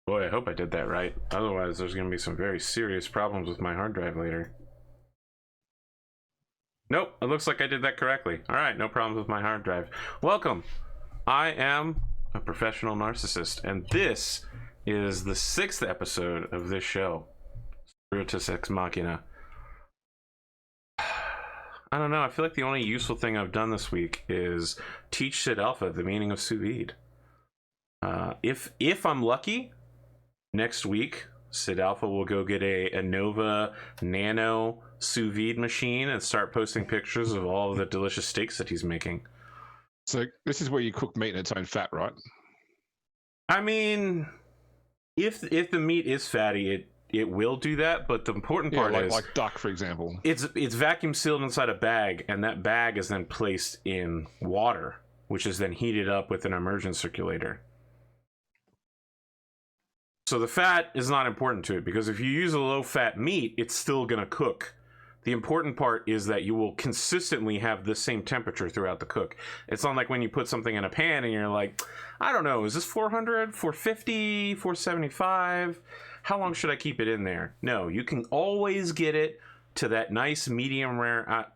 Boy, I hope I did that right. Otherwise, there's going to be some very serious problems with my hard drive later. Nope, it looks like I did that correctly. All right, no problems with my hard drive. Welcome. I am a professional narcissist, and this is the 6th episode of this show, Spiritus Ex Machina. I don't know, I feel like the only useful thing I've done this week is teach Sid Alpha the meaning of sous vide. If I'm lucky, next week, Sid Alpha will go get a Nova Nano sous vide machine and start posting pictures of all of the delicious steaks that he's making. So this is where you cook meat in its own fat, right? I mean, if the meat is fatty, it will do that, but the important part is like duck, for example. It's vacuum sealed inside a bag, and that bag is then placed in water, which is then heated up with an immersion circulator. So the fat is not important to it, because if you use a low-fat meat, it's still going to cook. The important part is that you will consistently have the same temperature throughout the cook. It's not like when you put something in a pan and you're like, I don't know, is this 400, 450, 475? How long should I keep it in there? No, you can always get it to that nice medium rare,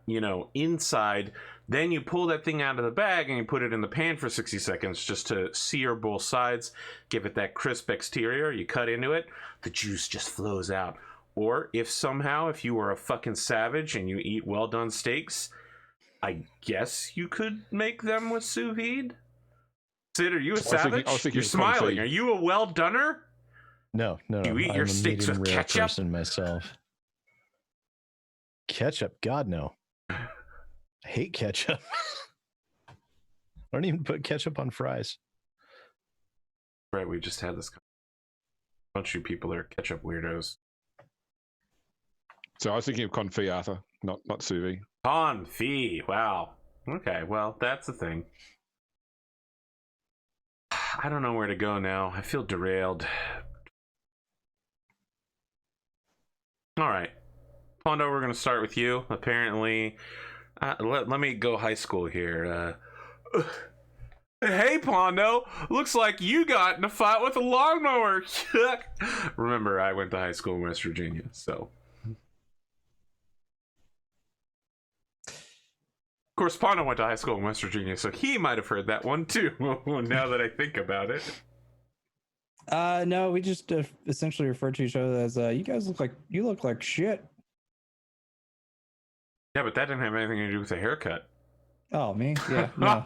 inside. Then you pull that thing out of the bag and you put it in the pan for 60 seconds just to sear both sides, give it that crisp exterior. You cut into it, the juice just flows out. Or if you are a fucking savage and you eat well done steaks, I guess you could make them with sous vide. Sid, are you a savage? You're smiling. Are you a well doner? No. You eat your steaks with ketchup? Person myself. Ketchup? God, no. I hate ketchup. I don't even put ketchup on fries. Right, we just had this. A bunch of you people are ketchup weirdos. So I was thinking of confit, Arthur, not sous vide. Confit, wow. Okay, well, that's the thing. I don't know where to go now. I feel derailed. All right. Pondo, we're going to start with you. Apparently, let me go high school here. Hey, Pondo, looks like you got in a fight with a lawnmower. Remember, I went to high school in West Virginia, so... Of course, Pondo went to high school in West Virginia, so he might have heard that one too, now that I think about it. No, we just essentially refer to each other as, you guys look like shit. Yeah, but that didn't have anything to do with the haircut. Oh, me? Yeah, no.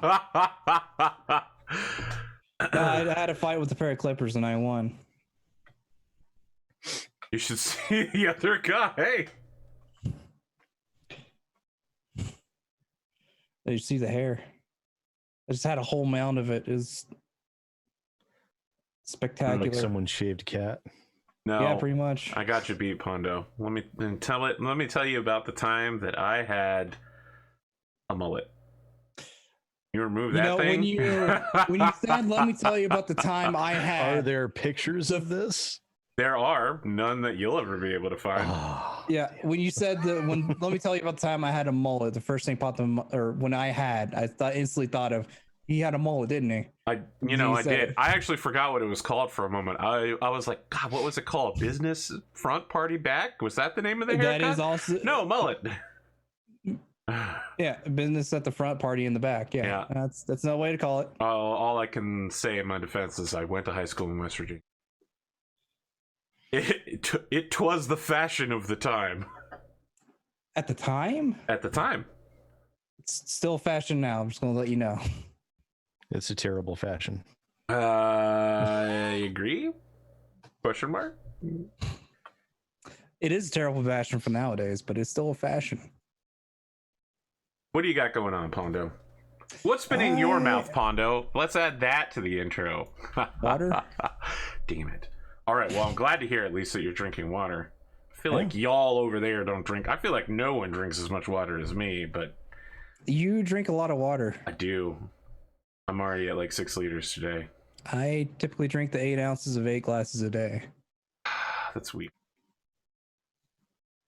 I had a fight with a pair of clippers and I won. You should see the other guy. You see the hair. I just had a whole mound of it. It was spectacular. Like someone shaved cat. No. Yeah, pretty much. I got you beat, Pondo. Let me tell you about the time that I had a mullet. You removed that thing? When you said, let me tell you about the time I had. Are there pictures of this? There are none that you'll ever be able to find. Yeah, when you said let me tell you about the time I had a mullet, the first thing popped in, or when I instantly thought of, he had a mullet, didn't he? I did. I actually forgot what it was called for a moment. I was like, God, what was it called? Business front, party back? Was that the name of the haircut? That is also mullet. Yeah, business at the front, party in the back. Yeah. That's no way to call it. All I can say in my defense is I went to high school in West Virginia. It was the fashion of the time. At the time? At the time. It's still fashion now. I'm just going to let you know. It's a terrible fashion. I agree? Question mark? It is a terrible fashion for nowadays, but it's still a fashion. What do you got going on, Pondo? What's been in your mouth, Pondo? Let's add that to the intro. Water? Damn it. All right, well, I'm glad to hear at least that you're drinking water. I feel like y'all over there don't drink. I feel like no one drinks as much water as me, but... You drink a lot of water. I do. I'm already at like 6 liters today. I typically drink the 8 ounces of 8 glasses a day. That's weak.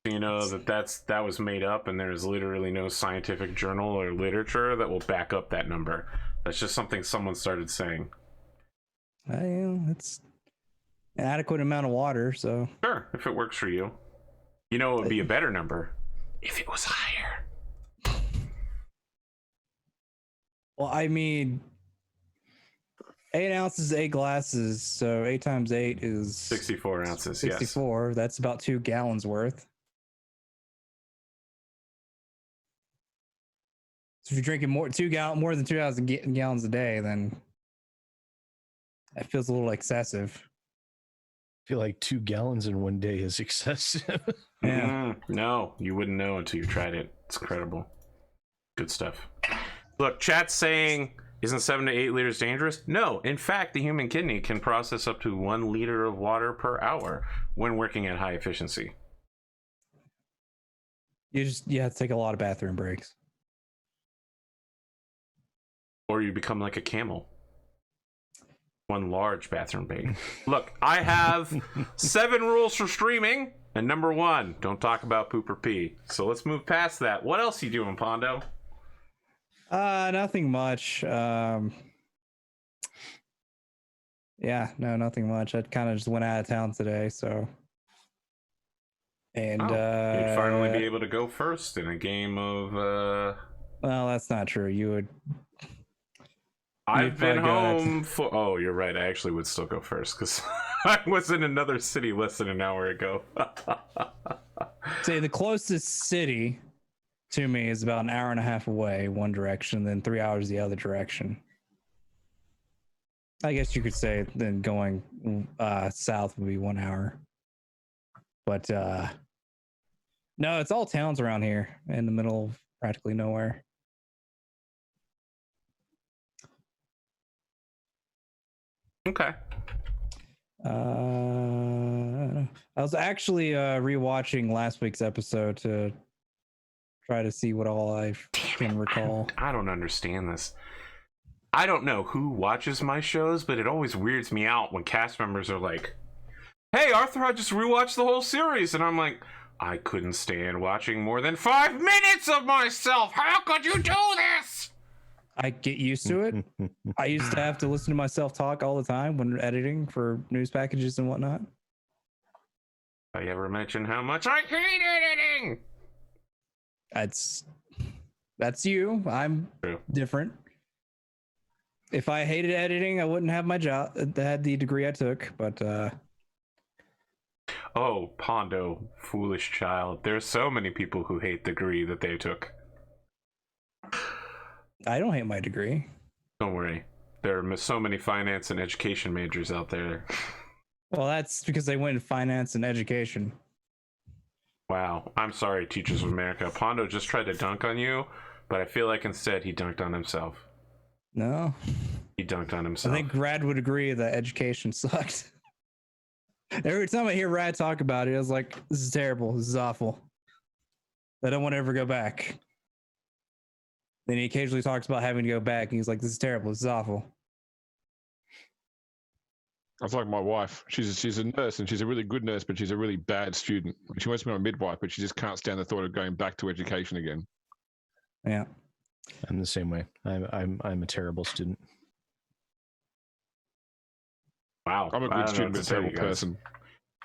You know that was made up, and there's literally no scientific journal or literature that will back up that number. That's just something someone started saying. It's an adequate amount of water. So Sure, if it works for you. You know, it would be a better number if it was higher. well, I mean, 8 ounces, 8 glasses. So 8 times 8 is 64 ounces, 64. That's about 2 gallons worth. So if you're drinking more than 2,000 gallons a day, then that feels a little excessive. I feel like 2 gallons in one day is excessive. Yeah. No, you wouldn't know until you tried it. It's incredible. Good stuff. Look, chat's saying, isn't 7 to 8 liters dangerous? No, in fact, the human kidney can process up to 1 liter of water per hour when working at high efficiency. You have to take a lot of bathroom breaks. Or you become like a camel. 1 large bathroom break. Look, I have 7 rules for streaming, and number 1, don't talk about poop or pee. So let's move past that. What else are you doing, Pondo? Nothing much. Yeah, no, nothing much. I kind of just went out of town today, so. And you'd finally be able to go first in a game of well, that's not true. You'd I've been probably home for oh, you're right. I actually would still go first because I was in another city less than an hour ago. say the closest city to me is about an hour and a half away one direction, then 3 hours the other direction. I guess you could say then going south would be 1 hour. But no, it's all towns around here in the middle of practically nowhere. Okay. I was actually rewatching last week's episode to try to see what all I can recall. I don't understand this. I don't know who watches my shows, but it always weirds me out when cast members are like, "Hey, Arthur, I just rewatched the whole series," and I'm like, "I couldn't stand watching more than 5 minutes of myself. How could you do this?" I get used to it. I used to have to listen to myself talk all the time when editing for news packages and whatnot. I ever mention how much I hate editing? That's you. I'm True. different. If I hated editing, I wouldn't have my job. I had the degree I took, but Oh, Pondo, foolish child. There's so many people who hate the degree that they took. I don't hate my degree. Don't worry. There are so many finance and education majors out there. Well, that's because they went in finance and education. Wow. I'm sorry, Teachers of America. Pondo just tried to dunk on you, but I feel like instead he dunked on himself. No. He dunked on himself. I think Rad would agree that education sucked. Every time I hear Rad talk about it, I was like, this is terrible. This is awful. I don't want to ever go back. Then he occasionally talks about having to go back, and he's like, this is terrible. This is awful. That's like my wife. She's a nurse, and she's a really good nurse, but she's a really bad student. She wants to be a midwife, but she just can't stand the thought of going back to education again. Yeah. I'm the same way. I'm a terrible student. Wow. I'm a good student, but a terrible person.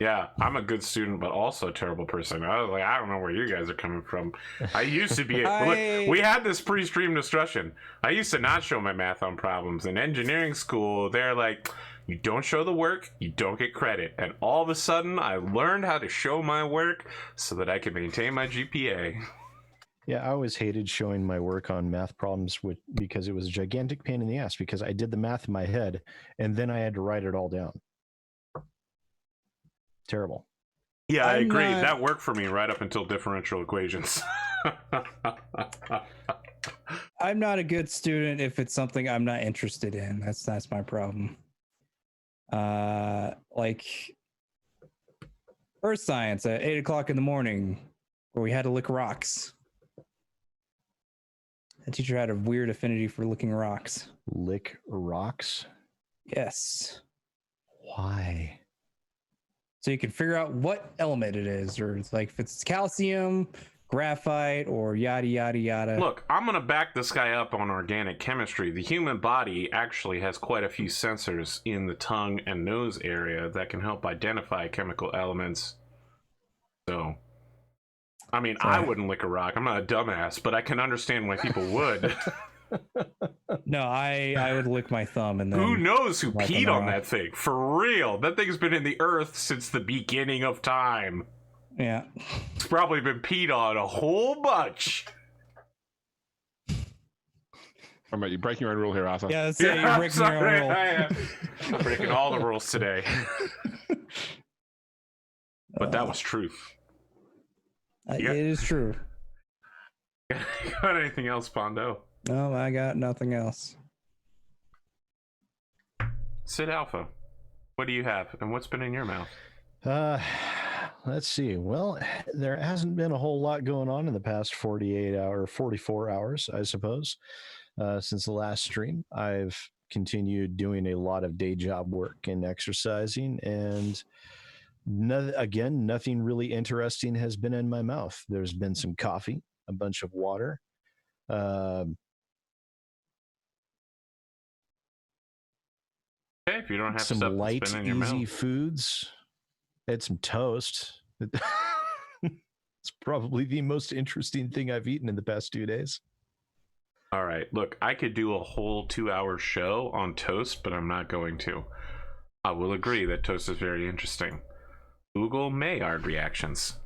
Yeah, I'm a good student, but also a terrible person. I was like, I don't know where you guys are coming from. I used to be. Look, we had this pre-stream discussion. I used to not show my math on problems. In engineering school, they're like, you don't show the work, you don't get credit. And all of a sudden, I learned how to show my work so that I could maintain my GPA. Yeah, I always hated showing my work on math problems because it was a gigantic pain in the ass because I did the math in my head and then I had to write it all down. Terrible. Yeah, I agree. That worked for me right up until differential equations. I'm not a good student if it's something I'm not interested in. That's my problem. Like Earth Science at 8 o'clock in the morning, where we had to lick rocks. The teacher had a weird affinity for licking rocks. Lick rocks? Yes. Why? So you can figure out what element it is, or it's like if it's calcium, graphite or yada yada yada. Look, I'm going to back this guy up on organic chemistry. The human body actually has quite a few sensors in the tongue and nose area that can help identify chemical elements. So, I mean, I wouldn't lick a rock. I'm not a dumbass, but I can understand why people would. No, I would lick my thumb and then. Who knows who wipe peed them on off. that thing? For real. That thing's been in the earth since the beginning of time. Yeah. It's probably been peed on a whole bunch. Oh, mate, you're breaking your own rule here, Arthur. Yeah, that's it. You're breaking your own rule. I'm breaking all the rules today. But that was truth. It is true. You got anything else, Pondo? No, I got nothing else. Sid Alpha, what do you have, and what's been in your mouth? Let's see. Well, there hasn't been a whole lot going on in the past 44 hours, I suppose, since the last stream. I've continued doing a lot of day job work and exercising, and nothing really interesting has been in my mouth. There's been some coffee, a bunch of water. Okay, if you don't have Some stuff light, to spin in your easy mouth. foods. Had some toast. It's probably the most interesting thing I've eaten in the past 2 days. All right, look, I could do a whole 2-hour show on toast, but I'm not going to. I will agree that toast is very interesting. Google Maillard reactions.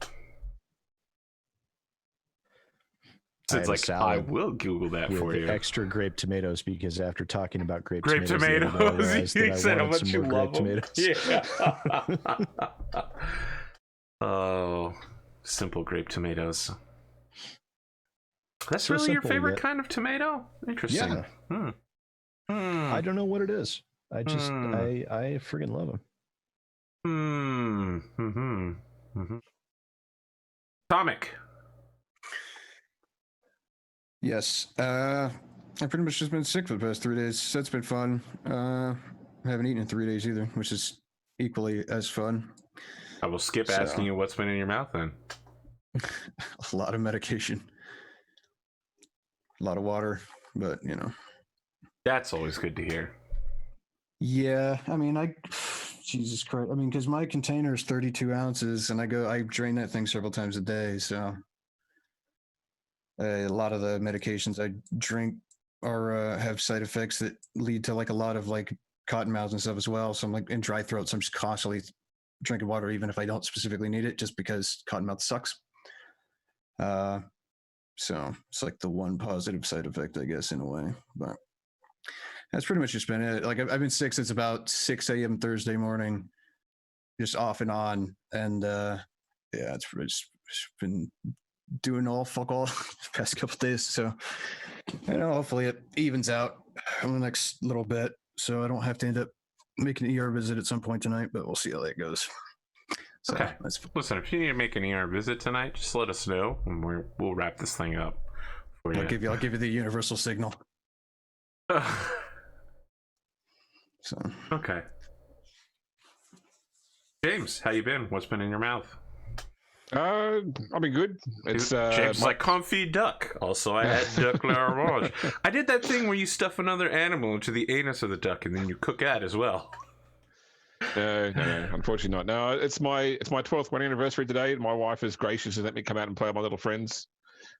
It's like, I will Google that for you. Extra grape tomatoes, because after talking about grape Grape tomatoes, the other day, I tomatoes. realized that You I said how wanted much some you more love grape them. tomatoes. Yeah. Oh, simple grape tomatoes. That's So really your simple, favorite yet- kind of tomato? Interesting. Yeah. Hmm. I don't know what it is. I just, I friggin' love them. Atomic. Yes. I've pretty much just been sick for the past 3 days. That's been fun. I haven't eaten in 3 days either, which is equally as fun. I will skip asking you what's been in your mouth then. A lot of medication. A lot of water, but you know. That's always good to hear. Yeah, I mean, Jesus Christ. I mean, because my container is 32 ounces, and I drain that thing several times a day. So a lot of the medications I drink are have side effects that lead to like a lot of like cotton mouths and stuff as well. So I'm like in dry throat, so I'm just constantly drinking water, even if I don't specifically need it, just because cotton mouth sucks. So it's like the one positive side effect, I guess, in a way. But that's pretty much just been it. Like I've been sick since about 6 a.m. Thursday morning, just off and on. And yeah, it's just been doing fuck all the past couple of days. So, you know, hopefully it evens out in the next little bit, so I don't have to end up making an ER visit at some point tonight. But we'll see how that goes. So, Okay. Listen, if you need to make an ER visit tonight, just let us know, and we'll wrap this thing up for you. I'll give you the universal signal. So Okay. James, how you been? What's been in your mouth? I've been good. It's James like confit duck. Also, I had duck l'orange. I did that thing where you stuff another animal into the anus of the duck, and then you cook that as well. No, unfortunately not. No, it's my 12th wedding anniversary today. My wife is gracious to let me come out and play with my little friends.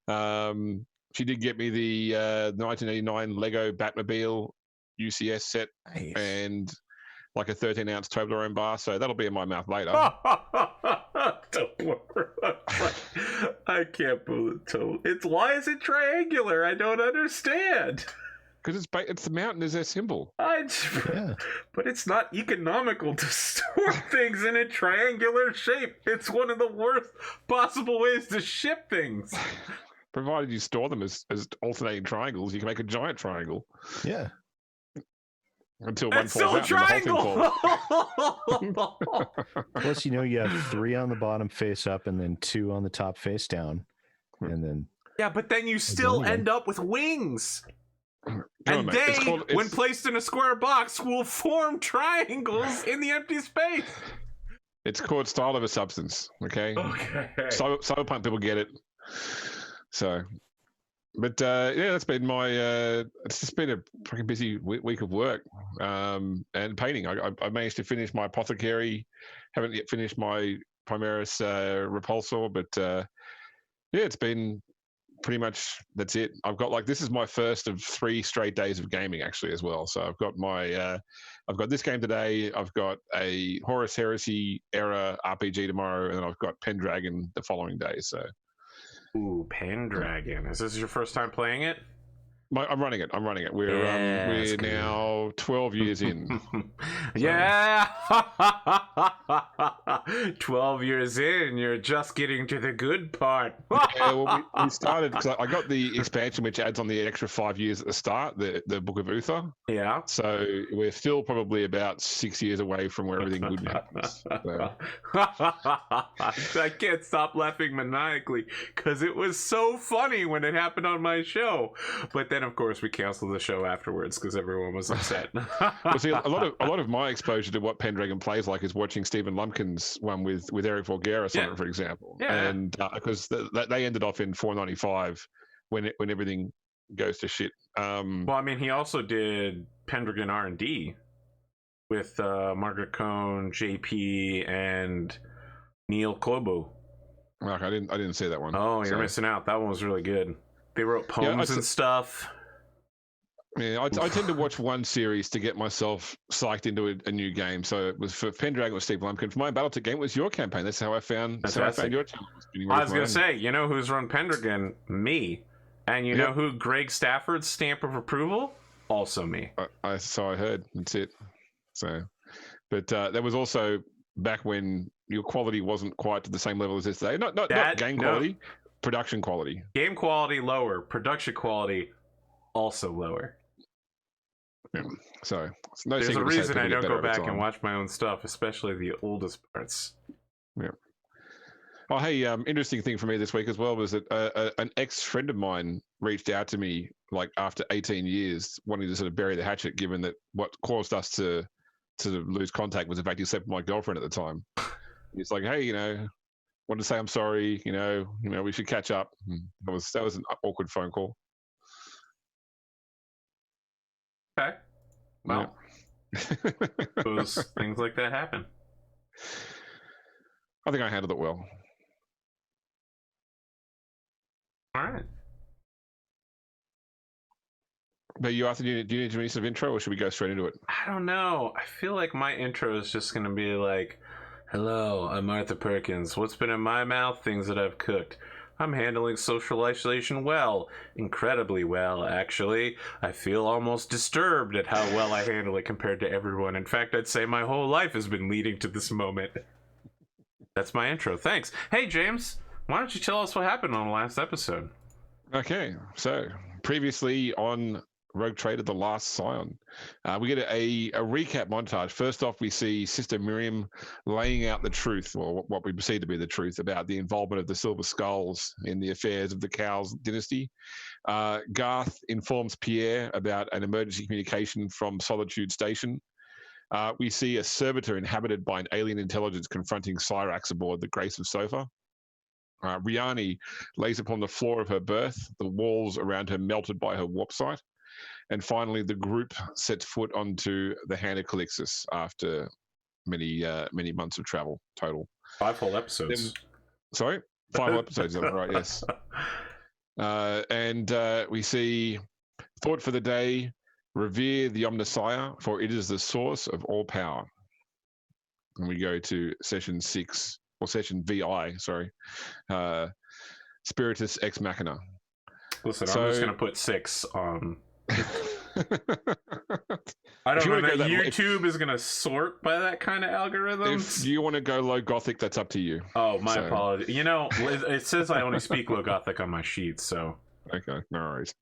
She did get me the 1989 Lego Batmobile UCS set Nice. and like a 13-ounce Toblerone bar, so that'll be in my mouth later. Don't worry. I can't believe it. Why is it triangular? I don't understand. Because it's the mountain is their symbol. Yeah. But it's not economical to store things in a triangular shape. It's one of the worst possible ways to ship things. Provided you store them as alternating triangles, you can make a giant triangle. Yeah. Until That's one still falls a out and the whole thing triangle. falls. Plus, you know, you have 3 on the bottom face up and then 2 on the top face down. And then Yeah, but then you still end up with wings. And mate, they, when placed in a square box, will form triangles in the empty space. It's called style of a substance, okay? Okay. Cyberpunk people get it. So, but yeah, that's been my. It's just been a pretty busy week of work and painting. I managed to finish my apothecary. Haven't yet finished my Primaris repulsor, but yeah, it's been pretty much that's it. I've got this is my first of 3 straight days of gaming actually as well. So I've got my I've got this game today. I've got a Horus Heresy era RPG tomorrow, and then I've got Pendragon the following day. So. Ooh, Pendragon. Is this your first time playing it? I'm running it. We're we're now 12 years in. Yeah. 12 years in, you're just getting to the good part. Yeah, well, we started because I got the expansion, which adds on the extra 5 years at the start, the Book of Uther. Yeah. So we're still probably about 6 years away from where everything good happens. So. I can't stop laughing maniacally because it was so funny when it happened on my show. But then, of course, we canceled the show afterwards because everyone was upset. Well, see, a lot of my exposure to what Pendragon plays like is watching Stephen Lumpkin's one with Eric Vorgeris on it, for example. Yeah. And because they ended off in 495 when everything goes to shit. Well, I mean, he also did Pendragon R&D with Margaret Cohn, JP, and Neil Klobo. Like, I didn't see that one. Oh, you're missing out. That one was really good. They wrote poems and stuff. Yeah, I tend to watch one series to get myself psyched into a new game. So it was for Pendragon with Steve Lumpkin. For my BattleTech game, it was your campaign. That's how I found your channel. I was going to say, you know who's run Pendragon? Me. And you know who Greg Stafford's stamp of approval? Also me. So I heard. That's it. So, but that was also back when your quality wasn't quite to the same level as this today. Not game quality, production quality. Game quality lower, production quality also lower. Yeah. So there's a reason I don't go back and watch my own stuff, especially the oldest parts. Yeah. Oh, hey, interesting thing for me this week as well was that an ex-friend of mine reached out to me after 18 years, wanting to sort of bury the hatchet, given that what caused us to lose contact was the fact he slept with my girlfriend at the time. He's like, hey, wanted to say I'm sorry, we should catch up. That was an awkward phone call. Okay. Well, those things like that happen. I think I handled it well. All right. But do you need to do any sort of intro, or should we go straight into it? I don't know. I feel like my intro is just going to be like, hello, I'm Arthur Perkins. What's been in my mouth? Things that I've cooked. I'm handling social isolation well. Incredibly well, actually. I feel almost disturbed at how well I handle it compared to everyone. In fact, I'd say my whole life has been leading to this moment. That's my intro. Thanks. Hey, James, why don't you tell us what happened on the last episode? Okay, so previously on Rogue Trader, the Last Scion, we get a recap montage. First off, we see Sister Miriam laying out the truth, or what we perceive to be the truth, about the involvement of the Silver Skulls in the affairs of the Cowles dynasty. Garth informs Pierre about an emergency communication from Solitude Station. We see a servitor inhabited by an alien intelligence confronting Cyrax aboard the Grace of Sofa. Riani lays upon the floor of her berth, the walls around her melted by her warp sight. And finally, the group sets foot onto the Hand of Calixis after many months of travel total. 5 whole episodes. Sorry? 5 episodes, is that right? Yes. And we see, thought for the day, revere the Omnissiah, for it is the source of all power. And we go to session 6, or session VI, sorry. Spiritus Ex Machina. Listen, I'm just going to put 6 on... I don't know that YouTube is going to sort by that kind of algorithm. If you want to go low Gothic, that's up to you. Oh, my apologies. It says I only speak low Gothic on my sheet, so... Okay, no worries.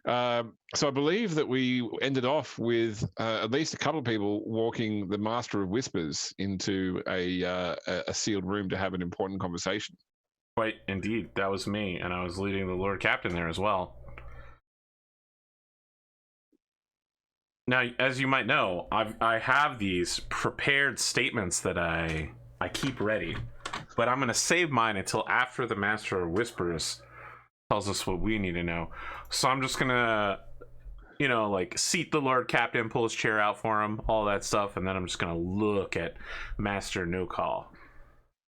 So I believe that we ended off with at least a couple of people walking the Master of Whispers into a sealed room to have an important conversation. Quite indeed. That was me, and I was leading the Lord Captain there as well. Now, as you might know, I have these prepared statements that I keep ready. but I'm going to save mine until after the Master of Whisperers tells us what we need to know. So I'm just going to, like, seat the Lord Captain, pull his chair out for him, all that stuff, and then I'm just going to look at Master No Call.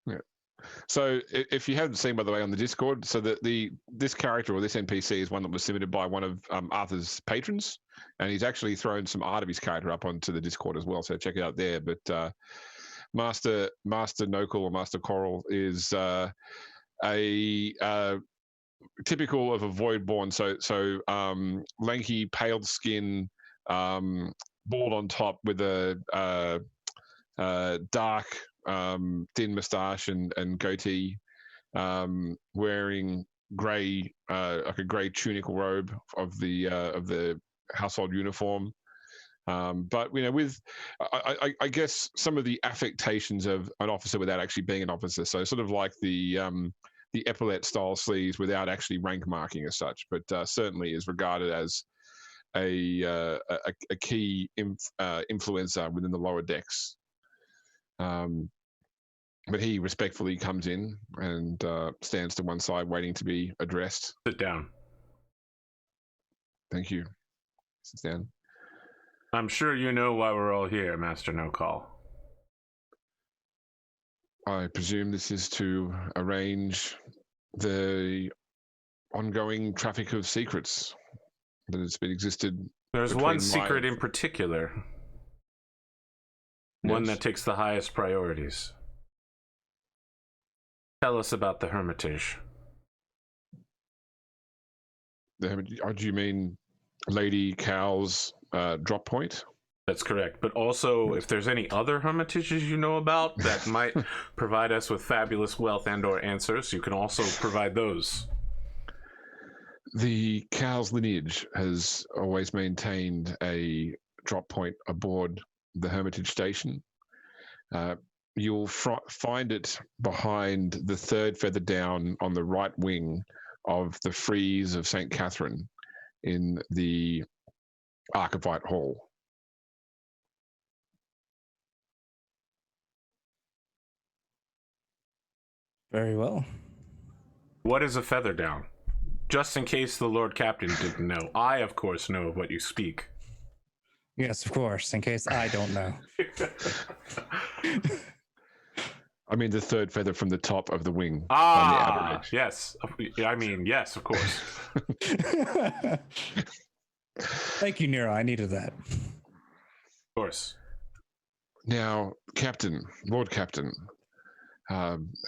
Yeah. So if you haven't seen, by the way, on the Discord, so that this character or this NPC is one that was submitted by one of Arthur's patrons, and he's actually thrown some art of his character up onto the Discord as well. So check it out there. But Master Nokal or Master Coral is a typical of a Voidborn. So lanky, pale skin, bald on top with a dark, thin moustache and goatee, wearing grey, like a grey tunical robe of the household uniform. But with I guess some of the affectations of an officer without actually being an officer. So sort of like the epaulette style sleeves without actually rank marking as such, but certainly is regarded as a key influencer within the lower decks. But he respectfully comes in and stands to one side, waiting to be addressed. Sit down. Thank you. Sit down. I'm sure you know why we're all here, Master No Call. I presume this is to arrange the ongoing traffic of secrets that has been existed. There's one secret in particular. Yes. One that takes the highest priorities. Tell us about the Hermitage. Do you mean Lady Cowles' drop point? That's correct. But also, if there's any other hermitages you know about that might provide us with fabulous wealth and/or answers, you can also provide those. The Cowles lineage has always maintained a drop point aboard the Hermitage station. You'll find it behind the third feather down on the right wing of the frieze of St. Catherine in the Archivite Hall. Very well. What is a feather down? Just in case the Lord Captain didn't know. I, of course, know of what you speak. Yes, of course, in case I don't know. I mean the third feather from the top of the wing. Ah, on the outer edge. Yes. I mean, yes, of course. Thank you, Nero. I needed that. Of course. Now, Captain, Lord Captain,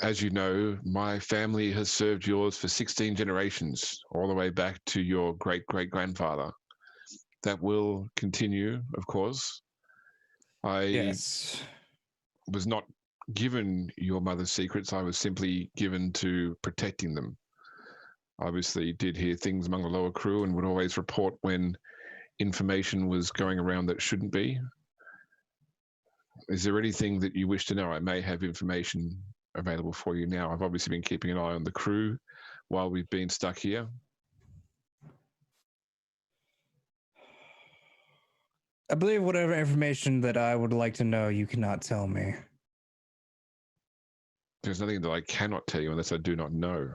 as you know, my family has served yours for 16 generations, all the way back to your great-great-grandfather. That will continue, of course. I was not given your mother's secrets. I was simply given to protecting them. Obviously, did hear things among the lower crew and would always report when information was going around that shouldn't be. Is there anything that you wish to know? I may have information available for you now. I've obviously been keeping an eye on the crew while we've been stuck here. I believe whatever information that I would like to know, you cannot tell me. There's nothing that I cannot tell you unless I do not know.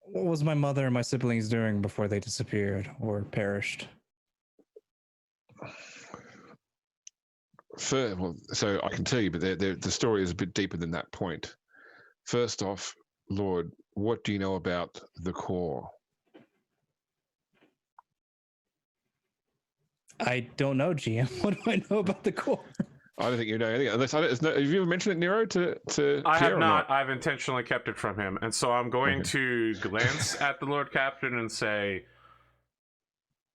What was my mother and my siblings doing before they disappeared or perished? So I can tell you, but the story is a bit deeper than that point. First off, Lord, what do you know about the core? I don't know, GM. What do I know about the core? I don't think you know anything. Unless have you ever mentioned it, Nero, to I Pierre have or not. I've intentionally kept it from him. And so I'm going to glance at the Lord Captain and say,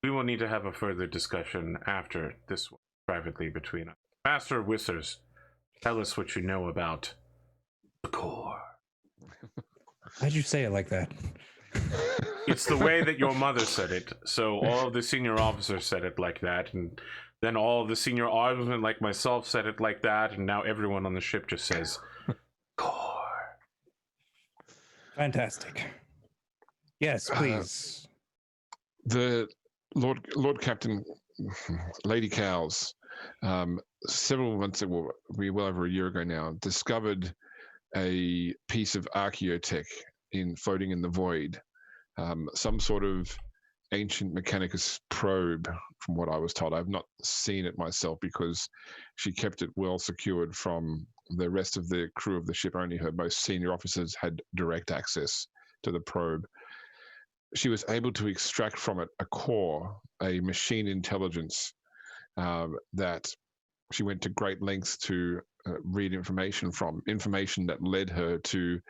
we will need to have a further discussion after this one, privately between us. Master of Whisters, tell us what you know about the core. Why'd you say it like that? It's the way that your mother said it. So all of the senior officers said it like that, and then all of the senior officers like myself said it like that, and now everyone on the ship just says core. Fantastic. Yes, please. The Lord Captain, Lady Cowles, several months ago, well over a year ago now, discovered a piece of archaeotech floating in the void, some sort of ancient Mechanicus probe, from what I was told. I've not seen it myself because she kept it well secured from the rest of the crew of the ship. Only her most senior officers had direct access to the probe. She was able to extract from it a core, a machine intelligence that she went to great lengths to read information from, information that led her to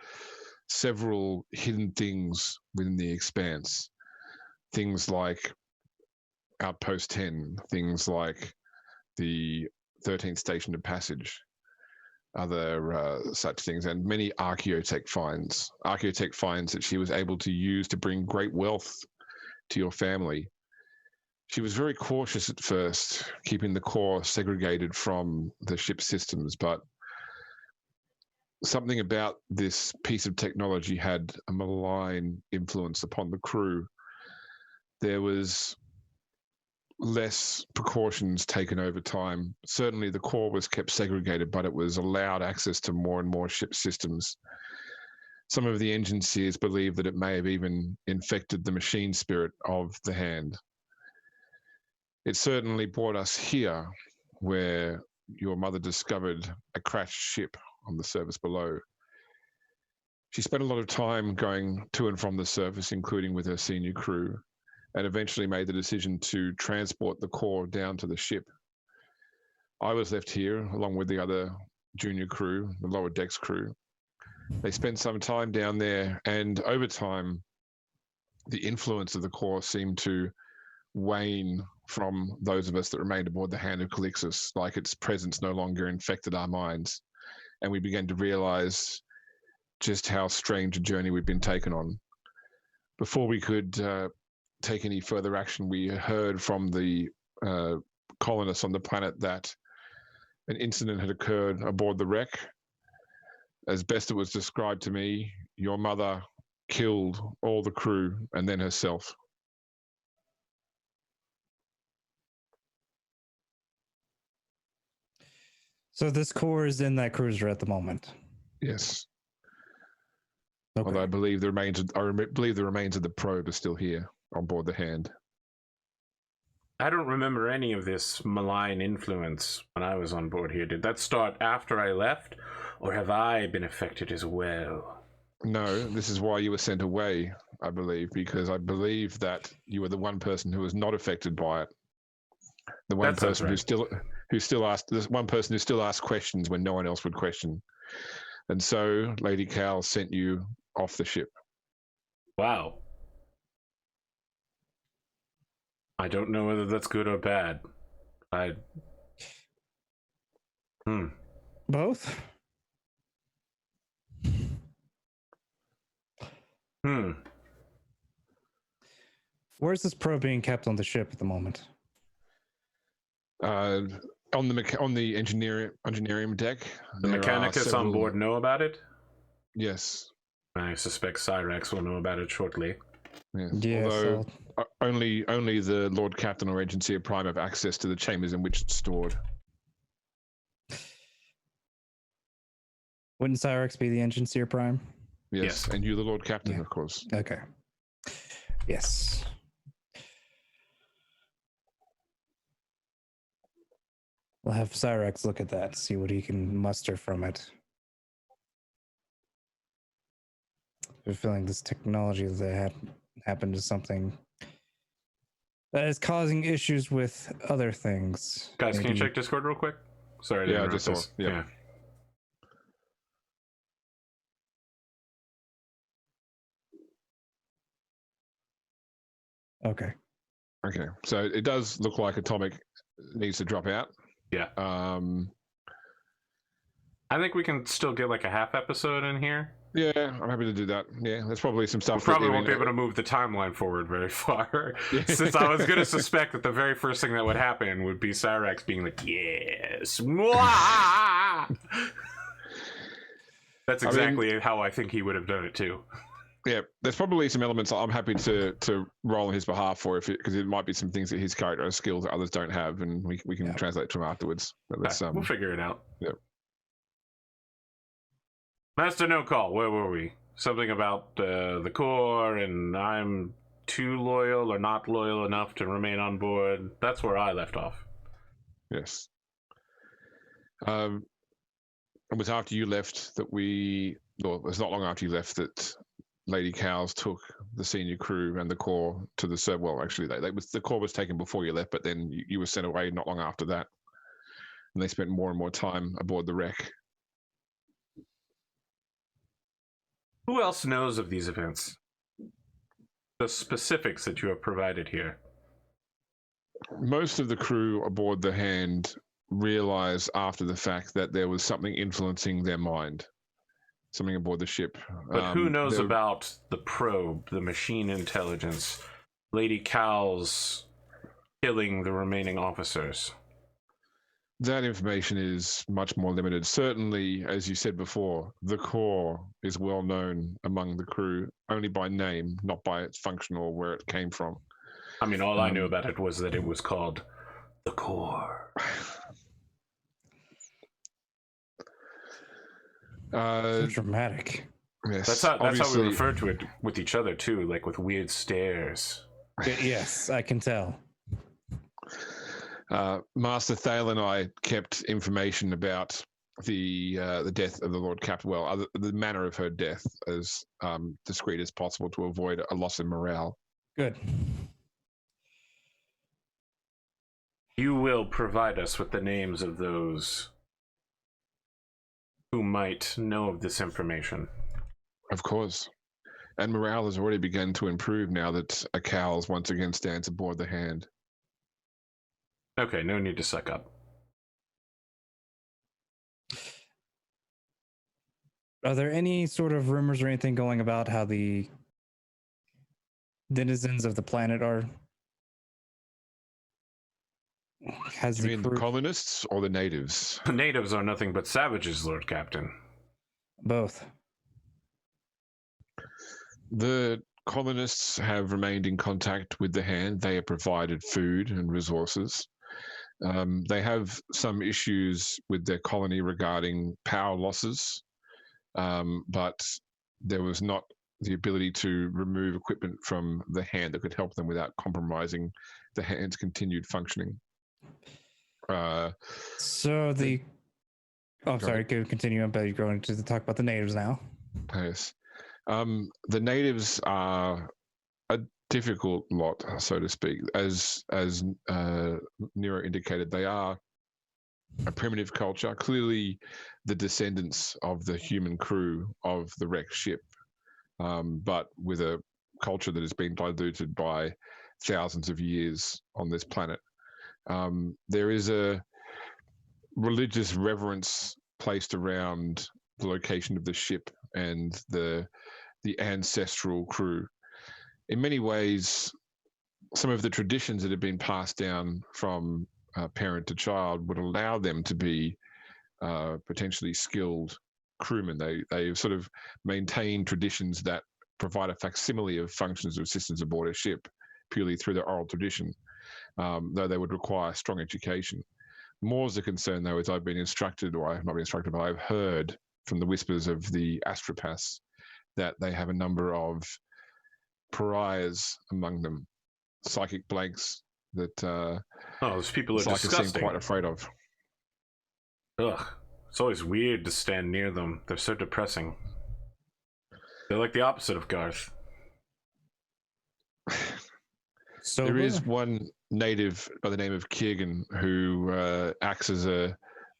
several hidden things within the expanse. Things like Outpost 10, things like the 13th Station of Passage, other such things, and many archaeotech finds that she was able to use to bring great wealth to your family. She was very cautious at first, keeping the core segregated from the ship's systems, but something about this piece of technology had a malign influence upon the crew. There was less precautions taken over time. Certainly the core was kept segregated, but it was allowed access to more and more ship systems. Some of the engine seers believe that it may have even infected the machine spirit of the Hand. It certainly brought us here, where your mother discovered a crashed ship on the surface below. She spent a lot of time going to and from the surface, including with her senior crew, and eventually made the decision to transport the core down to the ship. I was left here along with the other junior crew, the lower decks crew. They spent some time down there, and over time, the influence of the core seemed to wane from those of us that remained aboard the Hand of Calixis, like its presence no longer infected our minds. And we began to realize just how strange a journey we'd been taken on. Before we could take any further action, we heard from the colonists on the planet that an incident had occurred aboard the wreck. As best it was described to me, your mother killed all the crew and then herself. So this core is in that cruiser at the moment. Yes. Okay. Although I believe the remains of the probe are still here on board the Hand. I don't remember any of this malign influence when I was on board here. Did that start after I left, or have I been affected as well? No, this is why you were sent away, I believe, because I believe that you were the one person who was not affected by it. The one person who still asked questions when no one else would question. And so Lady Cowles sent you off the ship. Wow. I don't know whether that's good or bad. Both? Where's this probe being kept on the ship at the moment? On the engineering deck. The Mechanicus on board know about it? Yes. I suspect Cyrax will know about it shortly. Yes. Yeah, although only the Lord Captain or Agency of Prime have access to the chambers in which it's stored. Wouldn't Cyrax be the engine seer prime? Yes, and you the Lord Captain, of course. Okay. Yes. We'll have Cyrax look at that, see what he can muster from it. I'm feeling this technology that happened to something that is causing issues with other things. Guys, can you check Discord real quick? Sorry to interrupt this. Yeah. Okay. Okay. So it does look like Atomic needs to drop out. Yeah. I think we can still get like a half episode in here. Yeah, I'm happy to do that. Yeah, there's probably some stuff. We probably won't be able to move the timeline forward very far. Since I was going to suspect that the very first thing that would happen would be Cyrax being like, yes. That's exactly how I think he would have done it too. Yeah, there's probably some elements I'm happy to roll on his behalf for, because it might be some things that his character has skills that others don't have, and we can translate to him afterwards. But let's we'll figure it out. Yeah. Master No Call, where were we? Something about the core, and I'm too loyal or not loyal enough to remain on board. That's where I left off. Yes. It was after you left that it was not long after you left that Lady Cowles took the senior crew and the core to the well, actually, the core was taken before you left, but then you were sent away not long after that, and they spent more and more time aboard the wreck. Who else knows of these events? The specifics that you have provided here. Most of the crew aboard the Hand realized after the fact that there was something influencing their mind, something aboard the ship. But who knows about the probe, the machine intelligence, Lady Cowles killing the remaining officers? That information is much more limited. Certainly, as you said before, the core is well known among the crew only by name, not by its function or where it came from. I mean, all I knew about it was that it was called the core. So dramatic. Yes, that's how we refer to it with each other too, like with weird stares. Yes, I can tell. Master Thale and I kept information about the death of the Lord Captain. Well, the manner of her death as discreet as possible to avoid a loss in morale. Good. You will provide us with the names of those who might know of this information. Of course. And morale has already begun to improve now that a Cowles once again stands aboard the Hand. Okay, no need to suck up. Are there any sort of rumors or anything going about how the denizens of the planet are? You mean the colonists or the natives? The natives are nothing but savages, Lord Captain. Both. The colonists have remained in contact with the Hand. They have provided food and resources. They have some issues with their colony regarding power losses, but there was not the ability to remove equipment from the Hand that could help them without compromising the Hand's continued functioning. So the... Oh, sorry, continue. I'm going to talk about the natives now. Yes. The natives are a difficult lot, so to speak. As Nero indicated, they are a primitive culture, clearly the descendants of the human crew of the wrecked ship, but with a culture that has been diluted by thousands of years on this planet. There is a religious reverence placed around the location of the ship and the ancestral crew. In many ways, some of the traditions that have been passed down from parent to child would allow them to be potentially skilled crewmen. They sort of maintain traditions that provide a facsimile of functions of systems aboard a ship purely through their oral tradition, though they would require strong education. More as a concern, though, is I've been instructed, or I've not been instructed, but I've heard from the whispers of the Astropaths that they have a number of pariahs among them, psychic blanks that those people are disgusting. Seem quite afraid of. Ugh, it's always weird to stand near them. They're so depressing. They're like the opposite of Garth. So there is one native by the name of Kiergan who acts as a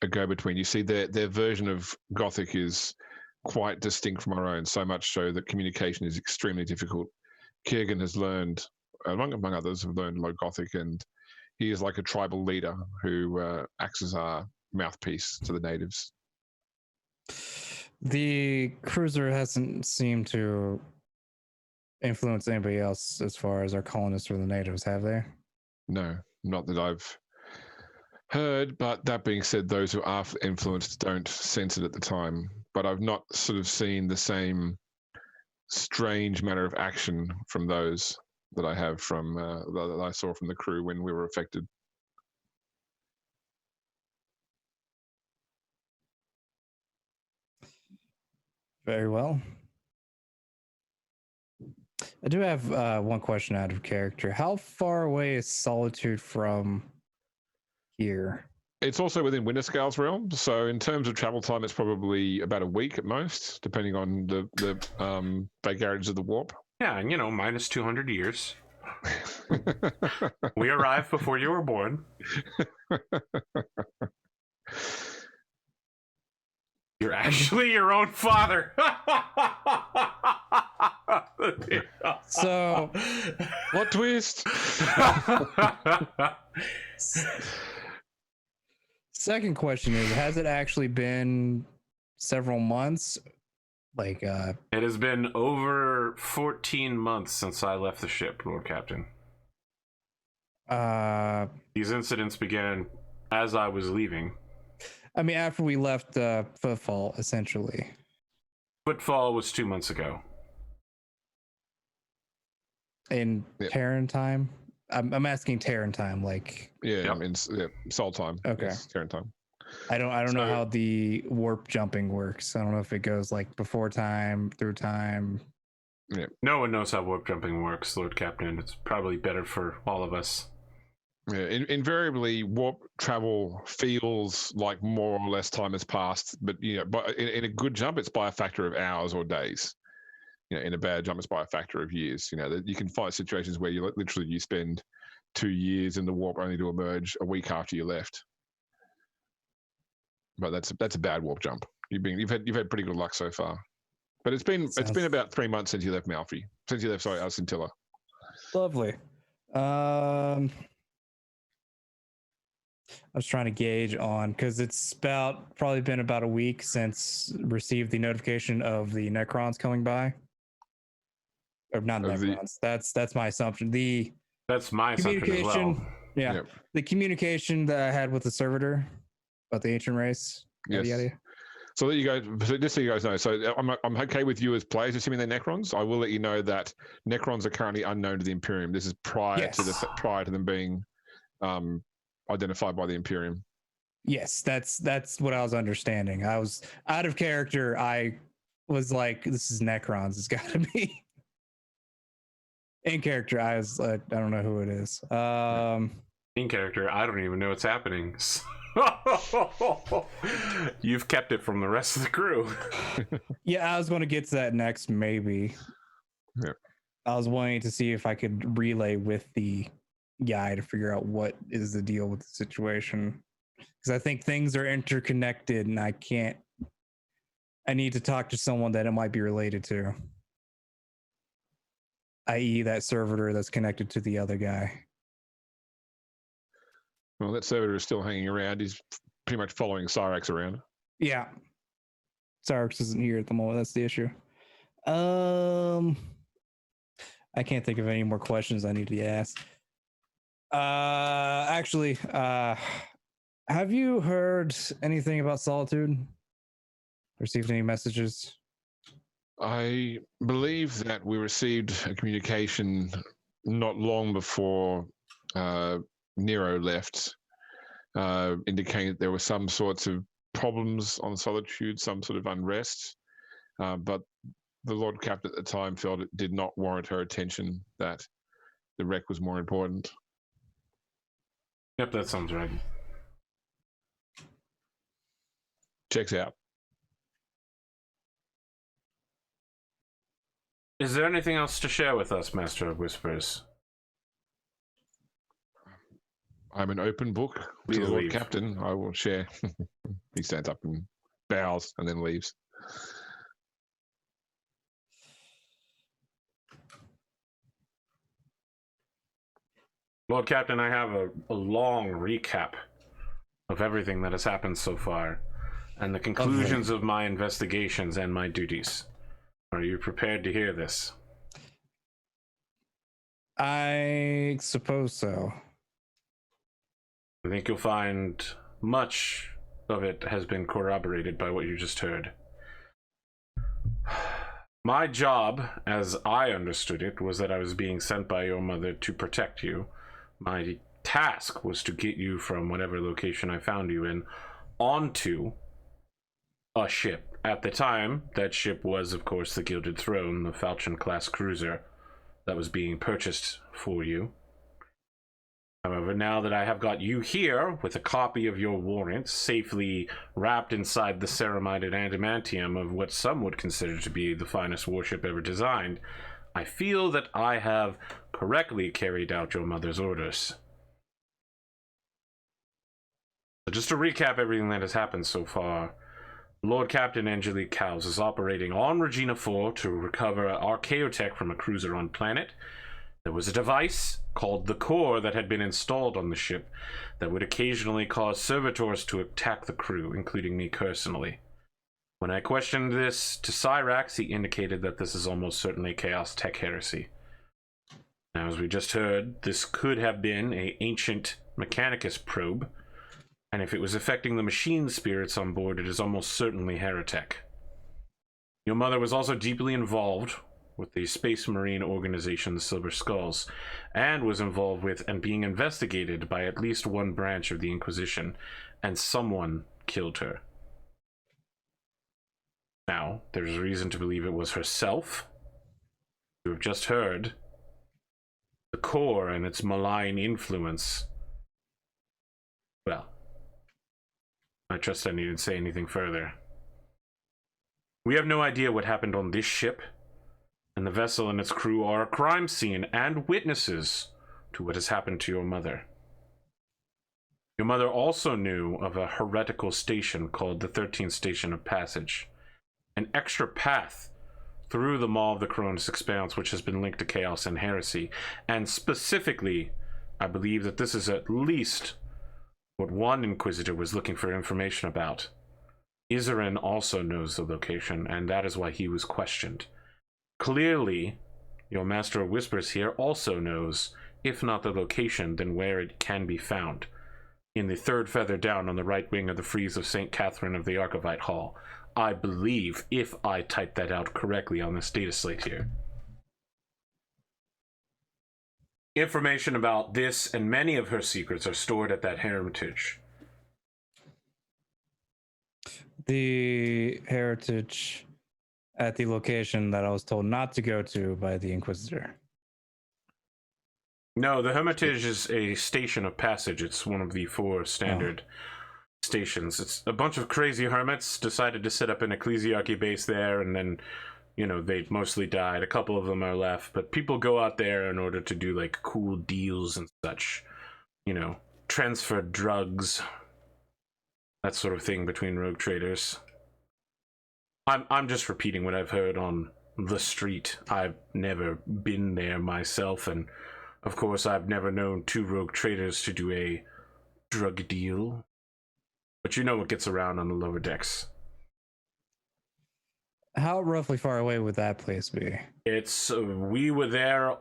go-between. You see, their version of Gothic is quite distinct from our own, so much so that communication is extremely difficult. Kiergan has learned, among others, have learned Low Gothic, and he is like a tribal leader who acts as our mouthpiece to the natives. The cruiser hasn't seemed to influence anybody else as far as our colonists or the natives, have they? No, not that I've heard, but that being said, those who are influenced don't sense it at the time. But I've not sort of seen the same strange manner of action from those that I have from that I saw from the crew when we were affected. Very well. I do have one question out of character. How far away is Solitude from here? It's also within Winterscale's realm, so in terms of travel time, it's probably about a week at most, depending on the vagaries of the warp. Yeah, and minus 200 years. We arrived before you were born. You're actually your own father. So, What twist? second question is, has it actually been several months? Like, It has been over 14 months since I left the ship, Lord Captain. These incidents began as I was leaving. I mean, after we left Footfall, essentially. Footfall was 2 months ago. In Yep. Terran time? I'm asking Terran time, like... Yeah, Yep. I mean, Soul time. Okay. Yes, Terran time. I don't know So- how the warp jumping works. I don't know if it goes like before time, through time. No one knows how warp jumping works, Lord Captain. It's probably better for all of us. Yeah, invariably, warp travel feels like more or less time has passed, but but in a good jump, it's by a factor of hours or days. In a bad jump, it's by a factor of years. That you can find situations where you literally spend 2 years in the warp only to emerge a week after you left. But that's a bad warp jump. You've had pretty good luck so far. But it's been about 3 months since you left Malfi. Since you left Scintilla. Lovely. I was trying to gauge on because it's probably been about a week since received the notification of the Necrons coming by. Or not Necrons. That's my assumption. The That's my assumption as well. communication. Yeah. Yep. The communication that I had with the servitor about the ancient race. Yes. Yada, yada. So just so you guys know, so I'm okay with you as players assuming they're Necrons. I will let you know that Necrons are currently unknown to the Imperium. This is prior to them being identified by the Imperium. Yes, that's what I was understanding. I was out of character. I was like, this is Necrons. It's got to be. In character, I was like, I don't know who it is. In character, I don't even know what's happening. You've kept it from the rest of the crew. Yeah, I was going to get to that next, maybe. Yeah. I was wanting to see if I could relay with the guy to figure out what is the deal with the situation. Because I think things are interconnected and I need to talk to someone that it might be related to. I.e. that servitor that's connected to the other guy. Well, that servitor is still hanging around. He's pretty much following Cyrax around. Yeah. Cyrax isn't here at the moment. That's the issue. I can't think of any more questions I need to ask. Actually, have you heard anything about Solitude? Received any messages? I believe that we received a communication not long before Nero left, indicating that there were some sorts of problems on Solitude, some sort of unrest, but the Lord Captain at the time felt it did not warrant her attention, that the wreck was more important. Yep, that sounds right. Checks out. Is there anything else to share with us, Master of Whispers? I'm an open book Please to the Lord leave. Captain. I will share. He stands up and bows and then leaves. Lord Captain, I have a long recap of everything that has happened so far and the conclusions of my investigations and my duties. Are you prepared to hear this? I suppose so. I think you'll find much of it has been corroborated by what you just heard. My job, as I understood it, was that I was being sent by your mother to protect you. My task was to get you from whatever location I found you in onto a ship. At the time, that ship was, of course, the Gilded Throne, the Falchion-class cruiser that was being purchased for you. However, now that I have got you here with a copy of your warrant safely wrapped inside the ceramided adamantium of what some would consider to be the finest warship ever designed, I feel that I have correctly carried out your mother's orders. So just to recap everything that has happened so far, Lord Captain Angelique Cowles is operating on Regina 4 to recover archaeotech from a cruiser on planet. There was a device called the Core that had been installed on the ship that would occasionally cause servitors to attack the crew, including me personally. When I questioned this to Cyrax, he indicated that this is almost certainly Chaos Tech Heresy. Now, as we just heard, this could have been an ancient Mechanicus probe, and if it was affecting the machine spirits on board, it is almost certainly Heretic. Your mother was also deeply involved with the Space Marine organization, the Silver Skulls, and was involved with and being investigated by at least one branch of the Inquisition, and someone killed her. Now, there's reason to believe it was herself. You have just heard the Core and its malign influence. Well, I trust I needn't say anything further. We have no idea what happened on this ship, and the vessel and its crew are a crime scene and witnesses to what has happened to your mother. Your mother also knew of a heretical station called the 13th Station of Passage, an extra path through the maw of the Koronus Expanse, which has been linked to Chaos and Heresy, and specifically, I believe that this is at least what one Inquisitor was looking for information about. Izarin also knows the location, and that is why he was questioned. Clearly, your Master of Whispers here also knows, if not the location, then where it can be found. In the third feather down on the right wing of the frieze of St. Catherine of the Archivite Hall. I believe, if I type that out correctly on this data slate here. Information about this and many of her secrets are stored at that hermitage. The heritage at the location that I was told not to go to by the Inquisitor. No, the Hermitage is a station of passage. It's one of the 4 standard stations. It's a bunch of crazy hermits decided to set up an ecclesiarchy base there, and then, you know, they mostly died. A couple of them are left, but people go out there in order to do, like, cool deals and such. You know, transfer drugs, that sort of thing between rogue traders. I'm just repeating what I've heard on the street. I've never been there myself, and of course I've never known 2 rogue traders to do a drug deal. But you know what gets around on the lower decks. How roughly far away would that place be? It's, we were there,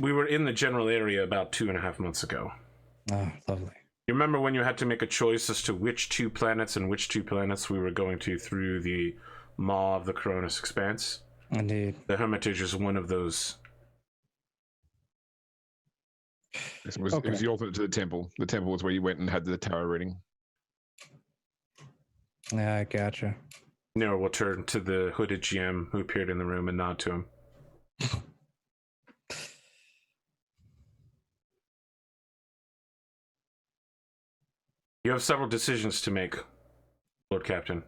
we were in the general area about 2.5 months ago. Oh, lovely. You remember when you had to make a choice as to which 2 planets and which 2 planets we were going to through the maw of the Koronus Expanse? Indeed. The Hermitage is one of those. It was the alternate to the temple. The temple was where you went and had the tarot reading. Yeah, I gotcha. Nero will turn to the hooded GM who appeared in the room and nod to him. You have several decisions to make, Lord Captain.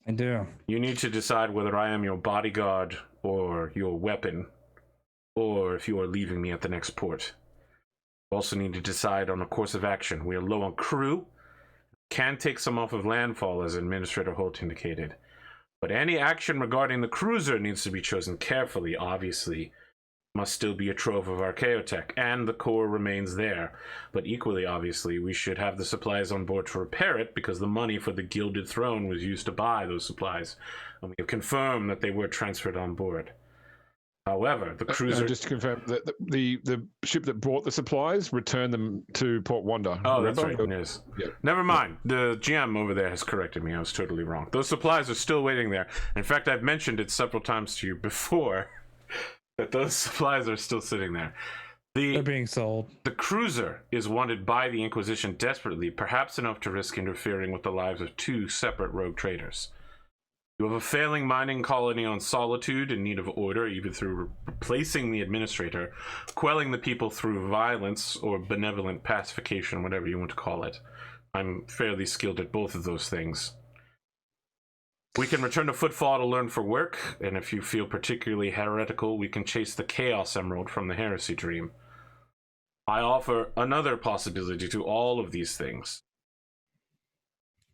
I do. You need to decide whether I am your bodyguard or your weapon, or if you are leaving me at the next port. You also need to decide on a course of action. We are low on crew. Can take some off of landfall, as Administrator Holt indicated. But any action regarding the cruiser needs to be chosen carefully, obviously. Must still be a trove of archaeotech, and the core remains there. But equally obviously, we should have the supplies on board to repair it, because the money for the Gilded Throne was used to buy those supplies, and we have confirmed that they were transferred on board. However, the cruiser... just to confirm, the ship that brought the supplies returned them to Port Wanda. Oh, remember? that's right. Yes. Yeah. Never mind. The GM over there has corrected me. I was totally wrong. Those supplies are still waiting there. In fact, I've mentioned it several times to you before that those supplies are still sitting there. They're being sold. The cruiser is wanted by the Inquisition desperately, perhaps enough to risk interfering with the lives of 2 separate rogue traders. You have a failing mining colony on Solitude in need of order, either through replacing the administrator, quelling the people through violence, or benevolent pacification, whatever you want to call it. I'm fairly skilled at both of those things. We can return to Footfall to learn for work, and if you feel particularly heretical, we can chase the Chaos Emerald from the Heresy Dream. I offer another possibility to all of these things.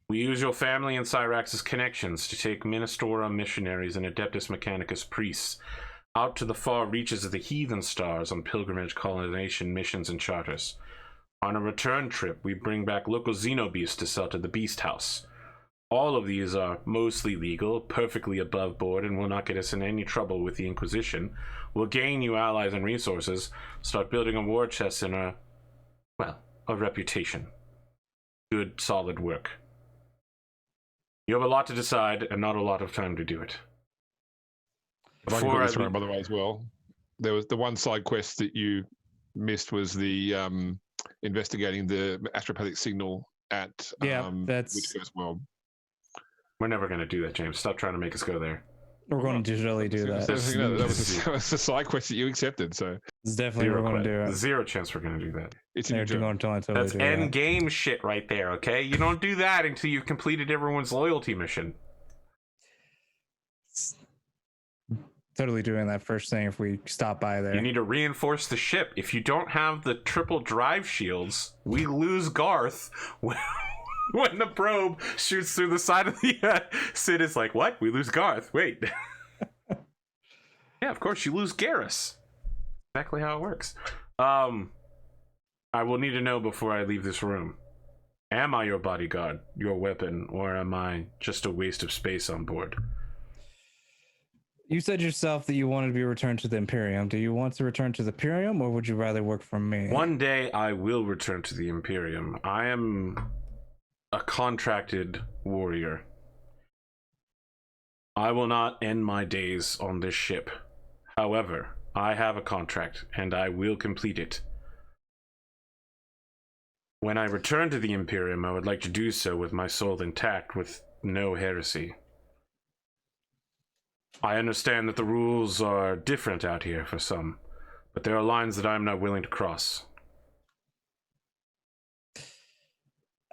We use your family and Cyrax's connections to take Ministora missionaries and Adeptus Mechanicus priests out to the far reaches of the Heathen Stars on pilgrimage, colonization, missions, and charters. On a return trip, we bring back local xenobeasts to sell to the Beast House. All of these are mostly legal, perfectly above board, and will not get us in any trouble with the Inquisition. We'll gain you allies and resources, start building a war chest and a reputation. Good, solid work. You have a lot to decide and not a lot of time to do it. If I can put this around, by the way, as well, there was the one side quest that you missed was the investigating the astropathic signal at that's Witchcurse World. We're never going to do that, James. Stop trying to make us go there. we're going to digitally do that. That was a side quest that you accepted, so It's definitely we're going to do it. Zero chance we're going to do that. it's They're in your going to totally That's do end that. game shit right there, okay? You don't do that until you've completed everyone's loyalty mission. Totally doing that first thing if we stop by there. You need to reinforce the ship. If you don't have the triple drive shields, we lose Garth when the probe shoots through the side of the Sid is like, what? We lose Garth. Wait. Yeah, of course, you lose Garrus. Exactly how it works. I will need to know before I leave this room. Am I your bodyguard, your weapon, or am I just a waste of space on board? You said yourself that you wanted to be returned to the Imperium. Do you want to return to the Imperium, or would you rather work for me? One day I will return to the Imperium. I am a contracted warrior. I will not end my days on this ship. However, I have a contract, and I will complete it. When I return to the Imperium, I would like to do so with my soul intact, with no heresy. I understand that the rules are different out here for some, but there are lines that I'm not willing to cross.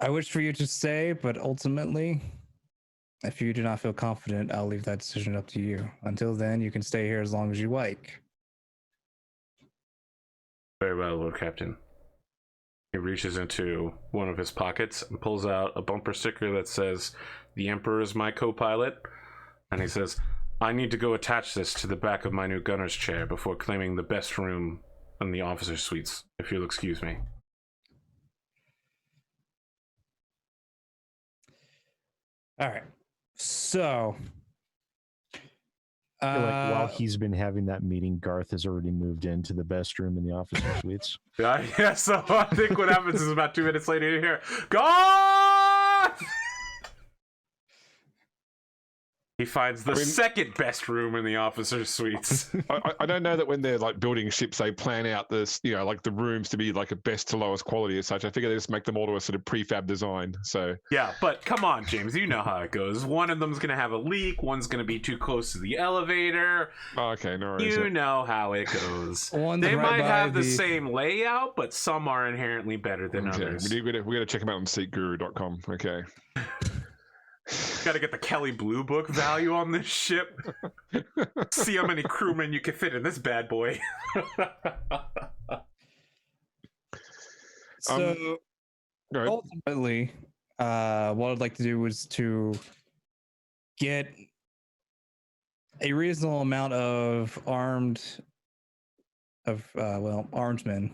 I wish for you to stay, but ultimately, if you do not feel confident, I'll leave that decision up to you. Until then, you can stay here as long as you like. Very well, Lord Captain. He reaches into one of his pockets and pulls out a bumper sticker that says, "The Emperor is my co-pilot," and he says, "I need to go attach this to the back of my new gunner's chair before claiming the best room in the officer's suites, if you'll excuse me." All right. So, I feel like while he's been having that meeting, Garth has already moved into the best room in the officer suites. Yeah, so I think what happens is about 2 minutes later, you hear, "Garth!" He finds the second best room in the officer's suites. I don't know that when they're like building ships, they plan out this, like the rooms to be like a best to lowest quality as such. I figure they just make them all to a sort of prefab design. So Yeah, but come on, James, you know how it goes. One of them's going to have a leak, one's going to be too close to the elevator. okay, no worries. You know how it goes. One's They right might by have the the- same layout, but some are inherently better than Okay, others. we got to check them out on seatguru.com. Okay. Got to get the Kelly Blue Book value on this ship. See how many crewmen you can fit in this bad boy. so Go ahead. ultimately, what I'd like to do was to get a reasonable amount of armed men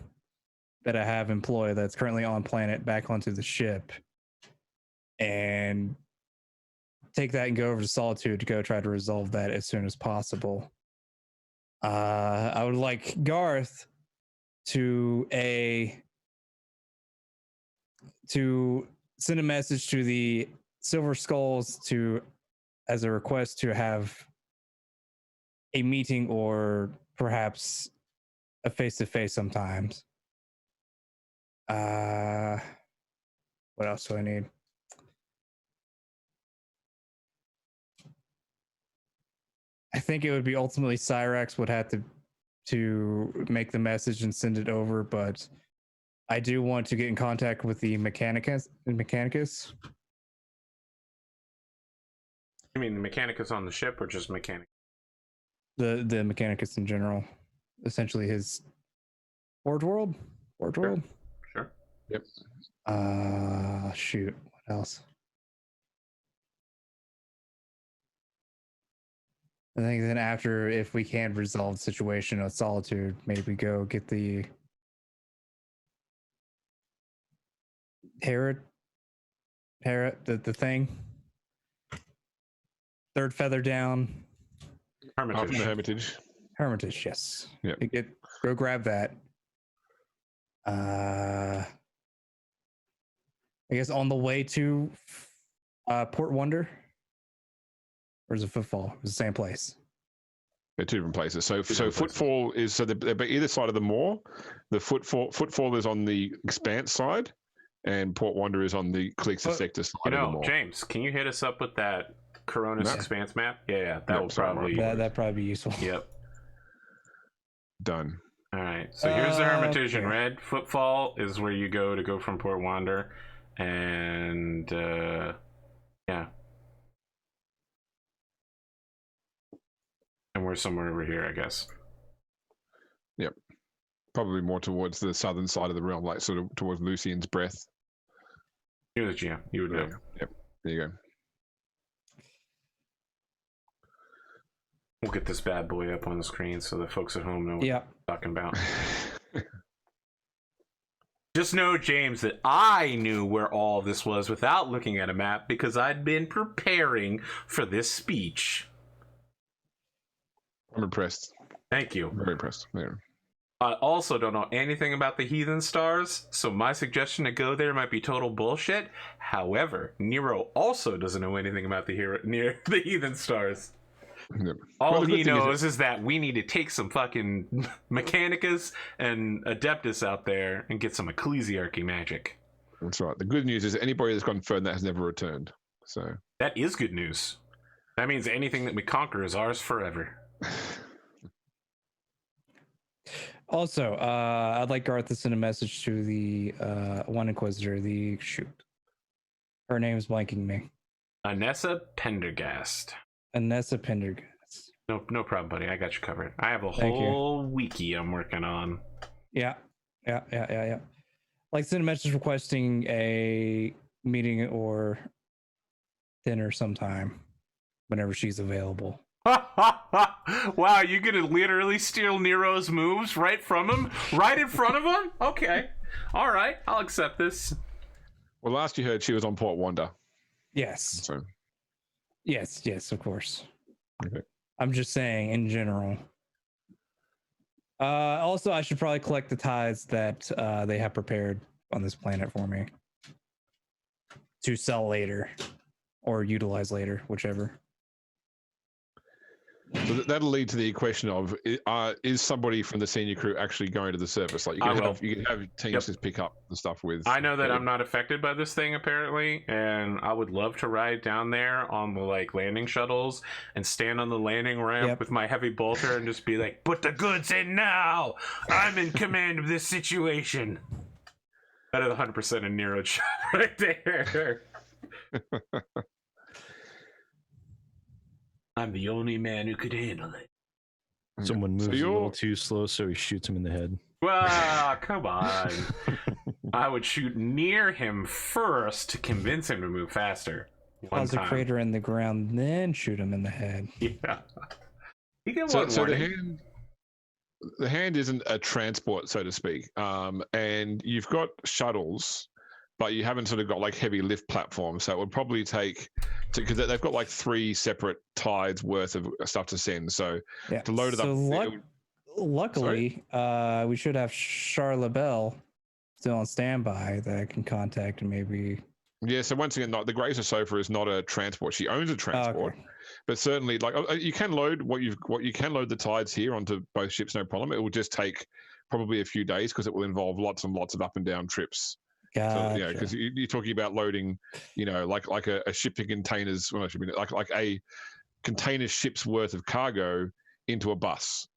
that I have employed that's currently on planet back onto the ship, and take that and go over to Solitude to go try to resolve that as soon as possible. I would like Garth to send a message to the Silver Skulls as a request to have a meeting or perhaps a face-to-face sometimes. What else do I need? I think it would be ultimately Cyrax would have to make the message and send it over, but I do want to get in contact with the Mechanicus. You mean the Mechanicus on the ship or just Mechanic? The Mechanicus in general. Essentially his Forge World? Sure. Yep. Shoot. What else? I think then after, if we can resolve the situation of Solitude, maybe go get the Herod, the thing. Third feather down. Hermitage. Hermitage. Yes. Yeah. Go grab that. I guess on the way to Port Wonder. Or is it Footfall? It's the same place. They're two different places. So Footfall is they're either side of the moor. The Footfall is on the Expanse side, and Port Wonder is on the Calixis sector side of the moor. James, can you hit us up with that Koronus Expanse Map? Yeah, that will probably that'd probably be useful. Yep. Done. All right. So here's the Hermitage in red. Footfall is where you go from Port Wander, and yeah. And we're somewhere over here, I guess. Yep. Probably more towards the southern side of the realm, like sort of towards Lucian's breath. You're the GM. You would know. Yep. There you go. We'll get this bad boy up on the screen so the folks at home know what we're talking about. Just know, James, that I knew where all of this was without looking at a map because I'd been preparing for this speech. I'm impressed. Thank you. Very impressed. Yeah. I also don't know anything about the Heathen Stars, so my suggestion to go there might be total bullshit. However, Nero also doesn't know anything about the Heathen Stars. Yep. All he knows is that we need to take some fucking Mechanicus and Adeptus out there and get some Ecclesiarchy magic. That's right. The good news is anybody that's gone further has never returned. So that is good news. That means anything that we conquer is ours forever. Also, I'd like Garth to send a message to the one Inquisitor. Her name's blanking me. Anessa Pendergast. No problem, buddy. I got you covered. I have a whole wiki I'm working on. Yeah. Like, send a message requesting a meeting or dinner sometime whenever she's available. Wow, you gonna literally steal Nero's moves right from him? Right in front of him? Okay. All right, I'll accept this. Well, last you heard, she was on Port Wonder. Yes. So. Yes, of course. Okay. I'm just saying in general. Also, I should probably collect the tithes that they have prepared on this planet for me to sell later or utilize later, whichever. So that'll lead to the question of: is somebody from the senior crew actually going to the service? Like you can have teams just pick up the stuff with. I know that I'm not affected by this thing apparently, and I would love to ride down there on the landing shuttles and stand on the landing ramp with my heavy bolter and just be like, "Put the goods in now! I'm in command of this situation." That is 100% a Nero shot right there. I'm the only man who could handle it. Someone moves a little too slow, so he shoots him in the head. Well, come on. I would shoot near him first to convince him to move faster. Cause a crater in the ground, then shoot him in the head. Yeah. You get one warning. The hand isn't a transport, so to speak. And you've got shuttles but you haven't sort of got like heavy lift platforms. So it would probably take, because they've got like 3 separate tides worth of stuff to send. So Yeah. to load it up. Luckily, we should have Charlotte Bell still on standby that I can contact and maybe. Yeah, so once again, the Grazer Sofa is not a transport. She owns a transport, okay. but certainly, like you can load what you can load the tides here onto both ships, no problem. It will just take probably a few days because it will involve lots and lots of up and down trips. Gotcha. So, you know, because you're talking about loading, you know, like a ship to containers, well, like a container ship's worth of cargo into a bus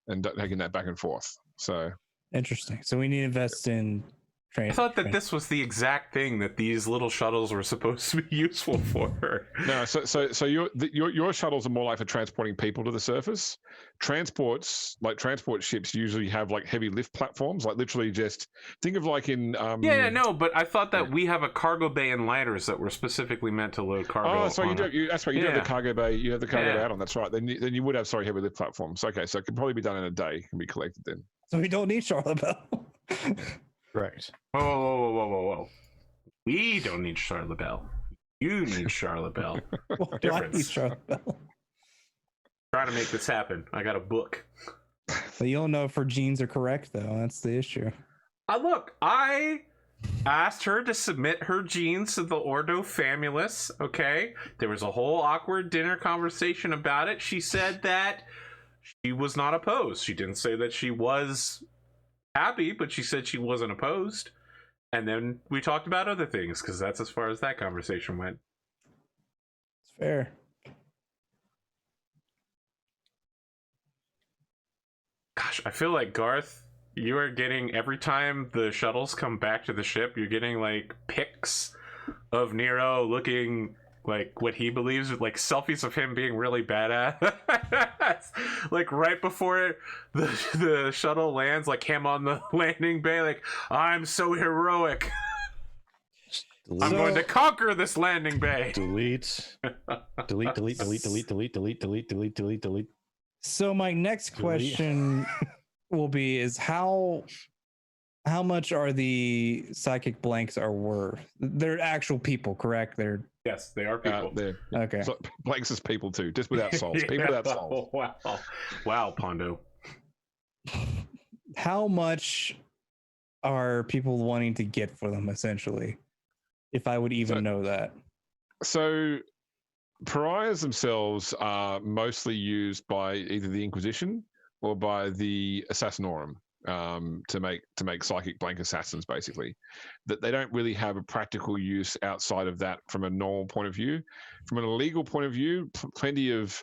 and taking that back and forth. So interesting. So we need to invest in. I thought that this was the exact thing that these little shuttles were supposed to be useful for. No, so your shuttles are more like for transporting people to the surface. Transports, like transport ships, usually have like heavy lift platforms, like literally just think of like in. Yeah, no, but I thought that we have a cargo bay and lighters that were specifically meant to load cargo. Oh, so you do. That's right. You do have the cargo bay. You have the cargo bay Yeah. out on. That's right. Then you would have heavy lift platforms. Okay, so it could probably be done in a day. It can be collected then. So we don't need Charlotte Bell. Correct. Whoa. We don't need Charlotte Bell. You need Charlotte Bell. Well, I Difference. need Charlotte Bell. Trying to make this happen. I got a book. But you don't know if her genes are correct, though. That's the issue. Look, I asked her to submit her genes to the Ordo Famulus, okay? There was a whole awkward dinner conversation about it. She said that she was not opposed. She didn't say that she was happy, but she said she wasn't opposed. And then we talked about other things, because that's as far as that conversation went. It's fair. Gosh, I feel like Garth, you are getting, every time the shuttles come back to the ship, you're getting like pics of Nero looking like what he believes, like selfies of him being really badass. Like right before the shuttle lands, like him on the landing bay, like, I'm so heroic. I'm going to conquer this landing bay. Delete. Delete. So my next question will be: is how much are the psychic blanks are worth? They're actual people, correct? They're Yes, they are people. They're okay. so, blanks is people too, just without souls. People without souls. Wow, Pondo. How much are people wanting to get for them, essentially? If I would even know that. So pariahs themselves are mostly used by either the Inquisition or by the Assassinorum to make psychic blank assassins, basically. That they don't really have a practical use outside of that from a normal point of view. From an illegal point of view, plenty of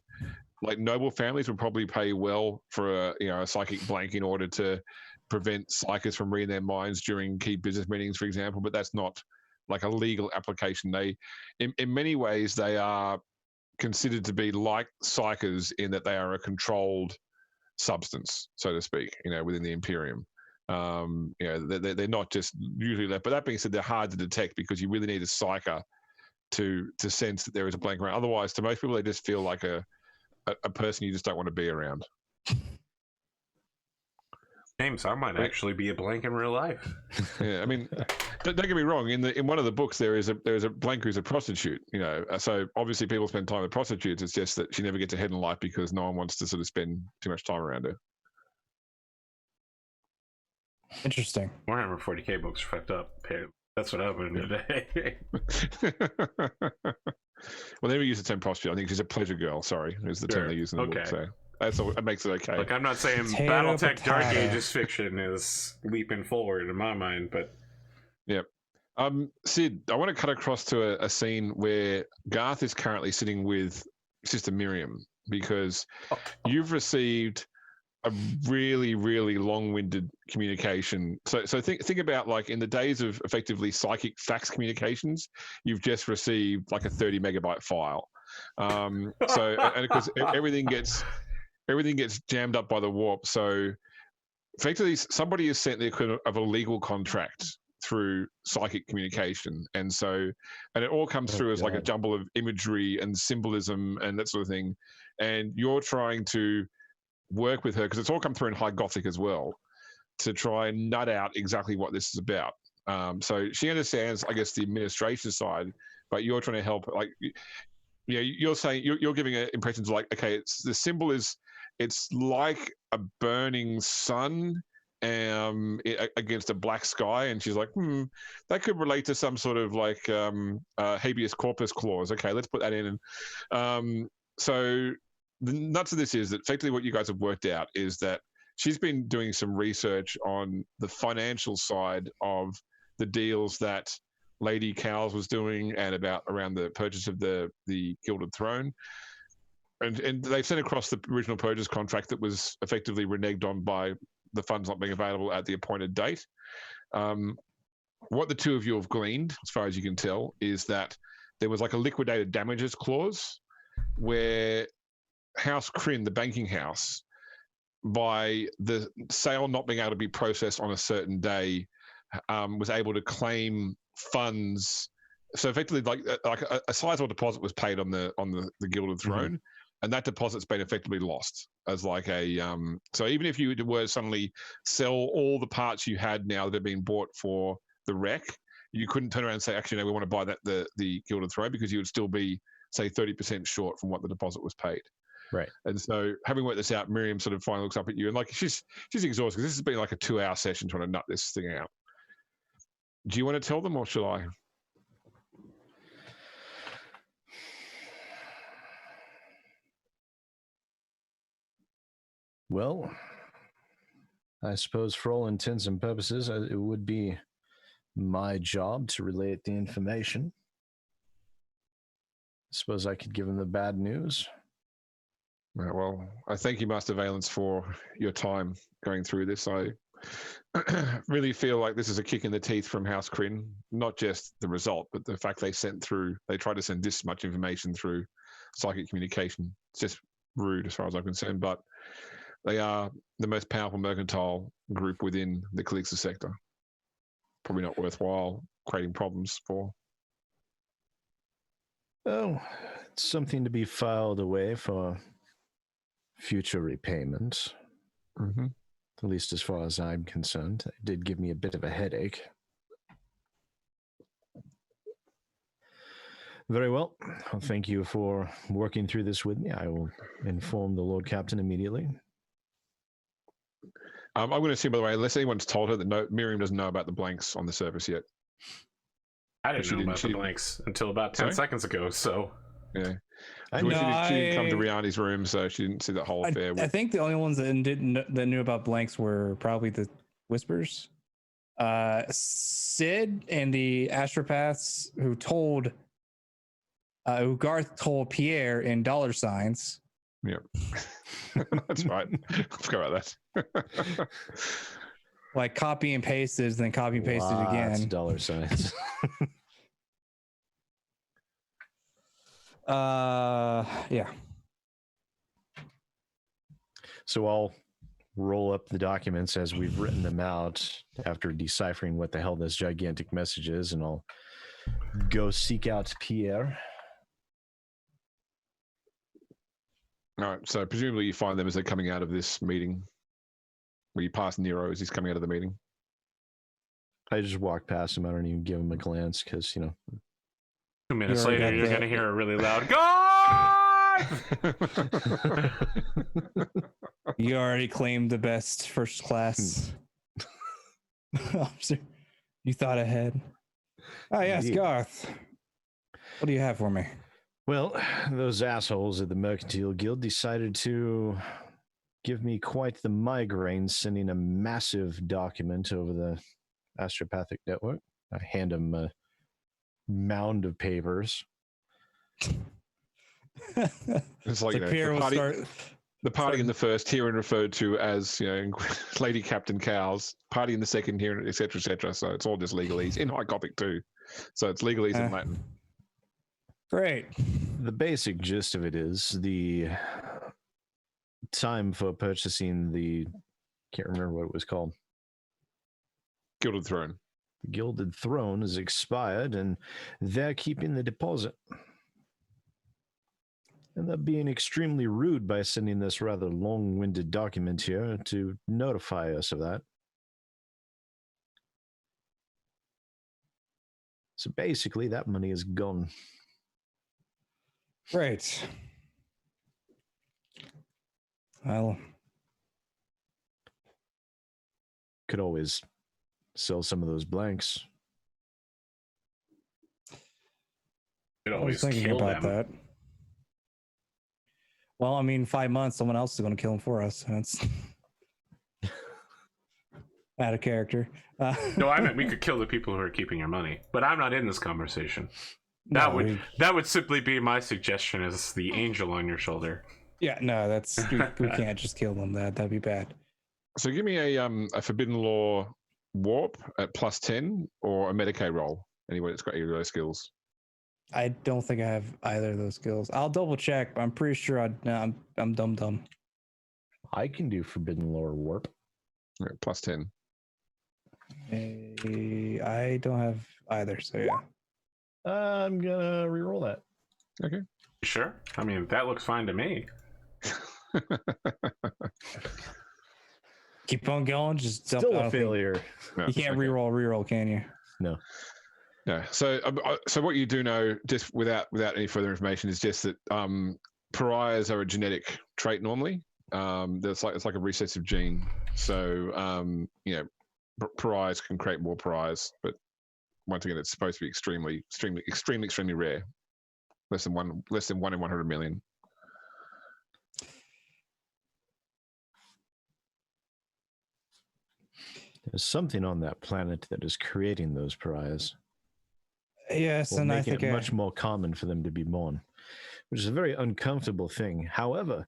like noble families would probably pay well for a psychic blank in order to prevent psychics from reading their minds during key business meetings, for example. But that's not like a legal application. They, in many ways, they are considered to be like psychers in that they are a controlled substance, so to speak, within the Imperium. They're not just usually left. But that being said, they're hard to detect because you really need a psyker to sense that there is a blank around. Otherwise, to most people, they just feel like a person you just don't want to be around. James, I might actually be a blank in real life. Yeah, I mean, don't get me wrong. In one of the books, there is a blank who's a prostitute. So obviously people spend time with prostitutes. It's just that she never gets ahead in life because no one wants to sort of spend too much time around her. Interesting. Warhammer 40K books are fucked up. That's what happened today. Well, they never use the term prostitute. I think she's a pleasure girl. Sorry, is the term they use in the book. So that makes it okay. Look, I'm not saying BattleTech Dark Ages fiction is leaping forward in my mind, but yeah. Sid, I want to cut across to a scene where Garth is currently sitting with Sister Miriam because you've received a really, really long-winded communication. So think about like in the days of effectively psychic fax communications, you've just received like a 30 megabyte file. And because everything gets jammed up by the warp. So effectively, somebody has sent the equivalent of a legal contract through psychic communication, and it all comes through as like a jumble of imagery and symbolism and that sort of thing. And you're trying to work with her because it's all come through in High Gothic as well to try and nut out exactly what this is about. So she understands, I guess, the administration side, but you're trying to help. Like, you're saying you're giving impressions like, okay, the symbol is it's like a burning sun against a black sky, and she's like, that could relate to some sort of like habeas corpus clause. Okay, let's put that in. And so the nuts of this is that effectively what you guys have worked out is that she's been doing some research on the financial side of the deals that Lady Cowles was doing and around the purchase of the Gilded Throne. And they've sent across the original purchase contract that was effectively reneged on by the funds not being available at the appointed date. What the two of you have gleaned, as far as you can tell, is that there was like a liquidated damages clause where House Kryn, the banking house, by the sale not being able to be processed on a certain day, was able to claim funds. So effectively, like a sizable deposit was paid on the Gilded Throne, and that deposit's been effectively lost as like a. So even if you were suddenly sell all the parts you had now that have been bought for the wreck, you couldn't turn around and say, actually, no, we want to buy the Gilded Throne, because you would still be, say, 30% short from what the deposit was paid. Right. And so, having worked this out, Miriam sort of finally looks up at you and like she's exhausted, because this has been like a 2-hour session trying to nut this thing out. Do you want to tell them, or shall I? Well, I suppose for all intents and purposes, it would be my job to relate the information. I suppose I could give them the bad news. Right, well, I thank you, Master Valance, for your time going through this. I really feel like this is a kick in the teeth from House Kryn, not just the result, but the fact they tried to send this much information through psychic communication. It's just rude as far as I'm concerned, but they are the most powerful mercantile group within the Calixis sector. Probably not worthwhile creating problems for. Oh, it's something to be filed away for future repayment. Mm-hmm. At least as far as I'm concerned. It did give me a bit of a headache. Very well. Well, thank you for working through this with me. I will inform the Lord Captain immediately. I'm going to assume, by the way, unless anyone's told her that Miriam doesn't know about the blanks on the surface yet. I didn't know about the blanks until about 10 seconds ago, so... Yeah. I She didn't come to Riani's room, so she didn't see that whole affair. I think the only ones that knew about blanks were probably the Whispers. Sid and the Astropaths who Garth told Pierre in dollar signs. Yep. That's right. I forgot about that. Like copy and pasted, then copy and pasted again. Dollar signs. Yeah. So I'll roll up the documents as we've written them out after deciphering what the hell this gigantic message is, and I'll go seek out Pierre. All right. So presumably you find them as they're coming out of this meeting. Where you pass Nero as he's coming out of the meeting. I just walk past him. I don't even give him a glance because, 2 minutes later, you're going to hear a really loud God! You already claimed the best first class officer. You thought ahead. Oh, yes, Indeed. Garth. What do you have for me? Well, those assholes at the Mercantile Guild decided to give me quite the migraine sending a massive document over the Astropathic network. I hand them a mound of papers. It's like the party in the first, herein referred to as Lady Captain Cowles, party in the second, here, etc., etc. So it's all just legalese in High Gothic too. So it's legalese in Latin. Great. The basic gist of it is the time for purchasing can't remember what it was called. Gilded Throne. The Gilded Throne is expired, and they're keeping the deposit. And they're being extremely rude by sending this rather long-winded document here to notify us of that. So basically, that money is gone. Great. Well, Could always sell some of those blanks. Could I was always thinking kill about them. that. Well, I mean, 5 months, someone else is going to kill him for us. That's out of character. No, I meant we could kill the people who are keeping your money, but I'm not in this conversation. That No, that would simply be my suggestion as the angel on your shoulder. yeah, no, that's we can't just kill them. That'd be bad. So give me a Forbidden Law warp at +10 or a Medicaid roll. Anyway, it's got either of those skills. I don't think I have either of those skills. I'll double check, but I'm pretty sure I'm dumb. I can do Forbidden Lore Warp. Yeah, +10. I don't have either, so yeah. I'm gonna reroll that. Okay. Sure. I mean, that looks fine to me. Keep on going. Just dump Still out a of failure. No, You can't okay. reroll, can you? No. No. So what you do know, just without any further information, is just that pariahs are a genetic trait normally. It's like a recessive gene. So pariahs can create more pariahs, but once again, it's supposed to be extremely rare. Less than one in 100 million. There's something on that planet that is creating those pariahs. Yes, Or and I making think it much more common for them to be born, which is a very uncomfortable thing. However,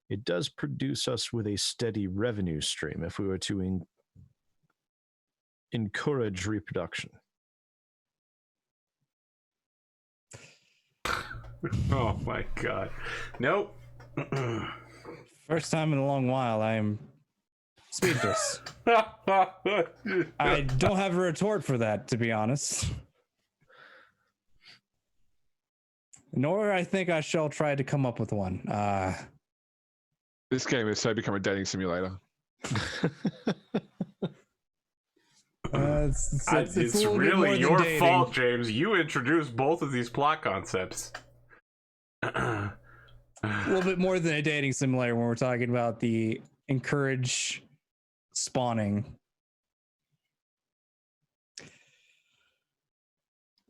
it does produce us with a steady revenue stream if we were to encourage reproduction. Oh my god. Nope. first time in a long while I am speechless. I don't have a retort for that, to be honest. Nor I think I shall try to come up with one. This game has so become a dating simulator. It's a It's little bit more really than your dating. fault, James. You introduced both of these plot concepts. A little bit more than a dating simulator when we're talking about the encourage spawning.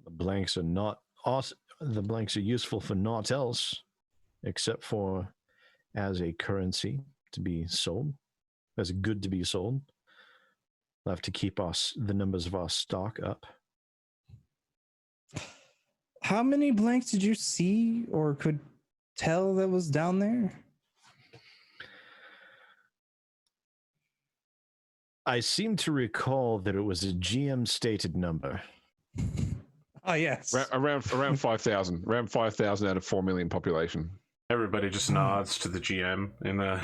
The blanks are not awesome. The blanks are useful for naught else except for as a currency to be sold, as a good to be sold. We'll have to keep the numbers of our stock up. How many blanks did you see or could tell that was down there? I seem to recall that it was a GM stated number. Oh, yes. Around 5,000. Around 5,000 out of 4 million population. Everybody just nods to the GM in the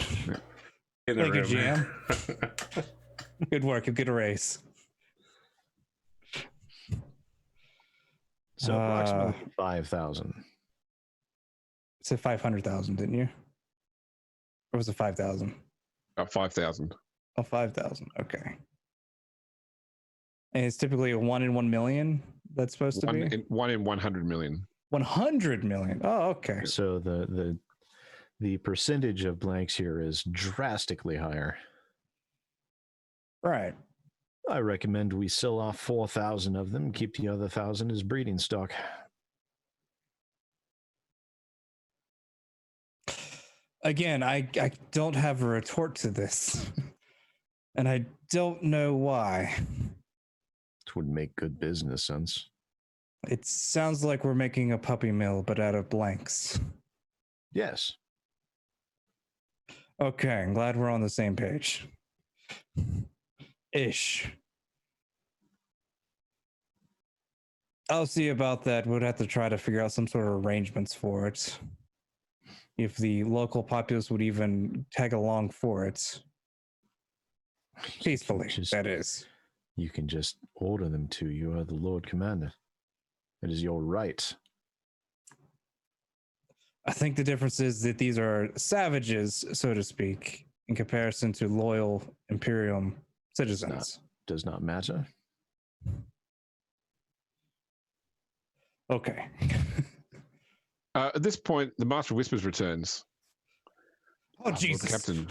Thank you, room. GM. Good work. A good race. So approximately 5,000. Said 500,000, didn't you? Or was it 5,000? About 5,000. Oh, 5,000. Okay. And it's typically a 1 in 1 million. That's supposed to be 1 in 100 million. 100 million. Oh, okay. So the percentage of blanks here is drastically higher. Right. I recommend we sell off 4,000 of them, keep the other 1,000 as breeding stock. Again, I don't have a retort to this. And I don't know why. It would make good business sense. It sounds like we're making a puppy mill, but out of blanks. Yes. Okay, I'm glad we're on the same page. Ish. I'll see about that. We'd have to try to figure out some sort of arrangements for it. If the local populace would even tag along for it. Peacefully, that is. You can just order them to. You are the Lord Commander. It is your right. I think the difference is that these are savages, so to speak, in comparison to loyal Imperium citizens. Does not matter. Okay. At this point, the Master of Whispers returns. Oh, Jesus. Captain.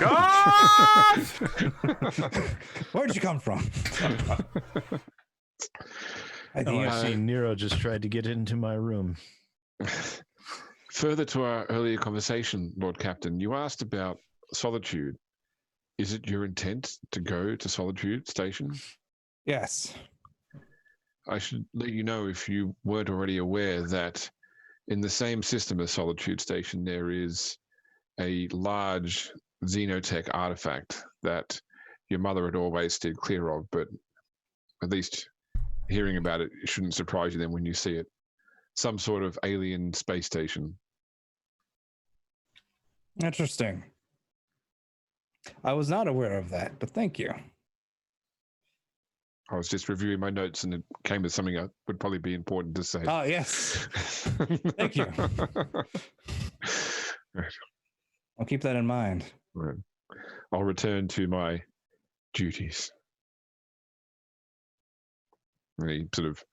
Garth! Where'd you come from? I think I see Nero just tried to get into my room. Further to our earlier conversation, Lord Captain, you asked about Solitude. Is it your intent to go to Solitude Station? yes. I should let you know, if you weren't already aware, that in the same system as Solitude Station, there is a large xenotech artifact that your mother had always steered clear of, but at least hearing about it shouldn't surprise you then when you see it. Some sort of alien space station. Interesting. I was not aware of that, but thank you. I was just reviewing my notes and it came as something that would probably be important to say. Oh, yes. Thank you. I'll keep that in mind. Right. I'll return to my duties. And he sort of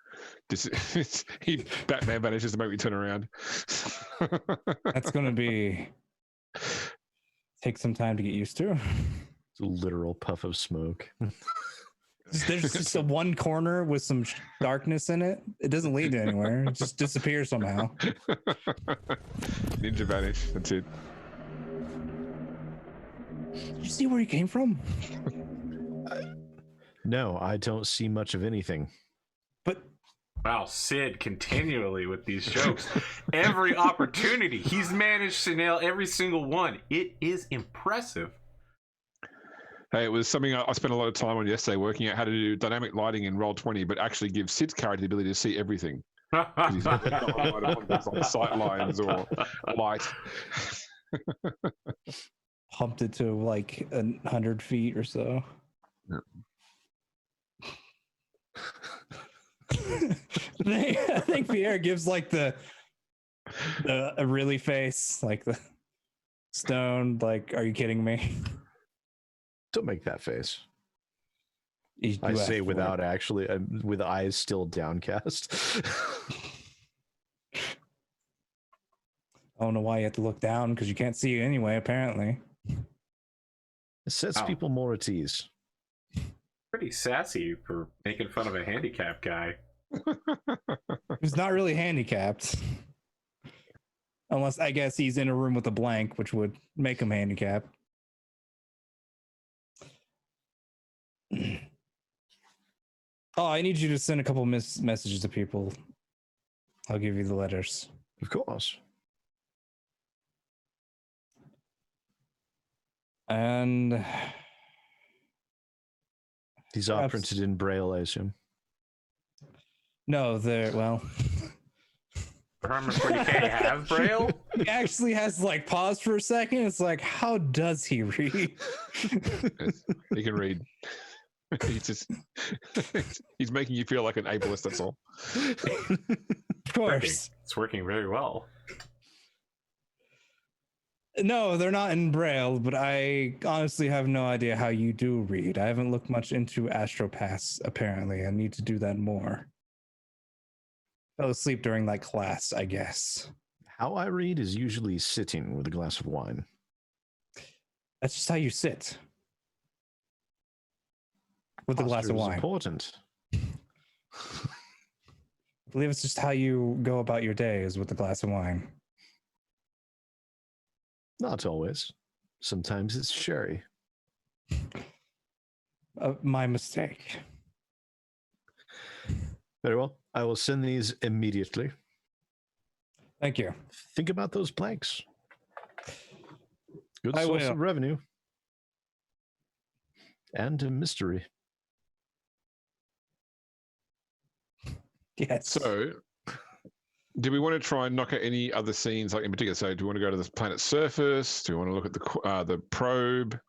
Batman vanishes to make me turn around. That's going to take some time to get used to. It's a literal puff of smoke. There's just a one corner with some darkness in it. It doesn't lead to anywhere. It just disappears somehow. Ninja vanish. That's it. Did you see where he came from? No, I don't see much of anything. But Wow, Sid continually with these jokes. Every opportunity, he's managed to nail every single one. It is impressive. Hey, it was something I spent a lot of time on yesterday, working out how to do dynamic lighting in Roll20, but actually give Sid's character the ability to see everything. He's not on sight lines or light. pumped it to like 100 feet or so. Yeah. I think Pierre gives like the a really face, like the stone, like, are you kidding me? Don't make that face. You I say asked without actually, with eyes still downcast. I don't know why you have to look down, because you can't see it anyway, apparently. It sets Wow. people more at ease. Pretty sassy for making fun of a handicapped guy. He's not really handicapped. Unless, I guess, he's in a room with a blank, which would make him handicapped. Oh, I need you to send a couple messages to people. I'll give you the letters. Of course. And These are printed in Braille, I assume. no, they're, well, Warhammer 40K have Braille? he actually has like pause for a second. It's like, how does he read? He can read. He's making you feel like an ableist, that's all. Of course. It's working very well. No, they're not in Braille, but I honestly have no idea how you do read. I haven't looked much into Astropaths, apparently. I need to do that more. Fell asleep during that class, I guess. How I read is usually sitting with a glass of wine. That's just how you sit. With a glass Posture of is wine. important. I believe it's just how you go about your day, is with a glass of wine. Not always. Sometimes it's sherry. My mistake. Very well. I will send these immediately. Thank you. Think about those blanks. Good I source will. of revenue. And a mystery. Yes. So, do we want to try and knock out any other scenes, like in particular? So, do we want to go to the planet's surface? Do we want to look at the probe?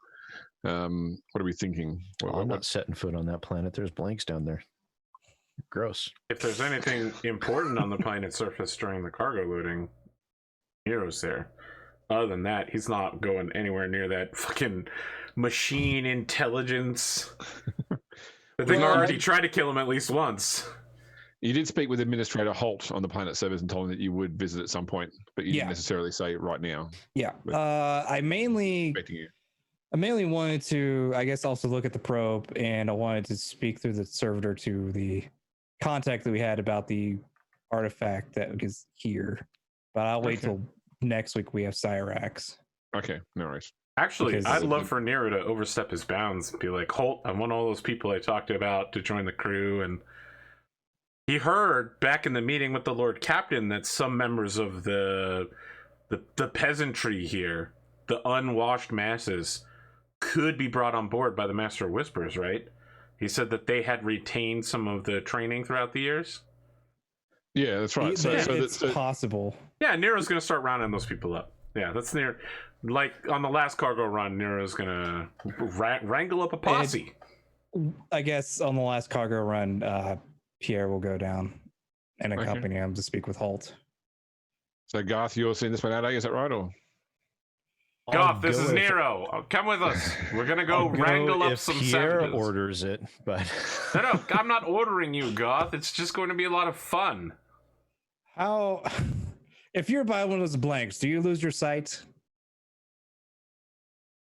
What are we thinking? I'm not setting foot on that planet. There's blanks down there. Gross. If there's anything important on the planet's surface during the cargo loading, Nero's there. Other than that, he's not going anywhere near that fucking machine intelligence. The thing already tried to kill him at least once. You did speak with Administrator Holt on the planet servers and told him that you would visit at some point, but you didn't necessarily say right now. Yeah. But I mainly wanted to, I guess, also look at the probe, and I wanted to speak through the servitor to the contact that we had about the artifact that is here. But I'll wait till next week we have Cyrax. Okay, no worries. Actually, Because- I'd love for Nero to overstep his bounds and be like, Holt, I want all those people I talked about to join the crew. And he heard back in the meeting with the Lord Captain that some members of the peasantry here, the unwashed masses, could be brought on board by the Master of Whispers, right? He said that they had retained some of the training throughout the years. Yeah, that's right. It's possible. Yeah, Nero's going to start rounding those people up. Yeah, that's Nero. Like on the last cargo run, Nero's going to wrangle up a posse. I guess on the last cargo run, Pierre will go down and accompany him to speak with Holt. So Garth, you're seeing this one out, is that right? Or Garth, this is Nero. Come with us. We're going to go wrangle up some Pierre savages. orders it, but No, I'm not ordering you, Garth. It's just going to be a lot of fun. How, if you're by one of those blanks, do you lose your sight?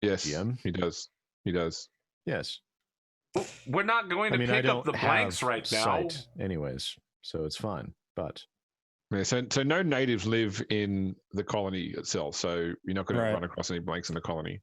yes, GM? he does. He does. yes. We're not going to pick up the blanks right now. Sight anyways, so it's fine. But Yeah, so no natives live in the colony itself, so you're not going to run across any blanks in the colony,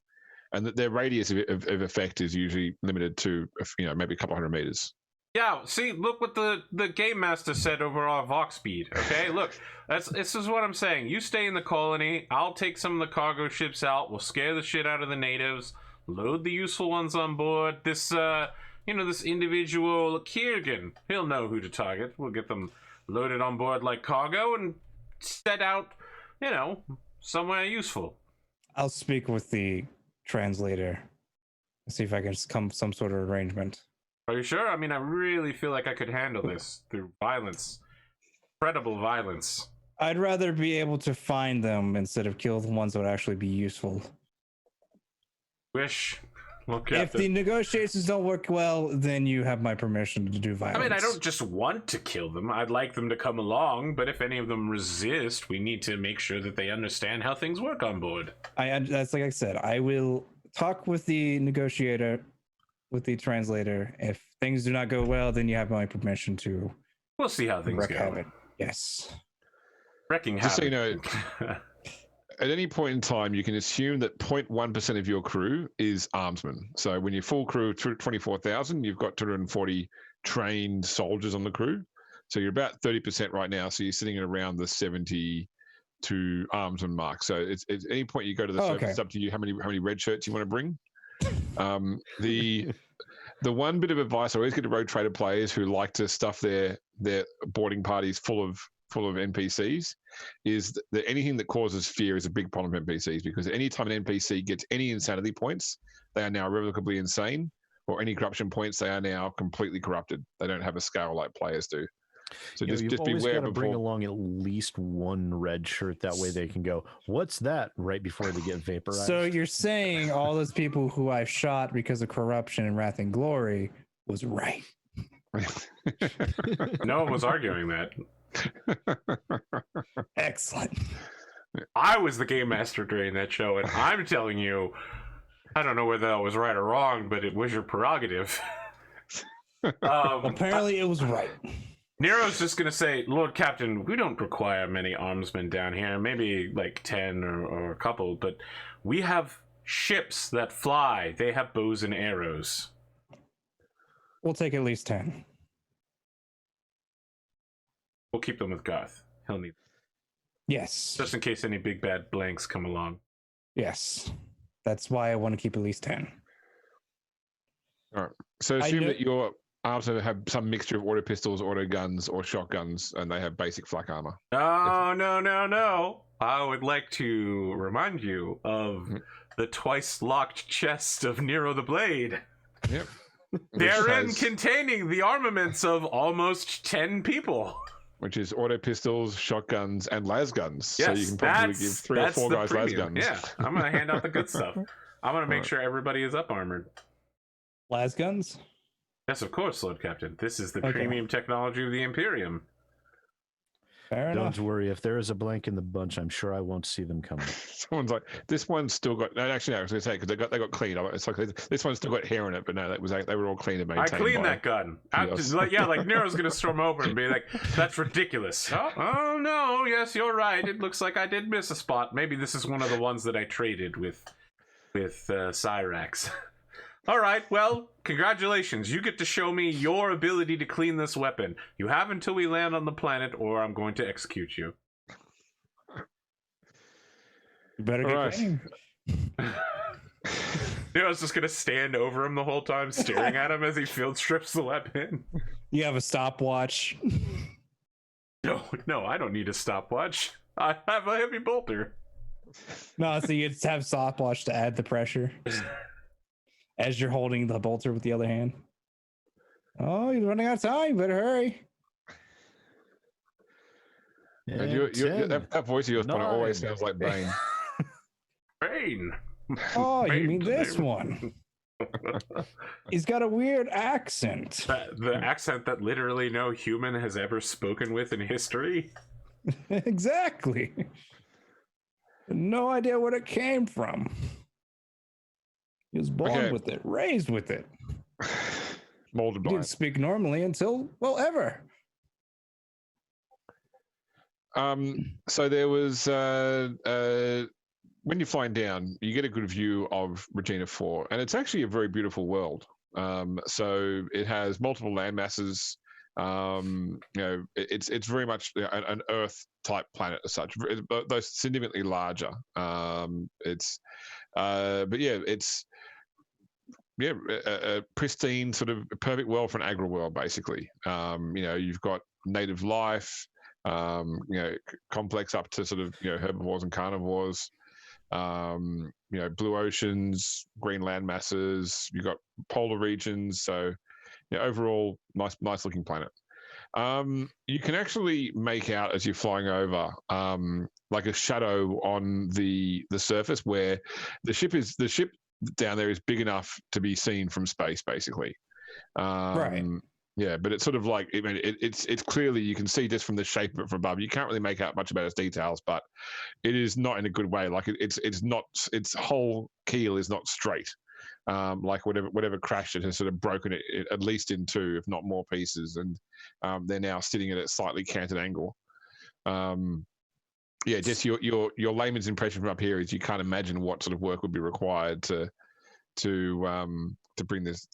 and their radius of effect is usually limited to maybe a couple hundred meters. Yeah, see, look what the game master said over our Vox speed. Okay, look, this is what I'm saying. You stay in the colony. I'll take some of the cargo ships out. We'll scare the shit out of the natives. Load the useful ones on board. This this individual Kiergan, he'll know who to target. We'll get them loaded on board like cargo and set out, somewhere useful. I'll speak with the translator and see if I can come some sort of arrangement. Are you sure? I mean, I really feel like I could handle this through violence. Incredible violence. I'd rather be able to find them instead of kill the ones that would actually be useful. Wish. Look If the negotiations don't work well, then you have my permission to do violence. I mean, I don't just want to kill them. I'd like them to come along, but if any of them resist, we need to make sure that they understand how things work on board. That's like I said. I will talk with the negotiator, with the translator. If things do not go well, then you have my permission to. We'll see how things wreak go. havoc. Yes. Wrecking Just so you havoc. know, at any point in time, you can assume that 0.1% of your crew is armsmen. So when your full crew, 24,000, you've got 240 trained soldiers on the crew. So you're about 30% right now. So you're sitting at around the 72 armsman mark. So it's at any point you go to the surface, it's up to you how many red shirts you want to bring. The one bit of advice I always get to road trader players who like to stuff their boarding parties full of NPCs is that anything that causes fear is a big problem for NPCs, because anytime an NPC gets any insanity points, they are now irrevocably insane, or any corruption points, they are now completely corrupted. They don't have a scale like players do. So you've just always beware got to before. bring along at least one red shirt. That way they can go, "What's that?" right before they get vaporized. So you're saying all those people who I've shot because of corruption and wrath and glory was right? No one was arguing that. Excellent. I was the game master during that show, and I'm telling you, I don't know whether that was right or wrong, but it was your prerogative. Apparently, it was right. Nero's just going to say, Lord Captain, we don't require many armsmen down here, maybe like 10 or a couple, but we have ships that fly. They have bows and arrows. We'll take at least 10. We'll keep them with Garth. He'll need them. Yes. Just in case any big bad blanks come along. Yes. That's why I want to keep at least 10. All right. So assume that your arms have some mixture of auto pistols, auto guns, or shotguns, and they have basic flak armor. No. I would like to remind you of the twice locked chest of Nero the Blade. Yep. Therein containing the armaments of almost 10 people. Which is auto pistols, shotguns, and las guns. Yes, so you can probably give 3 or 4 guys las guns. Yeah, I'm going to hand out the good stuff. I'm going to make sure everybody is up armored. Las guns? Yes, of course, Lord Captain. This is the Okay. premium technology of the Imperium. Fair Don't enough. worry, if there is a blank in the bunch, I'm sure I won't see them coming. Someone's like, this one's still got. No, actually, no, I was going to say because they got cleaned. It's like this one's still got hair in it, but no, they were all cleaned and I maintained. cleaned by that gun. Julius. Like Nero's gonna storm over and be like, "That's ridiculous." Oh no, yes, you're right. It looks like I did miss a spot. Maybe this is one of the ones that I traded with Cyrax. All right, well, congratulations. You get to show me your ability to clean this weapon. You have until we land on the planet, or I'm going to execute you. You better get Alright. cleaning. Nero's just gonna stand over him the whole time, staring at him as he field strips the weapon. You have a stopwatch. No, I don't need a stopwatch. I have a heavy bolter. No, so you just have stopwatch to add the pressure as you're holding the bolter with the other hand. Oh, you're running out of time. Better hurry. And that voice of yours kind of always 9. sounds like Bane. Rain. Oh, you Rain mean this today. one? He's got a weird accent. The accent that literally no human has ever spoken with in history. Exactly. No idea where it came from. He was born Okay. with it, raised with it. Molded He by didn't it. speak normally until, well, ever. So there was when you're flying down, you get a good view of Regina 4, and it's actually a very beautiful world. So it has multiple land masses. It's very much an Earth type planet as such, though significantly larger. It's a pristine sort of perfect world for an agri world, basically. You've got native life, complex up to sort of herbivores and carnivores. Blue oceans, green land masses. You've got polar regions. So, overall, nice looking planet. You can actually make out as you're flying over, like a shadow on the surface where the ship down there is big enough to be seen from space, basically. Right. Yeah, but it's sort of like it's clearly you can see just from the shape of it from above. You can't really make out much about its details, but it is not in a good way. Like it's not, its whole keel is not straight. Like whatever crashed it has sort of broken it at least in two, if not more pieces, and they're now sitting at a slightly canted angle. Just your layman's impression from up here is you can't imagine what sort of work would be required to bring this.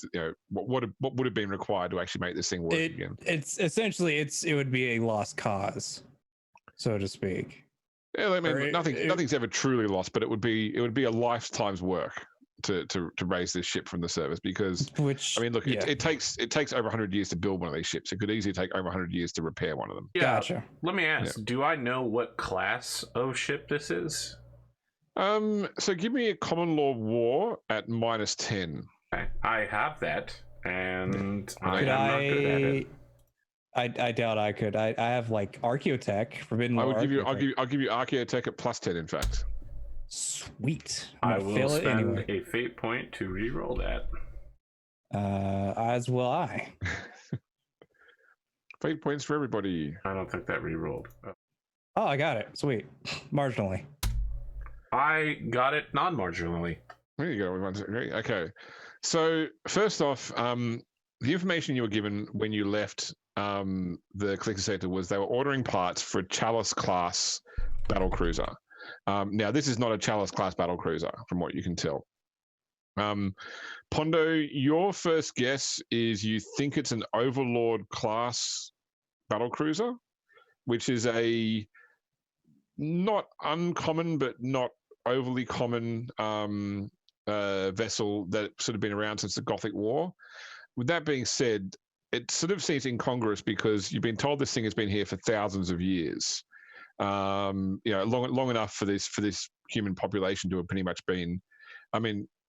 What would have been required to actually make this thing work again. It's essentially it would be a lost cause, so to speak. Yeah, I mean, nothing's ever truly lost, but it would be a lifetime's work to raise this ship from the surface, because look, it takes over 100 years to build one of these ships. It could easily take over 100 years to repair one of them. Yeah, Gotcha. Let me ask, do I know what class of ship this is? So give me a common law war at -10. Okay, I have that, and I Could am not good at it. I doubt I could. I have like Archaeotech, Forbidden I Law. would give you Archaeotech. I'll give you Archaeotech at +10. In fact, Sweet. I I'm gonna will fail it spend anyway. a fate point to re-roll that. As will I. fate points for everybody. I don't think that re-rolled. Oh, I got it. Sweet. Marginally. I got it non-marginally. There you go. Everyone's great. Okay. So first off, the information you were given when you left the Calixis sector was they were ordering parts for a Chalice class battle cruiser. Now, this is not a Chalice class battle cruiser, from what you can tell. Pondo, your first guess is you think it's an Overlord class battle cruiser, which is a not uncommon but not overly common vessel that's sort of been around since the Gothic War. With that being said, it sort of seems incongruous because you've been told this thing has been here for thousands of years. Long enough for this human population to have pretty much been,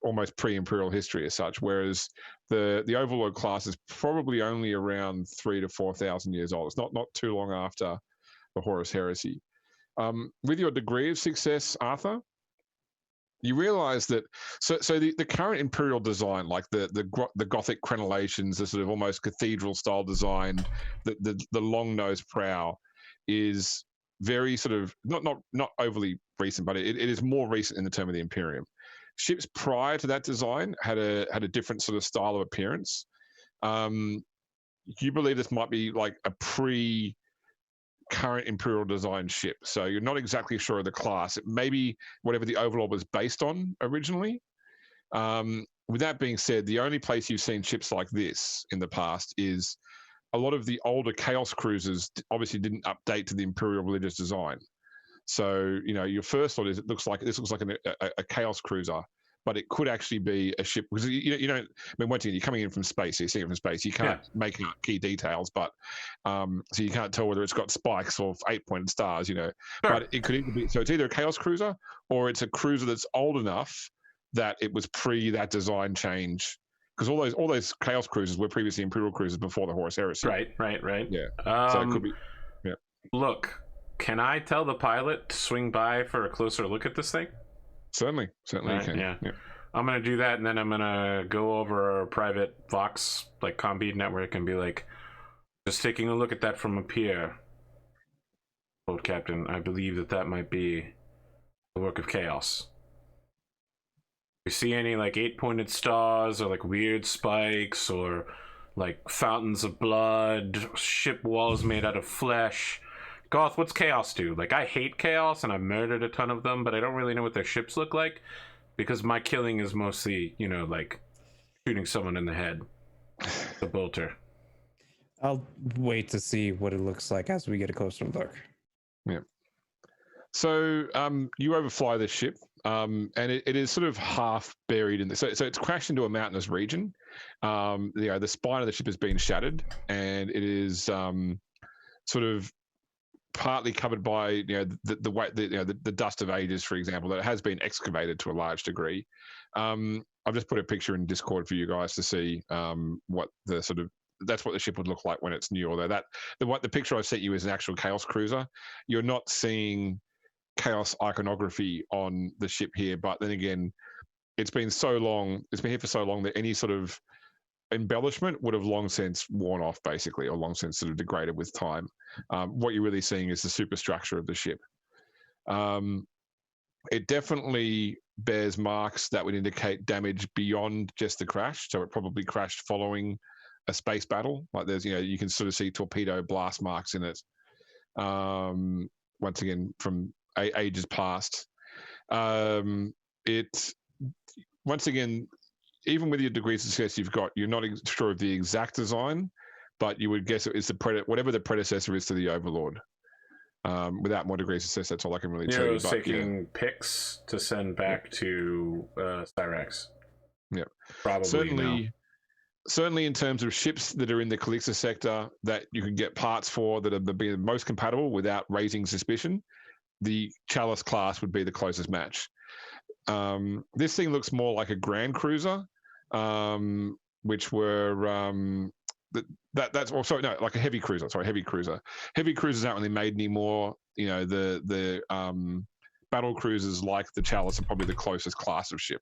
almost pre-imperial history as such. Whereas the Overlord class is probably only around 3,000 to 4,000 years old. It's not too long after the Horus Heresy. With your degree of success, Arthur, you realize that so the current Imperial design, like the Gothic crenellations, the sort of almost cathedral style design, the long nosed prow, is very sort of not overly recent, but it is more recent in the term of the Imperium. Ships prior to that design had a different sort of style of appearance. You believe this might be like a current Imperial design ship, so you're not exactly sure of the class. It may be whatever the Overlord was based on originally. With that being said, the only place you've seen ships like this in the past is a lot of the older Chaos cruisers obviously didn't update to the Imperial religious design. So, your first thought is this looks like a Chaos cruiser, but it could actually be a ship, because you don't. I mean, once again, you're coming in from space, so you're seeing it from space. You can't make out key details, but so you can't tell whether it's got spikes or 8-pointed stars. Sure. But it could either be, so it's either a Chaos cruiser or it's a cruiser that's old enough that it was pre that design change. Because all those Chaos cruisers were previously Imperial cruisers before the Horus Heresy. Right. Yeah. So it could be. Yeah. Look, can I tell the pilot to swing by for a closer look at this thing? Certainly you can. Yeah. I'm gonna do that, and then I'm gonna go over our private Vox Combeat network and be like, just taking a look at that from up here, Old Captain. I believe that might be the work of Chaos. You see any 8-pointed stars or weird spikes or fountains of blood, ship walls made out of flesh? Garth, what's Chaos do? I hate Chaos and I've murdered a ton of them, but I don't really know what their ships look like, because my killing is mostly, shooting someone in the head. The bolter. I'll wait to see what it looks like as we get a closer look. Yeah. So you overfly this ship, and it is sort of half buried in the. So it's crashed into a mountainous region. The spine of the ship has been shattered, and it is sort of partly covered by the dust of ages, for example, that has been excavated to a large degree. I've just put a picture in Discord for you guys to see what the sort of. That's what the ship would look like when it's new. Although the picture I sent you is an actual Chaos cruiser. You're not seeing Chaos iconography on the ship here, but then again, it's been here for so long that any sort of embellishment would have long since worn off, basically, or long since sort of degraded with time. What you're really seeing is the superstructure of the ship. It definitely bears marks that would indicate damage beyond just the crash. So it probably crashed following a space battle. There's, you can sort of see torpedo blast marks in it. Once again, from ages past. Once again, even with your degrees of success you've got, you're not sure of the exact design, but you would guess it's whatever the predecessor is to the Overlord. Without more degrees of success, that's all I can really tell you. Nero's taking pics to send back to Cyrax. Yeah, probably. Certainly in terms of ships that are in the Calixis sector that you can get parts for that are the most compatible without raising suspicion, the Chalice class would be the closest match. This thing looks more like a Grand Cruiser, which were like a heavy cruiser. Sorry, heavy cruiser. Heavy cruisers aren't really made anymore. The battle cruisers like the Chalice are probably the closest class of ship.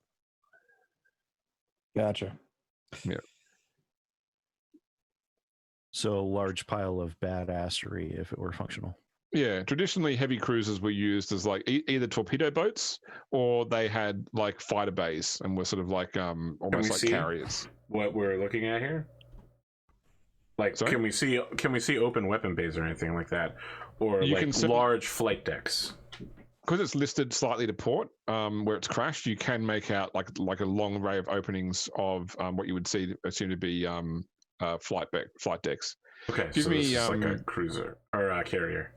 Gotcha. Yeah. So a large pile of badassery if it were functional. Yeah, traditionally heavy cruisers were used as either torpedo boats or they had fighter bays and were sort of almost like carriers. What we're looking at here? Can we see open weapon bays or anything like that, or large flight decks? Because it's listed slightly to port, where it's crashed, you can make out like a long array of openings of what you would assume to be flight decks. Okay, so this is like a cruiser or a carrier.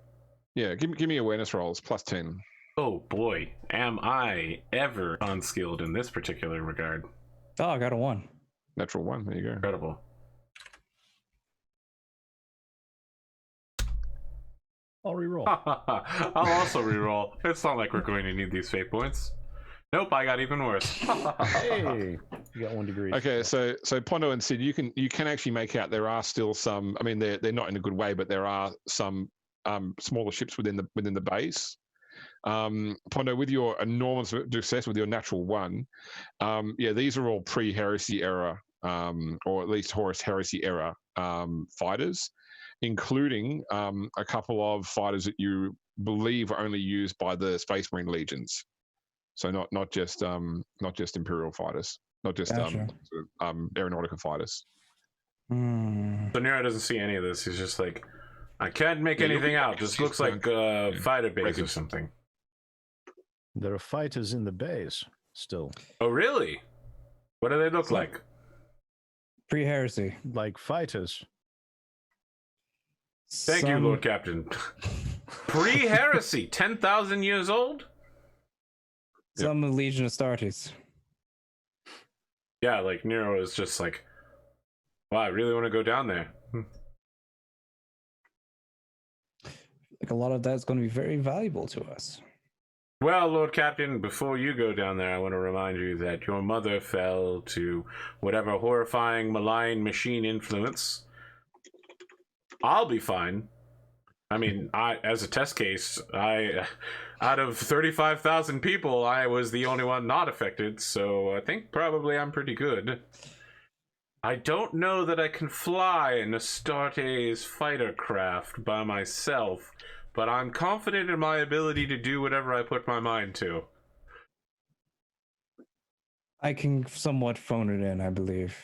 Yeah, give me awareness rolls, +10. Oh boy, am I ever unskilled in this particular regard. Oh, I got a 1. Natural 1, there you go. Incredible. I'll reroll. I'll also reroll. It's not like we're going to need these fate points. Nope, I got even worse. Hey, you got 1 degree. Okay, so Pondo and Sid, you can actually make out there are still some. I mean, they're not in a good way, but there are some smaller ships within the base. Pondo, with your enormous success with your natural 1, yeah, these are all pre-Heresy era, or at least Horus Heresy era fighters, including a couple of fighters that you believe are only used by the Space Marine legions. So not just Imperial fighters, not just Gotcha. aeronautica fighters. So Nero doesn't see any of this. He's just like, I can't make anything out. This looks like a fighter base or something. There are fighters in the base still. Oh, really? What do they look like? Pre-heresy. Like fighters. Thank you, Lord Captain. Pre-heresy, 10,000 years old? Some of the Legion of Astartes. Yeah, like Nero is just like, wow, I really want to go down there. Like a lot of that's going to be very valuable to us. Well, Lord Captain, before you go down there, I want to remind you that your mother fell to whatever horrifying, malign machine influence. I'll be fine. I mean, as a test case, out of 35,000 people, I was the only one not affected, so I think probably I'm pretty good. I don't know that I can fly an Astartes fighter craft by myself, but I'm confident in my ability to do whatever I put my mind to. I can somewhat phone it in, I believe.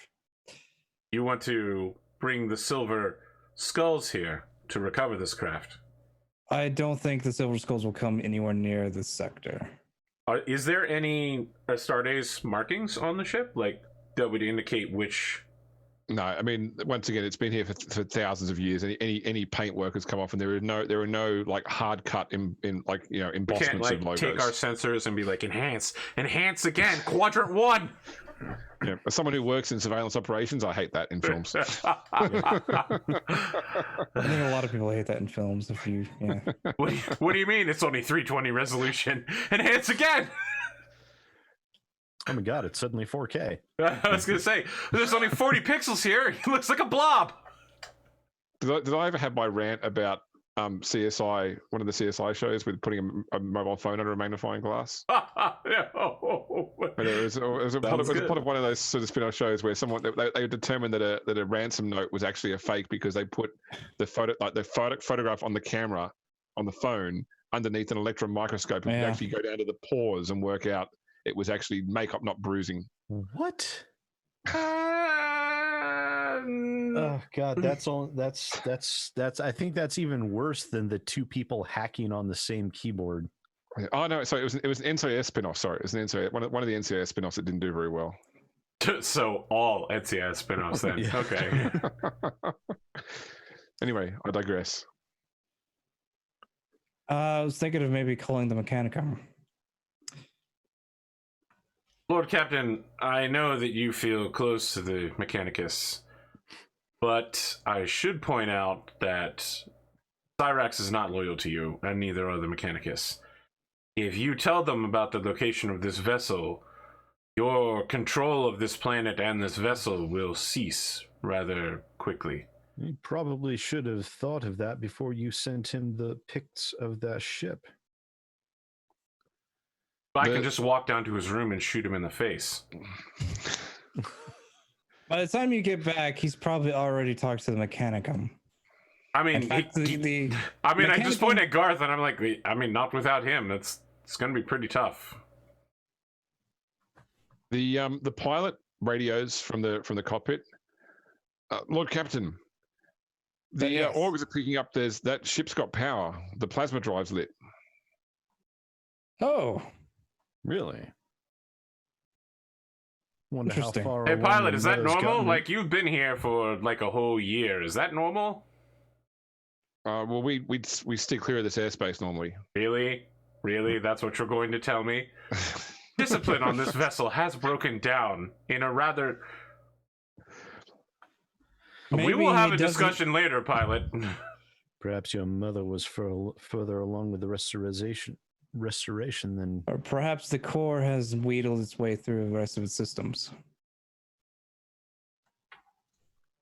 You want to bring the silver skulls here to recover this craft? I don't think the Silver Skulls will come anywhere near this sector. Is there any Astartes markings on the ship, like that would indicate which? No, I mean, once again, it's been here for thousands of years. Any paintwork has come off, and there are no like hard cut in like embossments we can't, like, of logos. Take our sensors and be like enhance again, quadrant 1. Yeah, as someone who works in surveillance operations, I hate that in films. I think a lot of people hate that in films. If you, yeah. What do you mean? It's only 320 resolution. Enhance again. Oh my god, it's suddenly 4K. I was gonna say there's only 40 pixels here. He looks like a blob. Did I ever have my rant about CSI, one of the CSI shows with putting a mobile phone under a magnifying glass? Yeah. And it was a part of one of those sort of spin-off shows where someone they determined that a ransom note was actually a fake because they put the photograph on the camera on the phone underneath an electron microscope and could actually go down to the pores and work out it was actually makeup, not bruising. What? Oh god, that's I think that's even worse than the two people hacking on the same keyboard. Oh no, sorry, it was an NCIS spin-off. Sorry, it was an NCIS, one of the NCIS spin-offs that didn't do very well. So all NCIS spin-offs then. Yeah. Okay. Anyway, I digress. I was thinking of maybe calling the Mechanicum. Lord Captain, I know that you feel close to the Mechanicus, but I should point out that Cyrax is not loyal to you, and neither are the Mechanicus. If you tell them about the location of this vessel, your control of this planet and this vessel will cease rather quickly. You probably should have thought of that before you sent him the pics of that ship. I can just walk down to his room and shoot him in the face. By the time you get back, he's probably already talked to the Mechanicum. I mean, In fact, I just point at Garth and I'm like, I mean, not without him. It's going to be pretty tough. The pilot radios from the cockpit. Lord Captain, the orgs are picking up. That ship's got power. The plasma drive's lit. Oh. Really? Wonder how Interesting. far Hey, along pilot, the is that meta's normal? gotten. Like, you've been here for like a whole year. Is that normal? Well, we stick clear of this airspace normally. Really? Really? That's what you're going to tell me? Discipline on this vessel has broken down in a rather... we will have a discussion later, pilot. Perhaps your mother was further along with the restoration than... Or perhaps the core has wheedled its way through the rest of its systems.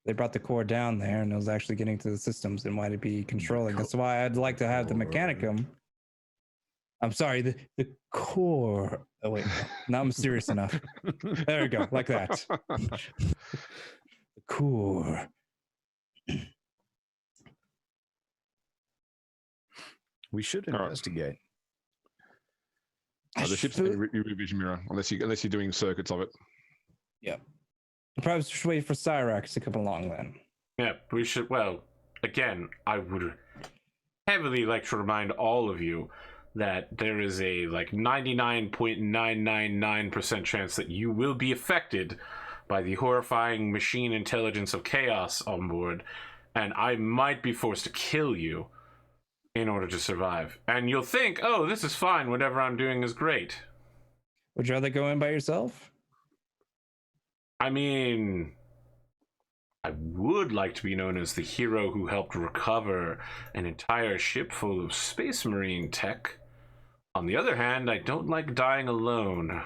They brought the core down there and it was actually getting to the systems and might it be controlling. That's why I'd like to have the Mechanicum I'm sorry, the core. Oh wait, not mysterious enough. There we go, like that. The core. We should All right. investigate. The ship's in revision mirror, unless you're doing circuits of it. Yeah. I'll probably just wait for Cyrax to come along then. Yeah, we should. Well, again, I would heavily like to remind all of you that there is a 99.999% chance that you will be affected by the horrifying machine intelligence of chaos on board, and I might be forced to kill you in order to survive. And you'll think, oh, this is fine, whatever I'm doing is great. Would you rather go in by yourself? I mean, I would like to be known as the hero who helped recover an entire ship full of space marine tech. On the other hand, I don't like dying alone.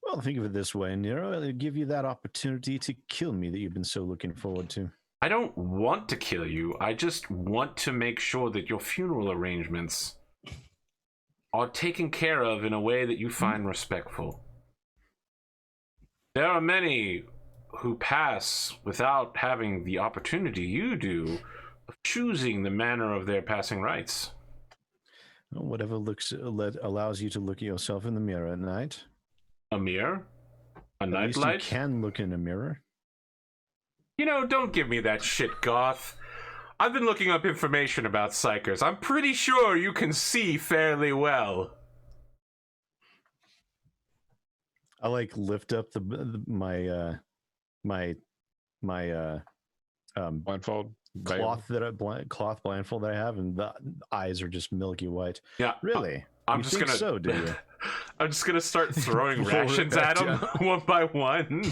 Well, think of it this way, Nero. It'll give you that opportunity to kill me that you've been so looking forward to. I don't want to kill you. I just want to make sure that your funeral arrangements are taken care of in a way that you find respectful. There are many who pass without having the opportunity you do of choosing the manner of their passing rites. Well, whatever allows you to look at yourself in the mirror at night. A mirror? A At least nightlight? you can look in a mirror. You know, don't give me that shit, Garth. I've been looking up information about psychers. I'm pretty sure you can see fairly well. I lift up my Blindfold. cloth blindfold that I have, and the eyes are just milky white. Yeah, Really? I'm You just think gonna. so, do you? I'm just gonna start throwing Roll it rations back at them one by one.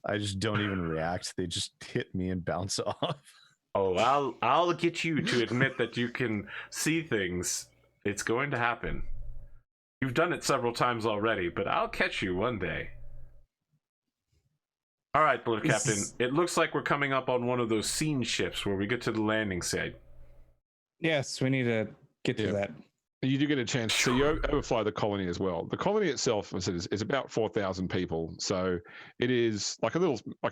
I just don't even react. They just hit me and bounce off. Oh, I'll get you to admit that you can see things. It's going to happen. You've done it several times already, but I'll catch you one day. All right, Lord Captain. It looks like we're coming up on one of those scene ships where we get to the landing site. Yes, we need to get to Yeah. that. You do get a chance. So you overfly the colony as well. The colony itself, as I said, is about 4,000 people. So it is like a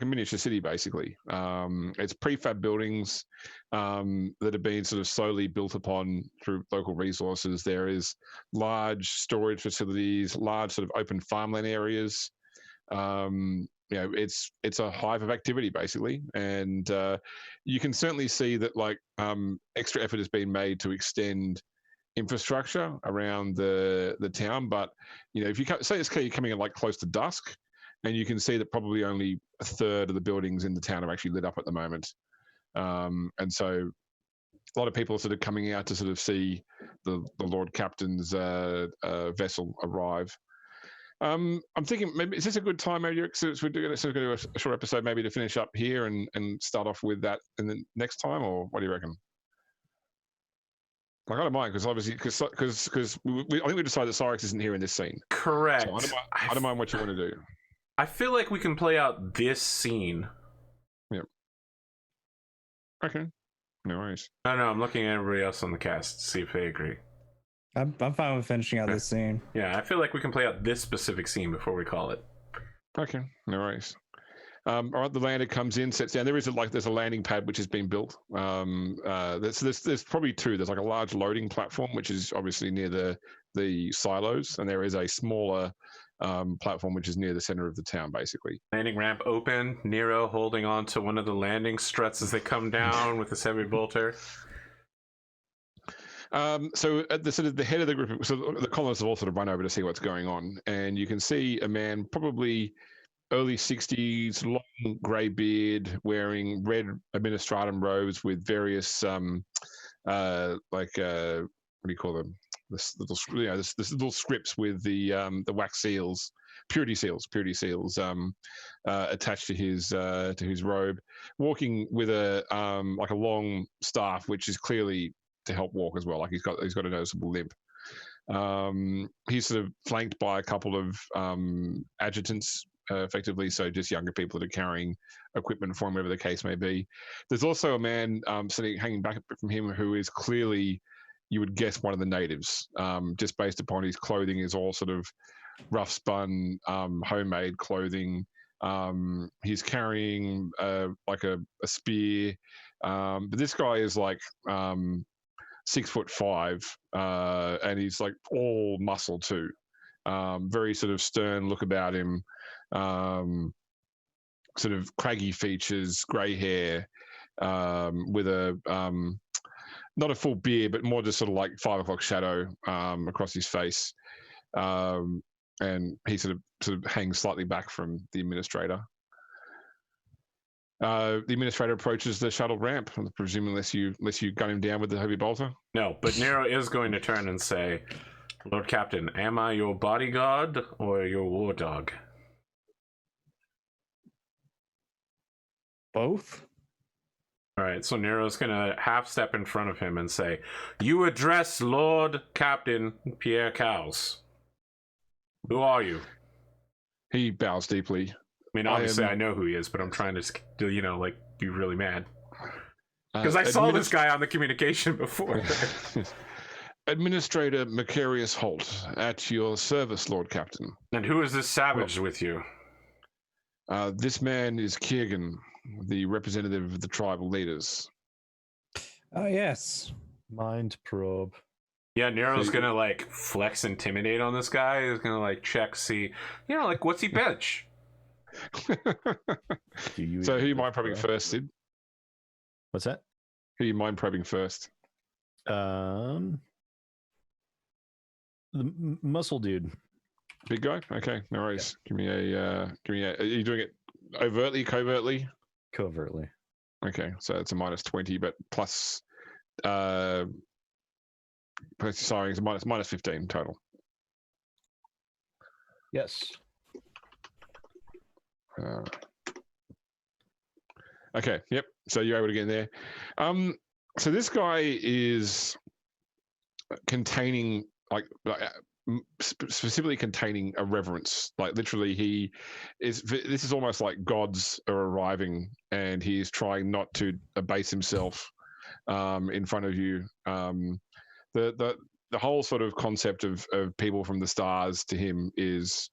miniature city, basically. It's prefab buildings that have been sort of slowly built upon through local resources. There is large storage facilities, large sort of open farmland areas. It's a hive of activity, basically. And you can certainly see that extra effort has been made to extend infrastructure around the town, but if you say it's coming in close to dusk, and you can see that probably only a third of the buildings in the town are actually lit up at the moment, and so a lot of people are sort of coming out to sort of see the Lord Captain's vessel arrive. I'm thinking maybe is this a good time? Maybe we're going to do a short episode, maybe to finish up here and start off with that in the next time, or what do you reckon? I don't mind because obviously because I think we decided that Cyrax isn't here in this scene. Correct. So I don't mind what you want to do. I feel like we can play out this scene. Yeah. Okay. No worries. No, I'm looking at everybody else on the cast to see if they agree. I'm fine with finishing out this scene. Yeah, I feel like we can play out this specific scene before we call it. Okay. No worries. All right, the lander comes in, sets down. There's a landing pad which has been built. There's probably two. There's a large loading platform which is obviously near the silos, and there is a smaller platform which is near the center of the town, basically. Landing ramp open. Nero holding on to one of the landing struts as they come down with this heavy bolter. So at the head of the group, so the colonists have all sort of run over to see what's going on, and you can see a man probably early 60s, long grey beard, wearing red administratum robes with various what do you call them? This little scripts with the wax seals, purity seals attached to his robe, walking with a long staff, which is clearly to help walk as well. He's got a noticeable limp. He's sort of flanked by a couple of adjutants. Effectively, so just younger people that are carrying equipment for him, whatever the case may be. There's also a man hanging back a bit from him who is clearly you would guess one of the natives, just based upon his clothing is all sort of rough spun, homemade clothing. He's carrying like a spear, but this guy is like 6'5", and he's like all muscle too. Very sort of stern look about him. Sort of craggy features, grey hair, with a not a full beard, but more just sort of like 5 o'clock shadow across his face. And he sort of hangs slightly back from the administrator. The administrator approaches the shuttle ramp, presumably unless you gun him down with the heavy bolter. No, but Nero is going to turn and say, Lord Captain, am I your bodyguard or your war dog? Both. All right, so Nero's going to half step in front of him and say, you address Lord Captain Pierre Cowles. Who are you? He bows deeply. I mean, obviously I know who he is, but I'm trying to, you know, like, be really mad. Because I saw this guy on the communication before. Administrator Macarius Holt, at your service, Lord Captain. And who is this savage with you? This man is Kiergan, the representative of the tribal leaders. Oh, yes. Mind probe. Yeah, Nero's gonna like flex intimidate on this guy. He's gonna like check, see, you know, like what's he bench? So who you mind probing first, Sid? What's that? Who you mind probing first? The muscle dude. Big guy? Okay, no worries. Yeah. Are you doing it overtly, covertly? Covertly. Okay, so it's a -20, but plus sorry, it's minus 15 total. Yes. Okay, yep. So you're able to get in there. So this guy is containing specifically containing a reverence. Like literally, this is almost like gods are arriving, and he is trying not to abase himself in front of you. The whole sort of concept of people from the stars to him is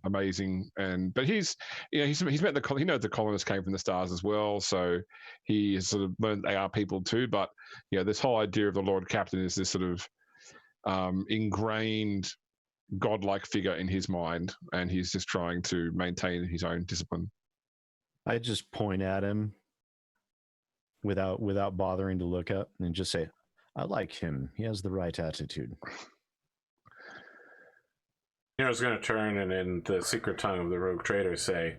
amazing, but he's met he knows the colonists came from the stars as well, so he has sort of learned they are people too. But this whole idea of the Lord Captain is this sort of ingrained godlike figure in his mind, and he's just trying to maintain his own discipline. I just point at him without bothering to look up and just say, I like him. He has the right attitude. Nero's going to turn and in the secret tongue of the rogue trader say,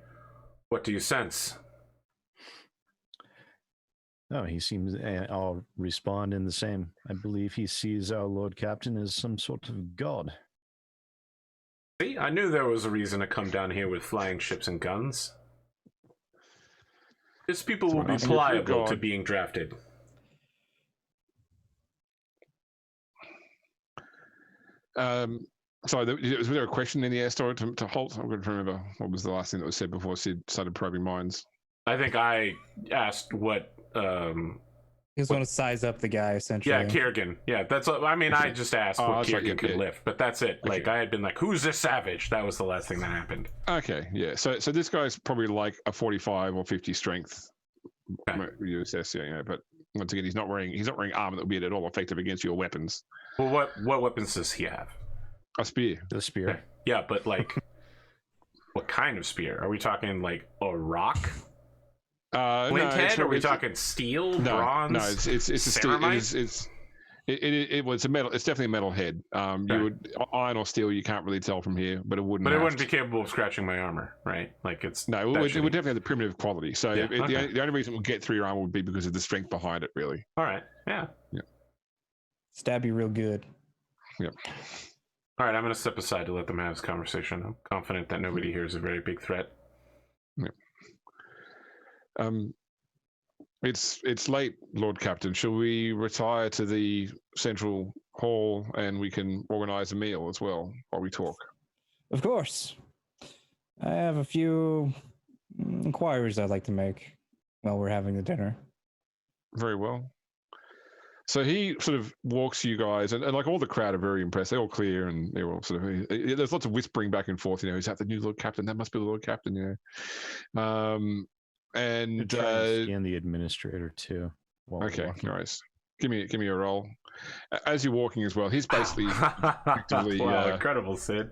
what do you sense? No, he seems, I'll respond in the same. I believe he sees our Lord Captain as some sort of god. See, I knew there was a reason to come down here with flying ships and guns. His people will be pliable to being drafted. Sorry, was there a question in the air story to Holt? I'm going to remember what was the last thing that was said before Sid started probing minds. I think I asked what... He just want to size up the guy, essentially. Yeah, Kiergan. Yeah, that's. I mean, I just asked what Kiergan could lift, but that's it. Okay. Like, I had been like, "Who's this savage?" That was the last thing that happened. Okay, yeah. So this guy's probably like a 45 or 50 strength. Okay. You assess, but once again, he's not wearing armor that would be at all effective against your weapons. Well, what weapons does he have? A spear. The spear. Okay. Yeah, but like, what kind of spear? Are we talking like a rock? Flint head? Are we talking steel, bronze? No, it's a steel. It was a metal. It's definitely a metal head. You would iron or steel. You can't really tell from here, but it wouldn't. But it wouldn't be capable of scratching my armor, right? Like it's no. It would definitely have the primitive quality. So yeah, the only reason it would get through your armor would be because of the strength behind it. Really. All right. Yeah. Stab you real good. Yep. All right. I'm going to step aside to let them have this conversation. I'm confident that nobody here is a very big threat. Yep. It's late, Lord Captain. Shall we retire to the central hall and we can organize a meal as well while we talk? Of course. I have a few inquiries I'd like to make while we're having the dinner. Very well. So he sort of walks you guys, and like all the crowd are very impressed. They're all clear, and they're all sort of. There's lots of whispering back and forth. Is that the new Lord Captain? That must be the Lord Captain. And try and scan the administrator too. Okay, nice. Give me a roll. As you're walking as well, he's basically effectively. Wow, incredible, Sid.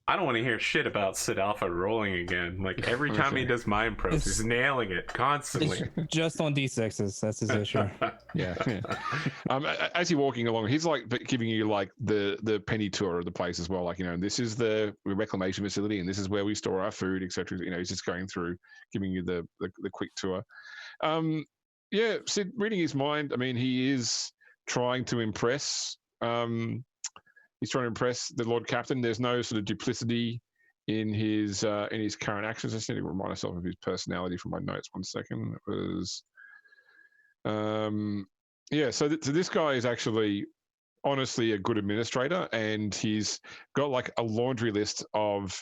I don't want to hear shit about Sid Alpha rolling again. Like every time he does mind probes, he's nailing it constantly. It's just on D6s. That's his issue. Yeah. As you're walking along, he's like giving you like the penny tour of the place as well. Like, this is the reclamation facility, and this is where we store our food, etc. He's just going through, giving you the quick tour. Yeah, Sid, reading his mind. I mean, he is trying to impress. He's trying to impress the Lord Captain. There's no sort of duplicity in his current actions. I just need to remind myself of his personality from my notes. 1 second. It was, So this guy is actually honestly a good administrator, and he's got like a laundry list of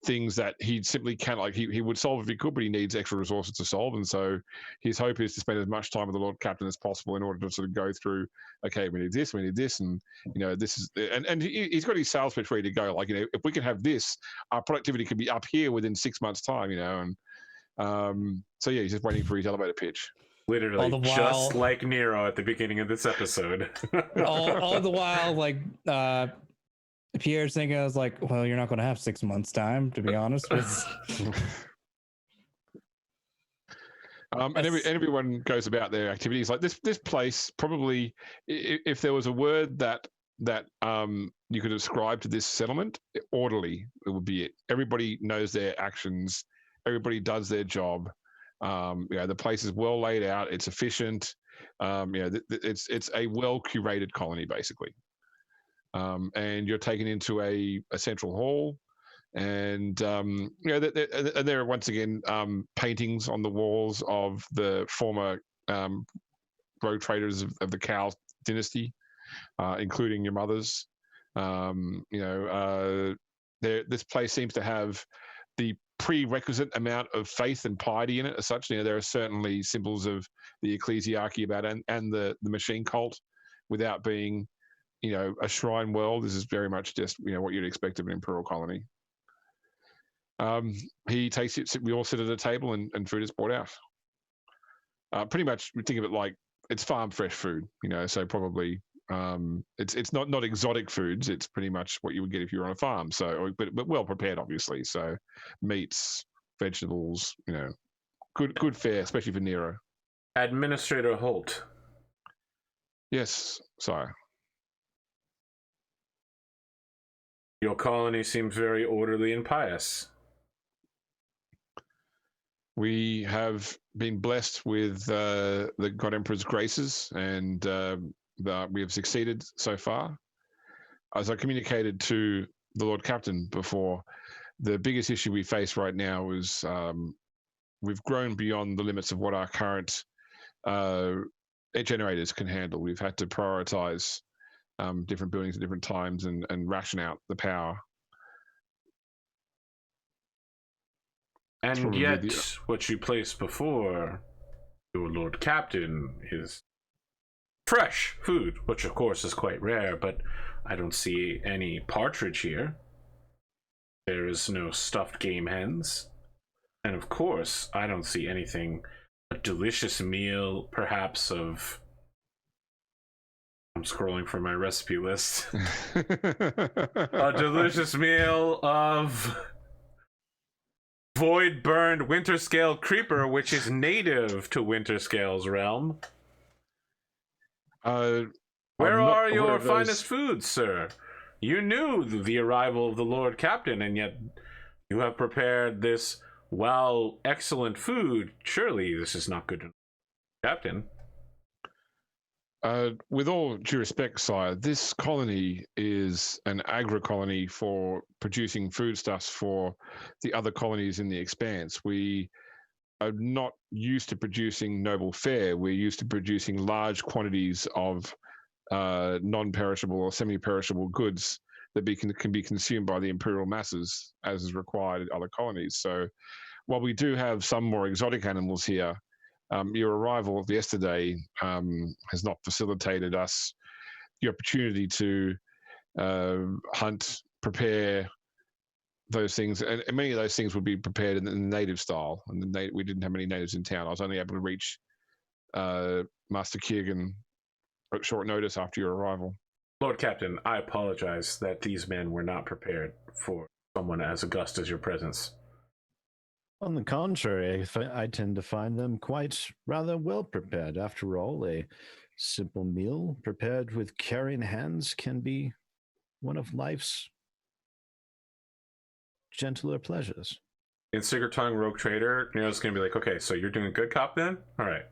things that he simply can't, like he would solve if he could, but he needs extra resources to solve. And so his hope is to spend as much time with the Lord Captain as possible in order to sort of go through, okay, we need this, and this is, and he's got his sales pitch ready to go. Like, if we can have this, our productivity could be up here within 6 months' time, so yeah, he's just waiting for his elevator pitch. Literally, just like Nero at the beginning of this episode. all the while, like, Pierre's thinking, I was like, well, you're not going to have 6 months' time, to be honest with. And everyone goes about their activities. Like this place, probably, if there was a word that you could ascribe to this settlement, orderly, it would be it. Everybody knows their actions. Everybody does their job. The place is well laid out. It's efficient. It's a well curated colony, basically. And you're taken into a central hall, and there are once again paintings on the walls of the former rogue traders of the Cowles dynasty, including your mother's. This place seems to have the prerequisite amount of faith and piety in it. As such, there are certainly symbols of the ecclesiarchy about it, and the machine cult, without being a shrine world. This is very much just what you'd expect of an imperial colony. He takes it. We all sit at a table, and food is brought out. Pretty much, we think of it like it's farm fresh food. So probably it's not exotic foods. It's pretty much what you would get if you were on a farm. So, but well prepared, obviously. So meats, vegetables. Good fare, especially for Nero. Administrator Holt. Yes, sire. Your colony seems very orderly and pious. We have been blessed with the God Emperor's graces, and we have succeeded so far. As I communicated to the Lord Captain before, the biggest issue we face right now is we've grown beyond the limits of what our current generators can handle. We've had to prioritize different buildings at different times and ration out the power. And yet, what you placed before your Lord Captain is fresh food, which of course is quite rare, but I don't see any partridge here. There is no stuffed game hens. And of course, I don't see anything, a delicious meal, perhaps of... I'm scrolling for my recipe list. A delicious meal of void-burned Winterscale Creeper, which is native to Winterscale's realm. Where are your finest foods, sir? You knew the arrival of the Lord Captain, and yet you have prepared this, while excellent food. Surely this is not good enough, Captain. With all due respect, sire, this colony is an agri-colony for producing foodstuffs for the other colonies in the Expanse. We are not used to producing noble fare. We're used to producing large quantities of non-perishable or semi-perishable goods that can be consumed by the imperial masses, as is required at other colonies. So while we do have some more exotic animals here, Your arrival yesterday has not facilitated us the opportunity to hunt, prepare those things, and many of those things would be prepared in the native style. And we didn't have many natives in town. I was only able to reach Master Kiergan at short notice after your arrival. Lord Captain, I apologize that these men were not prepared for someone as august as your presence. On the contrary, I tend to find them quite rather well prepared. After all, a simple meal prepared with caring hands can be one of life's gentler pleasures. In Sigurd Tongue Rogue Trader, Nero's going to be like, okay, so you're doing good cop then? All right.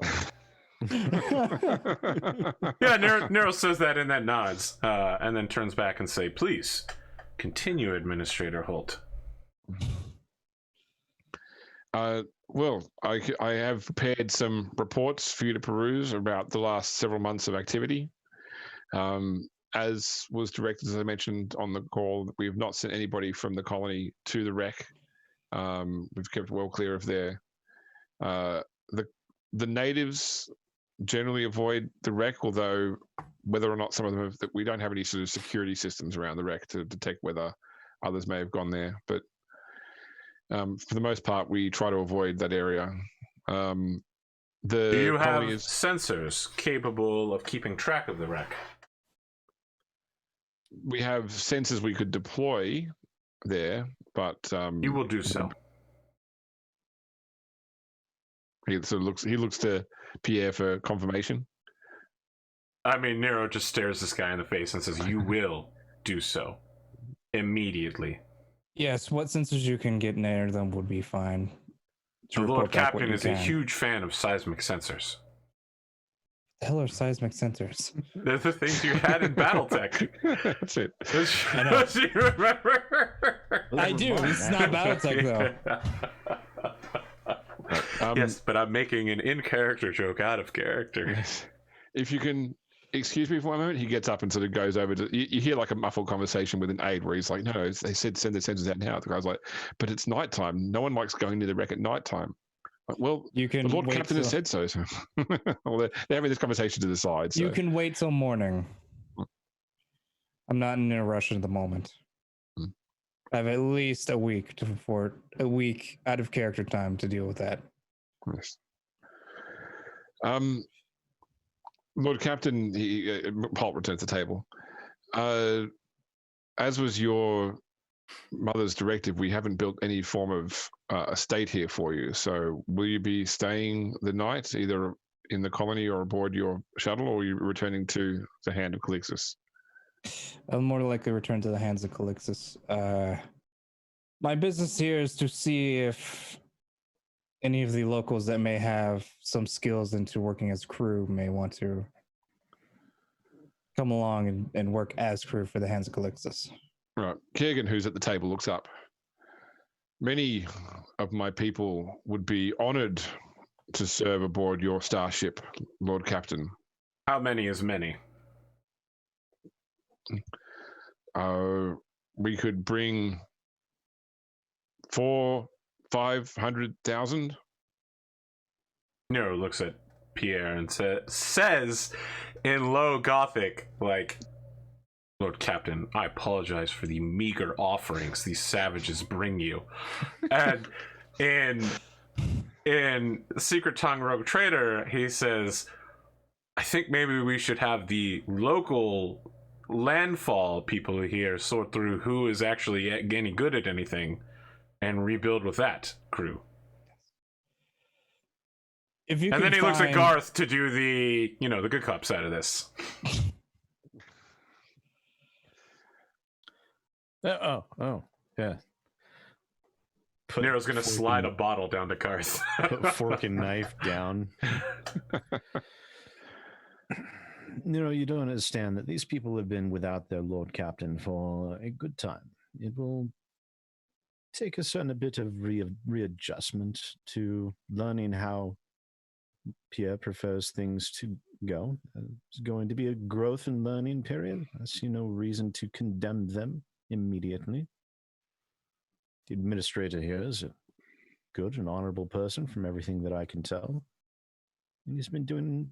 Yeah, Nero says that and then nods, and then turns back and say, please, continue, Administrator Holt. Well, I have prepared some reports for you to peruse about the last several months of activity. As was directed, as I mentioned on the call, we have not sent anybody from the colony to the wreck. We've kept well clear of there. The natives generally avoid the wreck, although whether or not some of them have, we don't have any sort of security systems around the wreck to detect whether others may have gone there. But for the most part, we try to avoid that area. Do you have sensors capable of keeping track of the wreck? We have sensors we could deploy there, but you will do so. He looks to Pierre for confirmation. I mean, Nero just stares this guy in the face and says, "You will do so immediately." Yes, what sensors you can get near them would be fine. The Lord Captain is a huge fan of seismic sensors. The hell are seismic sensors? They're the things you had in BattleTech. That's it. Don't you remember? I do. It's not BattleTech though. Yes, but I'm making an in-character joke out of character. If you can excuse me for a moment, he gets up and sort of goes over to. You hear like a muffled conversation with an aide where he's like, "No, they said send the sensors out now." The guy's like, "But it's nighttime. No one likes going near the wreck at nighttime." Like, well, you can. The Lord Captain has said so. Well, they're having this conversation to the side. So. You can wait till morning. I'm not in a rush at the moment. I have at least a week out of character time to deal with that. Yes. Lord Captain, Holt returns to the table. As was your mother's directive, we haven't built any form of estate here for you. So will you be staying the night, either in the colony or aboard your shuttle, or are you returning to the Hand of Calixis? I'll more likely return to the Hands of Calixis. My business here is to see if any of the locals that may have some skills into working as crew may want to come along and work as crew for the Hands of Calixis. Right. Kiergan, who's at the table, looks up. Many of my people would be honored to serve aboard your starship, Lord Captain. How many is many? We could bring 400,000-500,000. Nero looks at Pierre and says in low Gothic, like, "Lord Captain, I apologize for the meager offerings these savages bring you." And in Secret Tongue Rogue Trader, he says, "I think maybe we should have the local landfall people here sort through who is actually any good at anything and rebuild with that crew." If you and then he looks at Garth to do the good cop side of this. Oh, yeah. Nero's going to slide a bottle down to Garth. Put fork and knife down. You don't understand that these people have been without their Lord Captain for a good time. It will take a certain bit of readjustment to learning how Pierre prefers things to go. It's going to be a growth and learning period. I see no reason to condemn them immediately. The administrator here is a good and honorable person from everything that I can tell. and he's been doing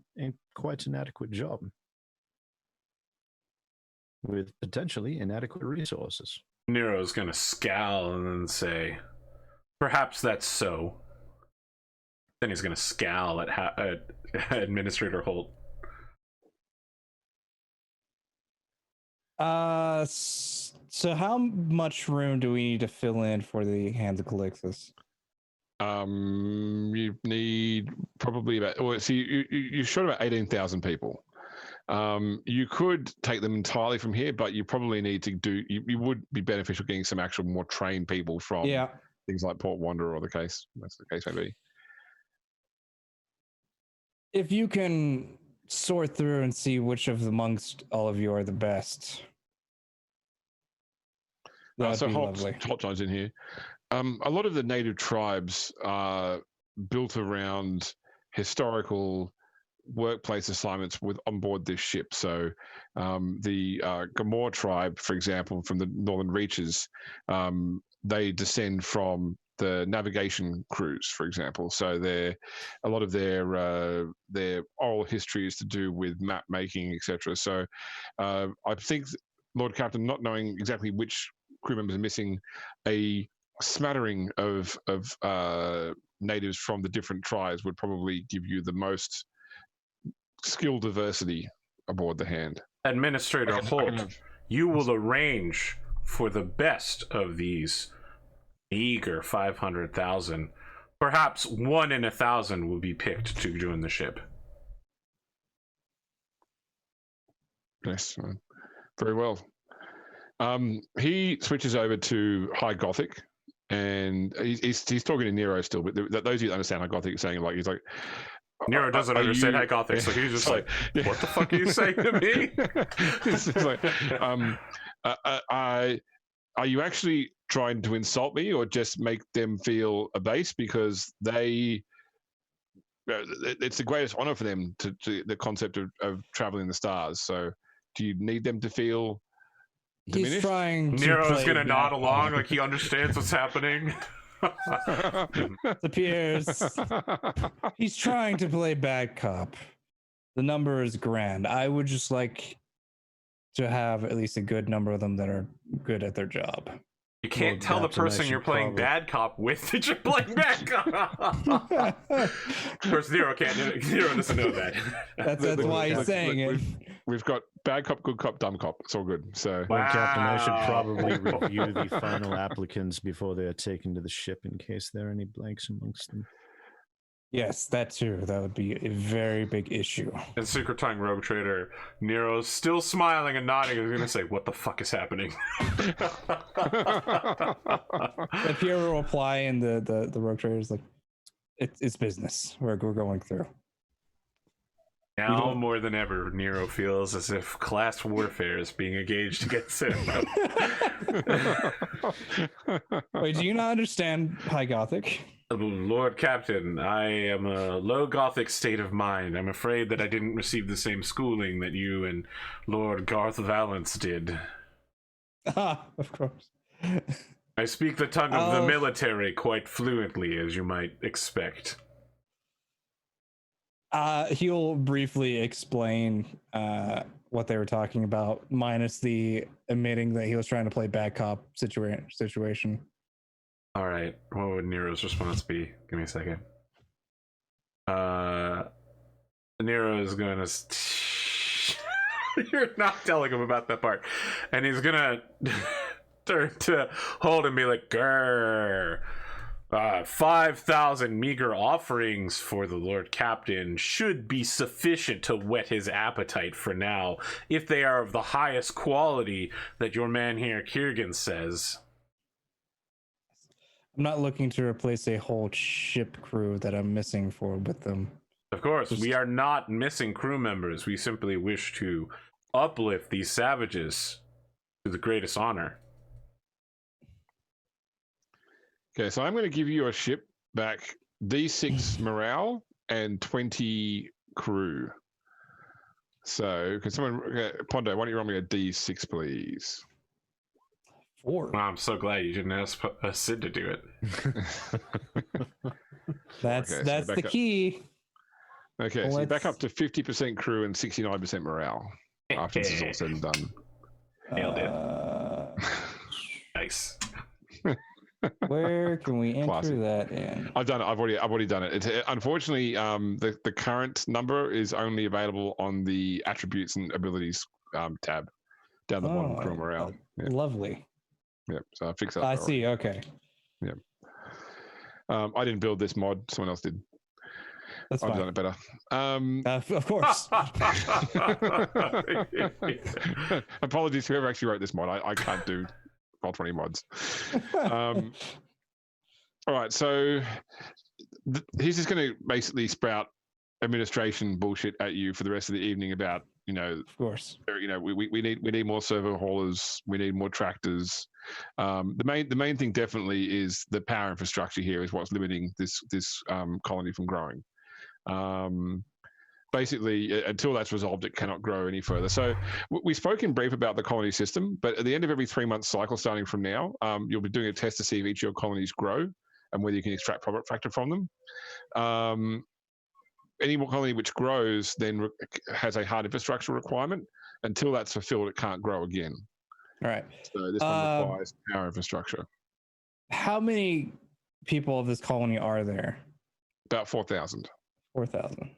quite an adequate job with potentially inadequate resources. Nero's going to scowl and then say, perhaps that's so. Then he's going to scowl at Administrator Holt. So how much room do we need to fill in for the Hand of Calixis? You need probably about. Well, see, you're short about 18,000 people. You could take them entirely from here, but you probably need to do. You would be beneficial getting some actual more trained people from things like Port Wanderer or the case. That's the case may be. If you can sort through and see which of amongst all of you are the best. So Hot John's in here. A lot of the native tribes are built around historical workplace assignments with on board this ship. So the Gamor tribe, for example, from the Northern Reaches, they descend from the navigation crews, for example. So a lot of their oral history is to do with map making, etc. So I think Lord Captain, not knowing exactly which crew members are missing, a smattering of natives from the different tribes would probably give you the most skill diversity aboard the Hand. Administrator Holt, you will arrange for the best of these meager 500,000. Perhaps 1 in 1,000 will be picked to join the ship. Yes, very well. He switches over to High Gothic, and he's talking to Nero still. But those of you that understand High Gothic, saying like he's like. Nero doesn't understand High Gothic, so he's just like, "What the fuck are you saying to me?" It's like, are you actually trying to insult me, or just make them feel abased because it's the greatest honor for them to the concept of traveling the stars? So, do you need them to feel diminished? He's trying to Nero's gonna nod along like he understands what's happening. It appears he's trying to play bad cop. The number is grand. I would just like to have at least a good number of them that are good at their job. You can't tell the person you're playing bad cop with that you're playing bad cop. Of course, Nero can't. Nero doesn't know that. That's why he's saying it. We've got bad cop, good cop, dumb cop. It's all good. So, Well, Captain, I should probably review the final applicants before they are taken to the ship in case there are any blanks amongst them. Yes, that too. That would be a very big issue. And Secret Tongue Rogue Trader, Nero's still smiling and nodding. He's gonna say, "What the fuck is happening?" If Pierre will reply, and the Rogue Trader is like, "It's business. We're going through." Now more than ever, Nero feels as if class warfare is being engaged against him. Wait, do you not understand High Gothic? Lord Captain, I am a low Gothic state of mind. I'm afraid that I didn't receive the same schooling that you and Lord Garth Valance did. Ah, of course. I speak the tongue of the military quite fluently, as you might expect. He'll briefly explain what they were talking about, minus the admitting that he was trying to play bad cop situation. All right, what would Nero's response be? Give me a second. Nero is going to... You're not telling him about that part. And he's going to turn to Hold and be like, grrr. 5,000 meager offerings for the Lord Captain should be sufficient to whet his appetite for now, if they are of the highest quality that your man here, Kiergan, says. I'm not looking to replace a whole ship crew that I'm missing with them. Of course, we are not missing crew members. We simply wish to uplift these savages to the greatest honor. Okay, so I'm going to give you a ship back, D6 morale and 20 crew. So, can someone, Pondo, why don't you roll me a D6, please? 4. Wow, I'm so glad you didn't ask Sid to do it. That's the key. Okay, Well, so you're back let's- up to 50% crew and 69% morale after this is all said and done. Nailed it. Uh, Nice. where can we enter Classic. that in? I've done it. I've already done it. It's unfortunately the current number is only available on the attributes and abilities tab down the bottom. Crew morale. Yeah. Lovely. Yep. So I fixed that. I already. see. Okay, I didn't build this mod. Someone else did. that's I've fine. done it better. Of course. Apologies to whoever actually wrote this mod. I can't do Roll20 mods. All right, so he's just going to basically sprout administration bullshit at you for the rest of the evening about, Of course. we need more server haulers, we need more tractors. The main thing definitely is the power infrastructure here is what's limiting this colony from growing. Basically, until that's resolved, it cannot grow any further. So we spoke in brief about the colony system, but at the end of every 3-month cycle starting from now, you'll be doing a test to see if each of your colonies grow and whether you can extract profit factor from them. Any colony which grows then has a hard infrastructure requirement. Until that's fulfilled, it can't grow again. All right. So this one requires power infrastructure. How many people of this colony are there? About 4,000. 4,000.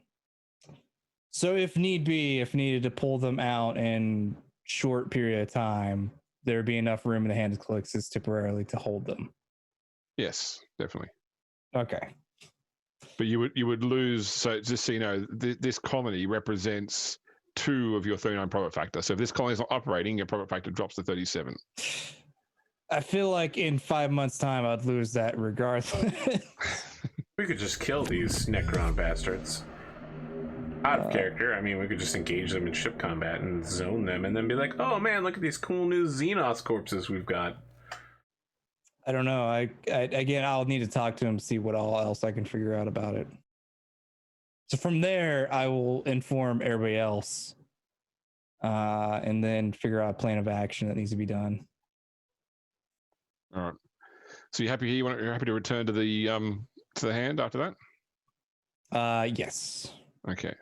So if need be, if needed to pull them out in short period of time, there would be enough room in the Hand of Calixis temporarily to hold them. Yes, definitely. Okay. But you would lose. So just so you know, this colony represents 2 of your 39 profit factor. So if this colony is not operating, your profit factor drops to 37. I feel like in 5 months' time, I'd lose that regardless. We could just kill these Necron bastards. Out of character, I mean, we could just engage them in ship combat and zone them and then be like, oh man, look at these cool new Xenos corpses we've got. I don't know. Again, I'll need to talk to him, see what all else I can figure out about it. So from there, I will inform everybody else, and then figure out a plan of action that needs to be done. All right. So you're happy here? You're happy to return to the hand after that? Yes. Okay.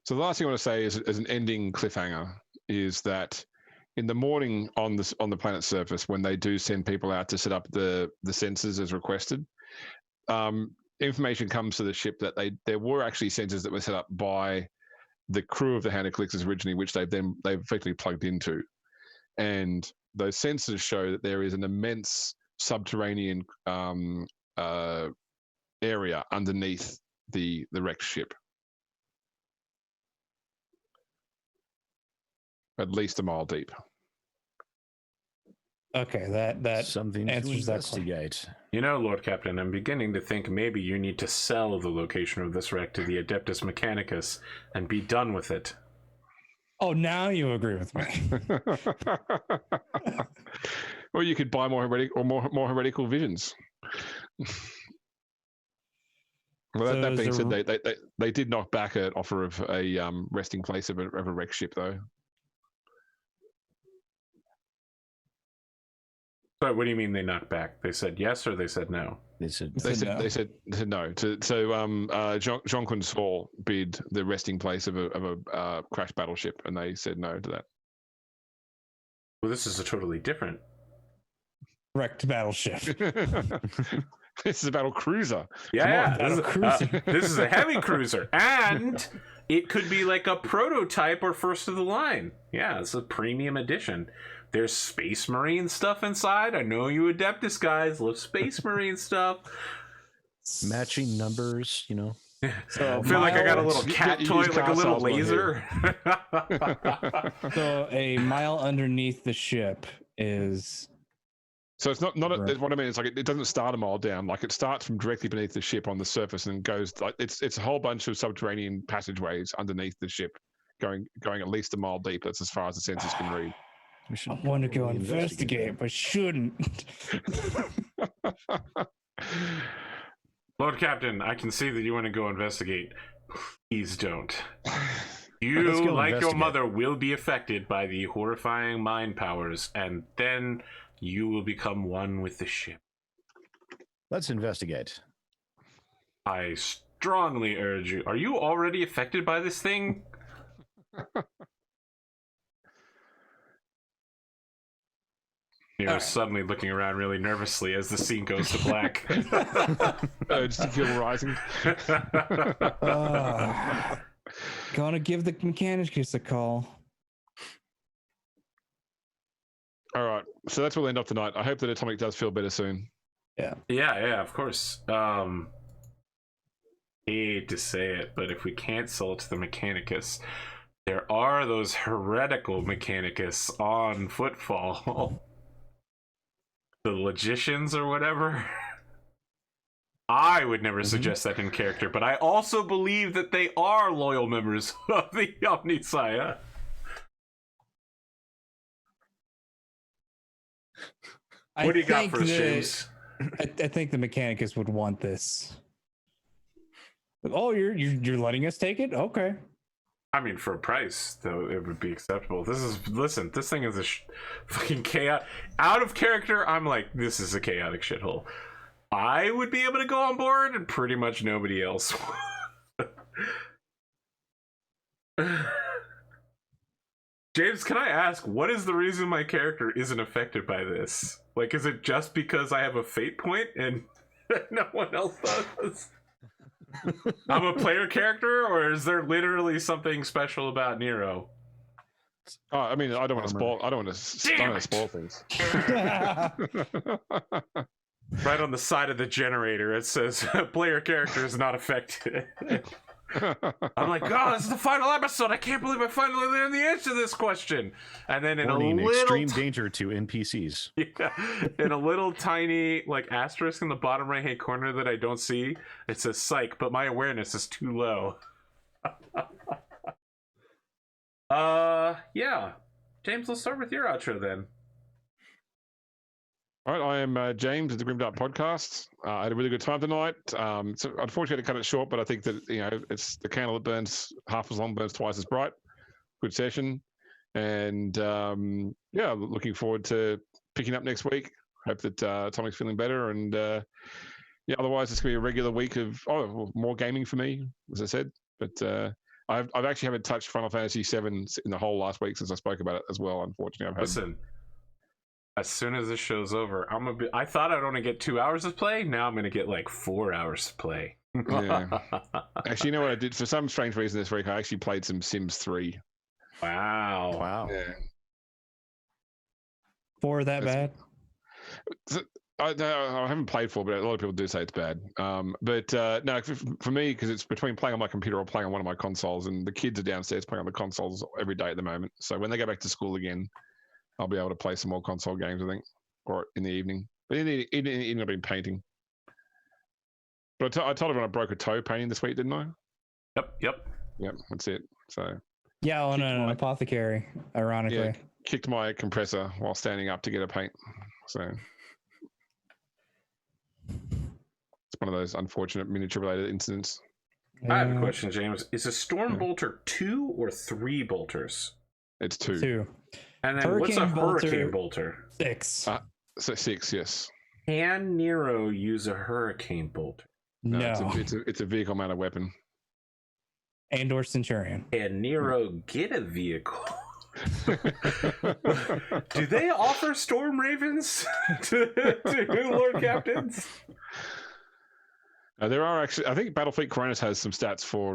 So the last thing I want to say is, as an ending cliffhanger, is that in the morning on the planet's surface, when they do send people out to set up the sensors as requested, information comes to the ship that there were actually sensors that were set up by the crew of the Hand of Calixis originally, which they've effectively plugged into, and those sensors show that there is an immense subterranean area underneath the wrecked ship. At least a mile deep. Okay, that Something to answers that question. investigate. You know, Lord Captain, I'm beginning to think maybe you need to sell the location of this wreck to the Adeptus Mechanicus and be done with it. Oh, now you agree with me. Or you could buy more heretical visions. Well, So that being is said, there- they did knock back an offer of a resting place of a wrecked ship, though. But what do you mean they knocked back? They said yes or they said no? They said They said no. they said no. So Jean Quin's Hall bid the resting place of a crashed battleship, and they said no to that. Well, this is a totally different. Wrecked battleship. This is a battle cruiser. Yeah, Come on. this, this is a heavy cruiser, and it could be like a prototype or first of the line. Yeah, it's a premium edition. There's Space Marine stuff inside. I know you Adeptus guys love Space Marine stuff. matching numbers, you know. So I feel like I got a miles- little cat you toy, use like a car little salesman laser. So a mile underneath the ship is So it's not Right. what I mean. It's like it doesn't start a mile down. Like it starts from directly beneath the ship on the surface and goes like it's a whole bunch of subterranean passageways underneath the ship, going at least a mile deep. That's as far as the sensors can read. We should I want to go probably investigate, but shouldn't. Lord Captain, I can see that you want to go investigate. Please don't. Let's You, go like your investigate. mother, will be affected by the horrifying mind powers, and then you will become one with the ship. Let's investigate. I strongly urge you. Are you already affected by this thing? Nero's suddenly looking around really nervously as the scene goes to black. Urge to kill rising. Gonna give the Mechanicus a call. All right, so that's where we'll end off tonight. I hope that Atomic does feel better soon. Yeah, of course. Hate to say it, but if we can't sell it to the Mechanicus, there are those heretical Mechanicus on Footfall. The Logicians or whatever. I would never suggest that in character, but I also believe that they are loyal members of the Omnissiah. What do you got for us, James? I think the Mechanicus would want this. Oh, you're letting us take it? Okay. I mean, for a price, though, it would be acceptable. Listen, this thing is a fucking chaos. Out of character, I'm like, this is a chaotic shithole. I would be able to go on board, and pretty much nobody else. James, can I ask, what is the reason my character isn't affected by this? Like, is it just because I have a fate point and no one else does? I'm a player character, or is there literally something special about Nero? Oh, I mean, I don't want to spoil. I don't want to spoil things. Right on the side of the generator, it says player character is not affected. I'm like, oh, this is the final episode. I can't believe I finally learned the answer to this question. And then in Warning, a little extreme danger to NPCs. Yeah, in a little tiny like asterisk in the bottom right hand corner that I don't see, it says psych, but my awareness is too low. Yeah. James, let's start with your outro then. All right, I am James at the Grimdark Podcast. I had a really good time tonight. So unfortunately, I cut it short, but I think that it's the candle that burns half as long, burns twice as bright. Good session, and looking forward to picking up next week. Hope that Atomic's feeling better, and otherwise it's gonna be a regular week of more gaming for me, as I said. But I've actually haven't touched Final Fantasy VII in the whole last week since I spoke about it as well. Unfortunately, Listen. As soon as this show's over, I thought I'd only get 2 hours of play. Now I'm gonna get like 4 hours of play. Yeah. Actually, you know what I did? For some strange reason this week, I actually played some Sims 3. Wow. Yeah. For that bad? I haven't played 4, but a lot of people do say it's bad. No, for me, because it's between playing on my computer or playing on one of my consoles, and the kids are downstairs playing on the consoles every day at the moment. So when they go back to school again, I'll be able to play some more console games, I think, or in the evening. But in the evening, I've been painting. But I told everyone I broke a toe painting this week, didn't I? Yep. That's it. So Yeah, on an apothecary, ironically. yeah, kicked my compressor while standing up to get a paint. So it's one of those unfortunate miniature-related incidents. I have a question, James. Is a storm bolter 2 or 3 bolters? It's 2. 2. And then what's a hurricane bolter? 6. So 6, yes. Can Nero use a hurricane bolter? No. It's a vehicle-mounted weapon. And/or Centurion. Can Nero get a vehicle? Do they offer storm ravens to Lord Captains? There are actually, I think Battlefleet Koronus has some stats for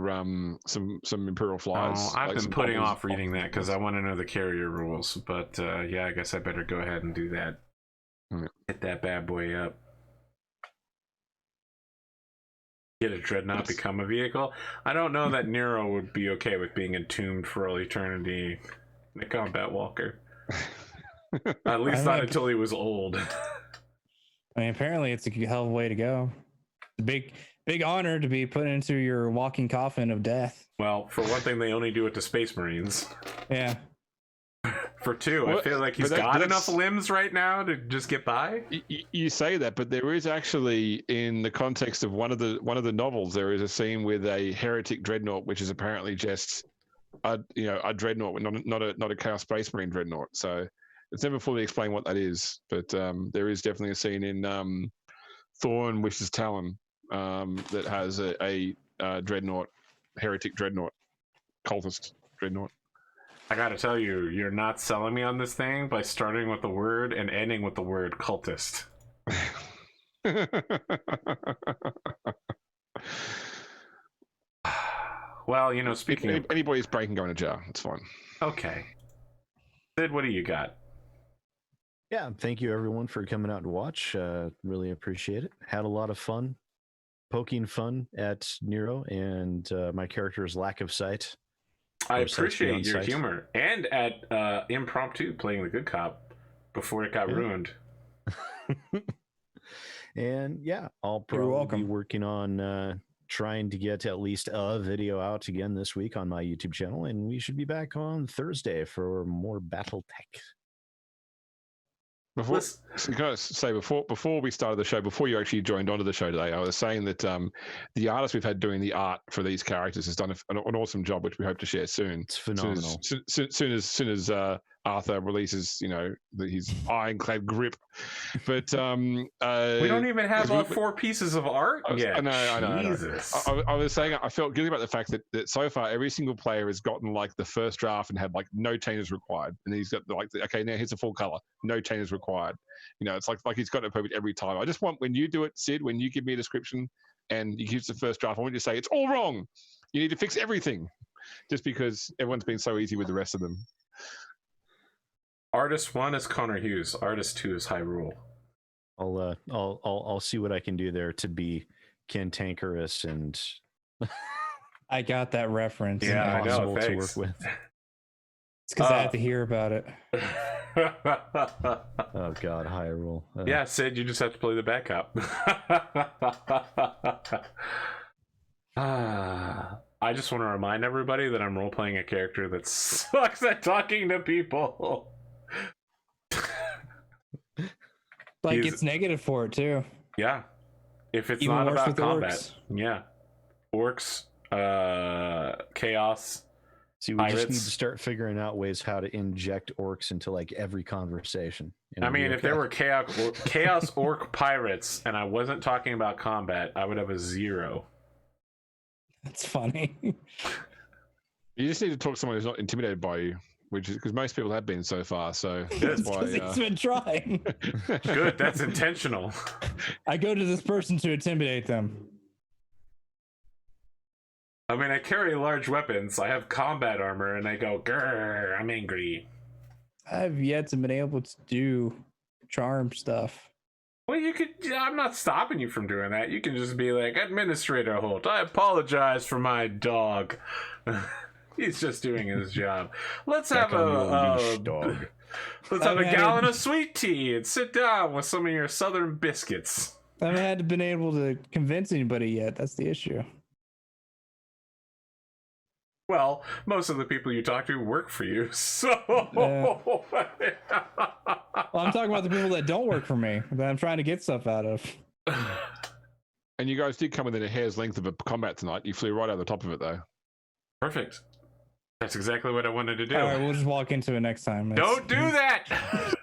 some Imperial flies. Oh, I've been putting off reading that because I want to know the carrier rules. But I guess I better go ahead and do that. Hit that bad boy up. Get a dreadnought, become a vehicle. I don't know that Nero would be okay with being entombed for all eternity in a combat walker. At least not until he was old. I mean, apparently it's a hell of a way to go. Big honor to be put into your walking coffin of death. Well, for one thing, they only do it to Space Marines. Yeah. For two, I feel like he's got enough limbs right now to just get by. You say that, but there is actually, in the context of one of the novels, there is a scene with a heretic dreadnought, which is apparently just a dreadnought, not a Chaos Space Marine dreadnought. So it's never fully explained what that is, but there is definitely a scene in Thorn Wishes Talon that has a dreadnought, heretic dreadnought, cultist dreadnought. I gotta tell you, you're not selling me on this thing by starting with the word and ending with the word cultist. Well, you know, speaking of... Anybody's breaking going to jail. It's fine. Okay. Sid, what do you got? Yeah, thank you everyone for coming out to watch. Really appreciate it. Had a lot of fun, poking fun at Nero and my character's lack of sight. I appreciate your humor and at impromptu playing the good cop before it got ruined. And yeah, I'll probably be working on trying to get at least a video out again this week on my YouTube channel, and we should be back on Thursday for more battle tech. Before we started the show, before you actually joined onto the show today, I was saying that the artist we've had doing the art for these characters has done an awesome job, which we hope to share soon. It's phenomenal. Soon as Arthur releases, his ironclad grip. But we don't even have all 4 pieces of art yet. I know. Jesus. I was saying I felt guilty about the fact that so far every single player has gotten like the first draft and had like no changes required, and he's got like okay, now here's a full color, no changes required. It's like he's got it perfect every time. I just want, when you do it, Sid, when you give me a description and you use the first draft, I want you to say it's all wrong. You need to fix everything, just because everyone's been so easy with the rest of them. Artist 1 is Connor Hughes. Artist 2 is Hyrule. I'll see what I can do there to be cantankerous and. I got that reference. Yeah, I know. To work with. It's because I had to hear about it. Oh God, Hyrule. Yeah, Sid, you just have to play the backup. I just want to remind everybody that I'm role-playing a character that sucks at talking to people. Like, it's negative for it too. Yeah, if it's Even not worse about with combat. orcs. Yeah, chaos. See, we just need to start figuring out ways how to inject orcs into like every conversation. I mean, if there were chaos orc pirates and I wasn't talking about combat, I would have a 0. That's funny. You just need to talk to someone who's not intimidated by you, which is because most people have been so far. So that's why he's been trying. Good, that's intentional. I go to this person to intimidate them. I mean, I carry large weapons. I have combat armor, and I go, grrr, I'm angry. I've yet to been able to do charm stuff. Well, you could. I'm not stopping you from doing that. You can just be like, Administrator Holt, I apologize for my dog. He's just doing his job. Let's have a dog. Let's have a gallon of sweet tea and sit down with some of your southern biscuits. I haven't been able to convince anybody yet. That's the issue. Well, most of the people you talk to work for you, so... Well, I'm talking about the people that don't work for me, that I'm trying to get stuff out of. And you guys did come within a hair's length of a combat tonight. You flew right over the top of it, though. Perfect. That's exactly what I wanted to do. All right, we'll just walk into it next time. Don't do that!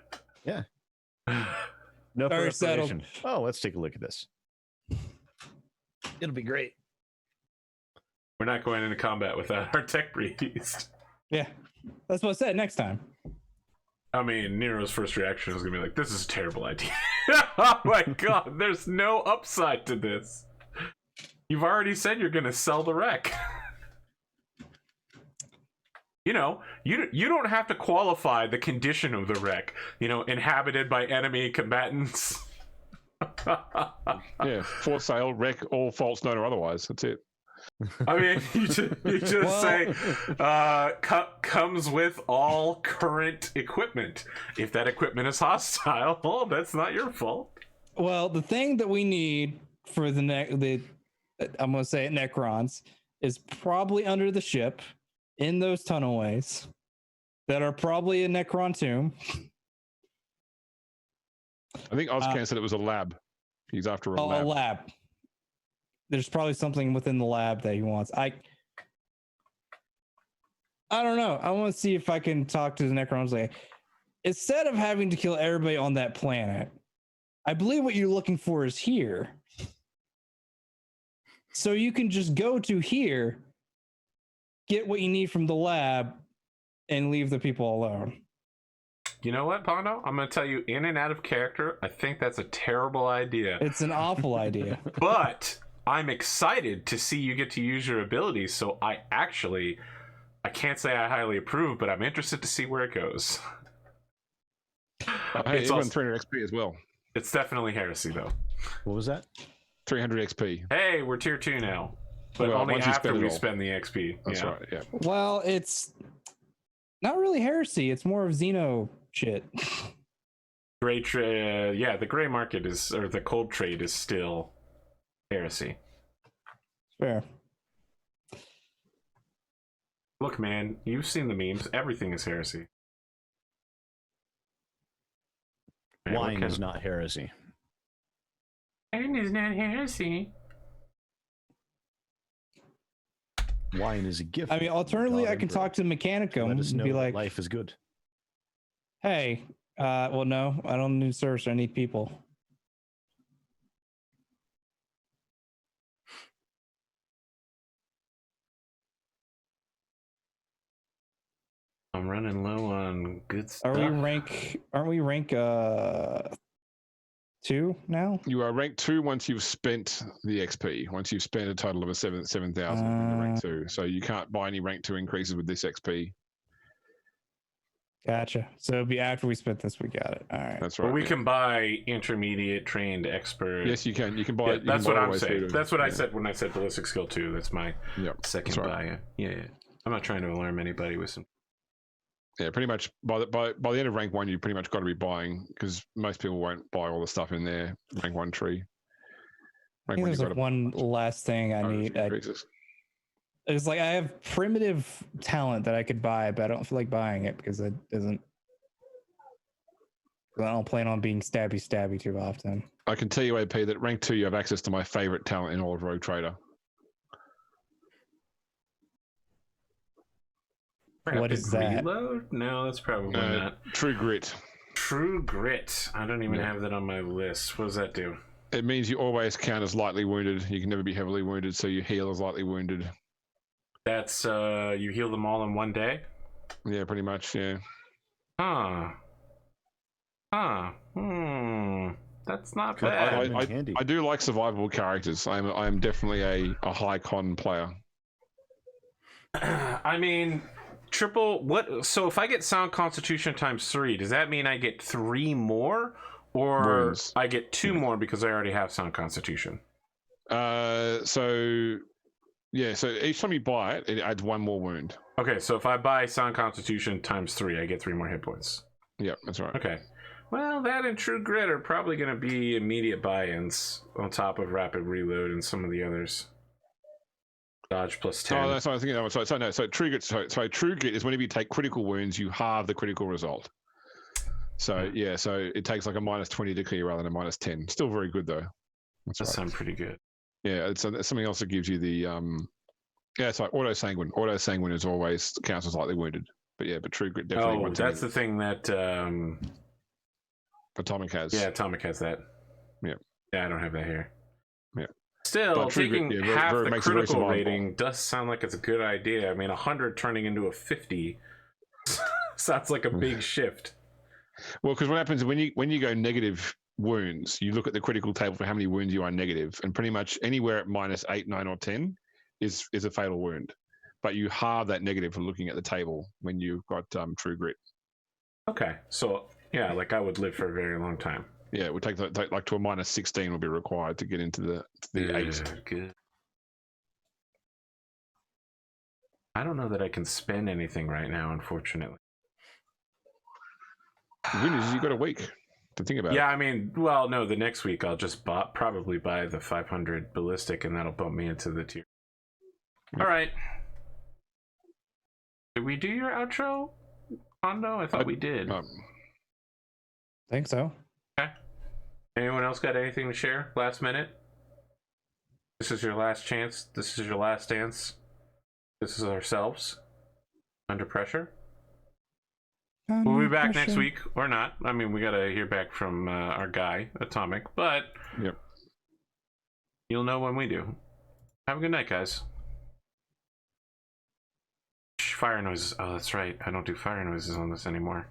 Yeah. No preparation. Oh, let's take a look at this. It'll be great. We're not going into combat without our tech priest. Yeah, that's what I said. Next time. I mean, Nero's first reaction is going to be like, this is a terrible idea. Oh my God, there's no upside to this. You've already said you're going to sell the wreck. You don't have to qualify the condition of the wreck. Inhabited by enemy combatants. Yeah, for sale, wreck, all faults known or otherwise. That's it. I mean, you just say comes with all current equipment. If that equipment is hostile, well, that's not your fault. Well, the thing that we need for I'm going to say it, Necrons, is probably under the ship in those tunnelways that are probably a Necron tomb. I think Ozcan said it was a lab. He's after a lab. A lab. There's probably something within the lab that he wants. I don't know. I want to see if I can talk to the Necrons. Like, instead of having to kill everybody on that planet, I believe what you're looking for is here. So you can just go to here, get what you need from the lab, and leave the people alone. You know what, Pondo? I'm going to tell you, in and out of character, I think that's a terrible idea. It's an awful idea. But I'm excited to see you get to use your abilities, so I can't say I highly approve, but I'm interested to see where it goes. Hey, it's on 300 XP as well. It's definitely Heresy, though. What was that? 300 XP. Hey, we're tier 2 now. But Well, only once you after spend it we all. spend the XP. That's yeah. right. Yeah. Well, it's not really Heresy. It's more of Xeno shit. Gray yeah, the gray market is, or the cold trade is still Heresy. Fair. Look, man, you've seen the memes. Everything is Heresy. Man, what Wine kind is of- not heresy. Wine is not Heresy. Wine is a gift. I mean, alternatively, God I can Emperor. talk to Mechanicum Let us and know be that like, life is good. hey, well, no, I don't need service. I need people. I'm running low on good stuff. Aren't we rank 2 now? You are rank 2 once you've spent the XP. Once you've spent a total of a 7,000, you're rank 2. So you can't buy any rank 2 increases with this XP. Gotcha. So it'll be after we spent this, we got it. All right. That's right. But we yeah. can buy intermediate, trained, expert. Yes, you can. You can buy. Yeah, you that's can what buy all I'm the way saying. through to- That's what I yeah. said when I said ballistic skill 2. That's my Yep. second that's right. buy. Yeah. I'm not trying to alarm anybody with some. Yeah, pretty much by the end of rank 1, you pretty much got to be buying because most people won't buy all the stuff in their rank 1 tree. I Rank think 1, there's you've like got one last thing I to need. increases. It's like I have primitive talent that I could buy, but I don't feel like buying it because it isn't. I don't plan on being stabby too often. I can tell you, AP, that rank 2, you have access to my favorite talent in all of Rogue Trader. What is that? Reload? No, that's probably not. True Grit. True Grit. I don't even Yeah. have that on my list. What does that do? It means you always count as lightly wounded. You can never be heavily wounded, so you heal as lightly wounded. That's you heal them all in one day? Yeah, pretty much. Yeah. Huh. That's not I- bad. I- Handy. I do like survivable characters. I'm definitely a high con player. I mean, triple what? So if I get sound constitution times 3, does that mean I get 3 more, or Wounds. I get 2 more because I already have sound constitution? So each time you buy it, it adds 1 more wound. Okay, so if I buy sound constitution times 3, I get 3 more hit points. Yeah, that's right. Okay. Well, that and True Grit are probably going to be immediate buy-ins on top of rapid reload and some of the others. Dodge plus 10. Oh, that's what I was thinking. So True Grit. So True Grit is whenever you take critical wounds, you halve the critical result. So yeah, so it takes like a -20 to clear rather than a -10. Still very good though. That's That right. sounds pretty good. Yeah, it's something else that gives you the yeah, it's like auto sanguine. Auto sanguine is always counts as lightly wounded. But yeah, but True Grit definitely. Oh, once that's a the thing that Atomic has. yeah, Atomic has that. Yeah. Yeah, I don't have that here. Yeah. Still, But True Grit, taking yeah, very- half very- the makes it very critical survivable. rating does sound like it's a good idea. I mean, 100 turning into a 50 sounds like a big shift. Well, because what happens when you go negative wounds, you look at the critical table for how many wounds you are negative, and pretty much anywhere at -8, 9, or 10 is a fatal wound. But you halve that negative for looking at the table when you've got True Grit. Okay, so yeah, like I would live for a very long time. Yeah, it would take like to a -16 will be required to get into the 8. Good. I don't know that I can spend anything right now, unfortunately. The good news is you got a week to think about. Yeah, I mean, well, no, the next week I'll just probably buy the 500 ballistic, and that'll bump me into the tier. Yeah. All right. Did we do your outro, Hondo? I thought we did. Think so. Okay. Anyone else got anything to share last minute? This is your last chance. This is your last dance. This is ourselves. Under pressure. We'll be back next week, or not. I mean, we gotta hear back from our guy, Atomic, but Yep. you'll know when we do. Have a good night, guys. Fire noises. Oh, that's right. I don't do fire noises on this anymore.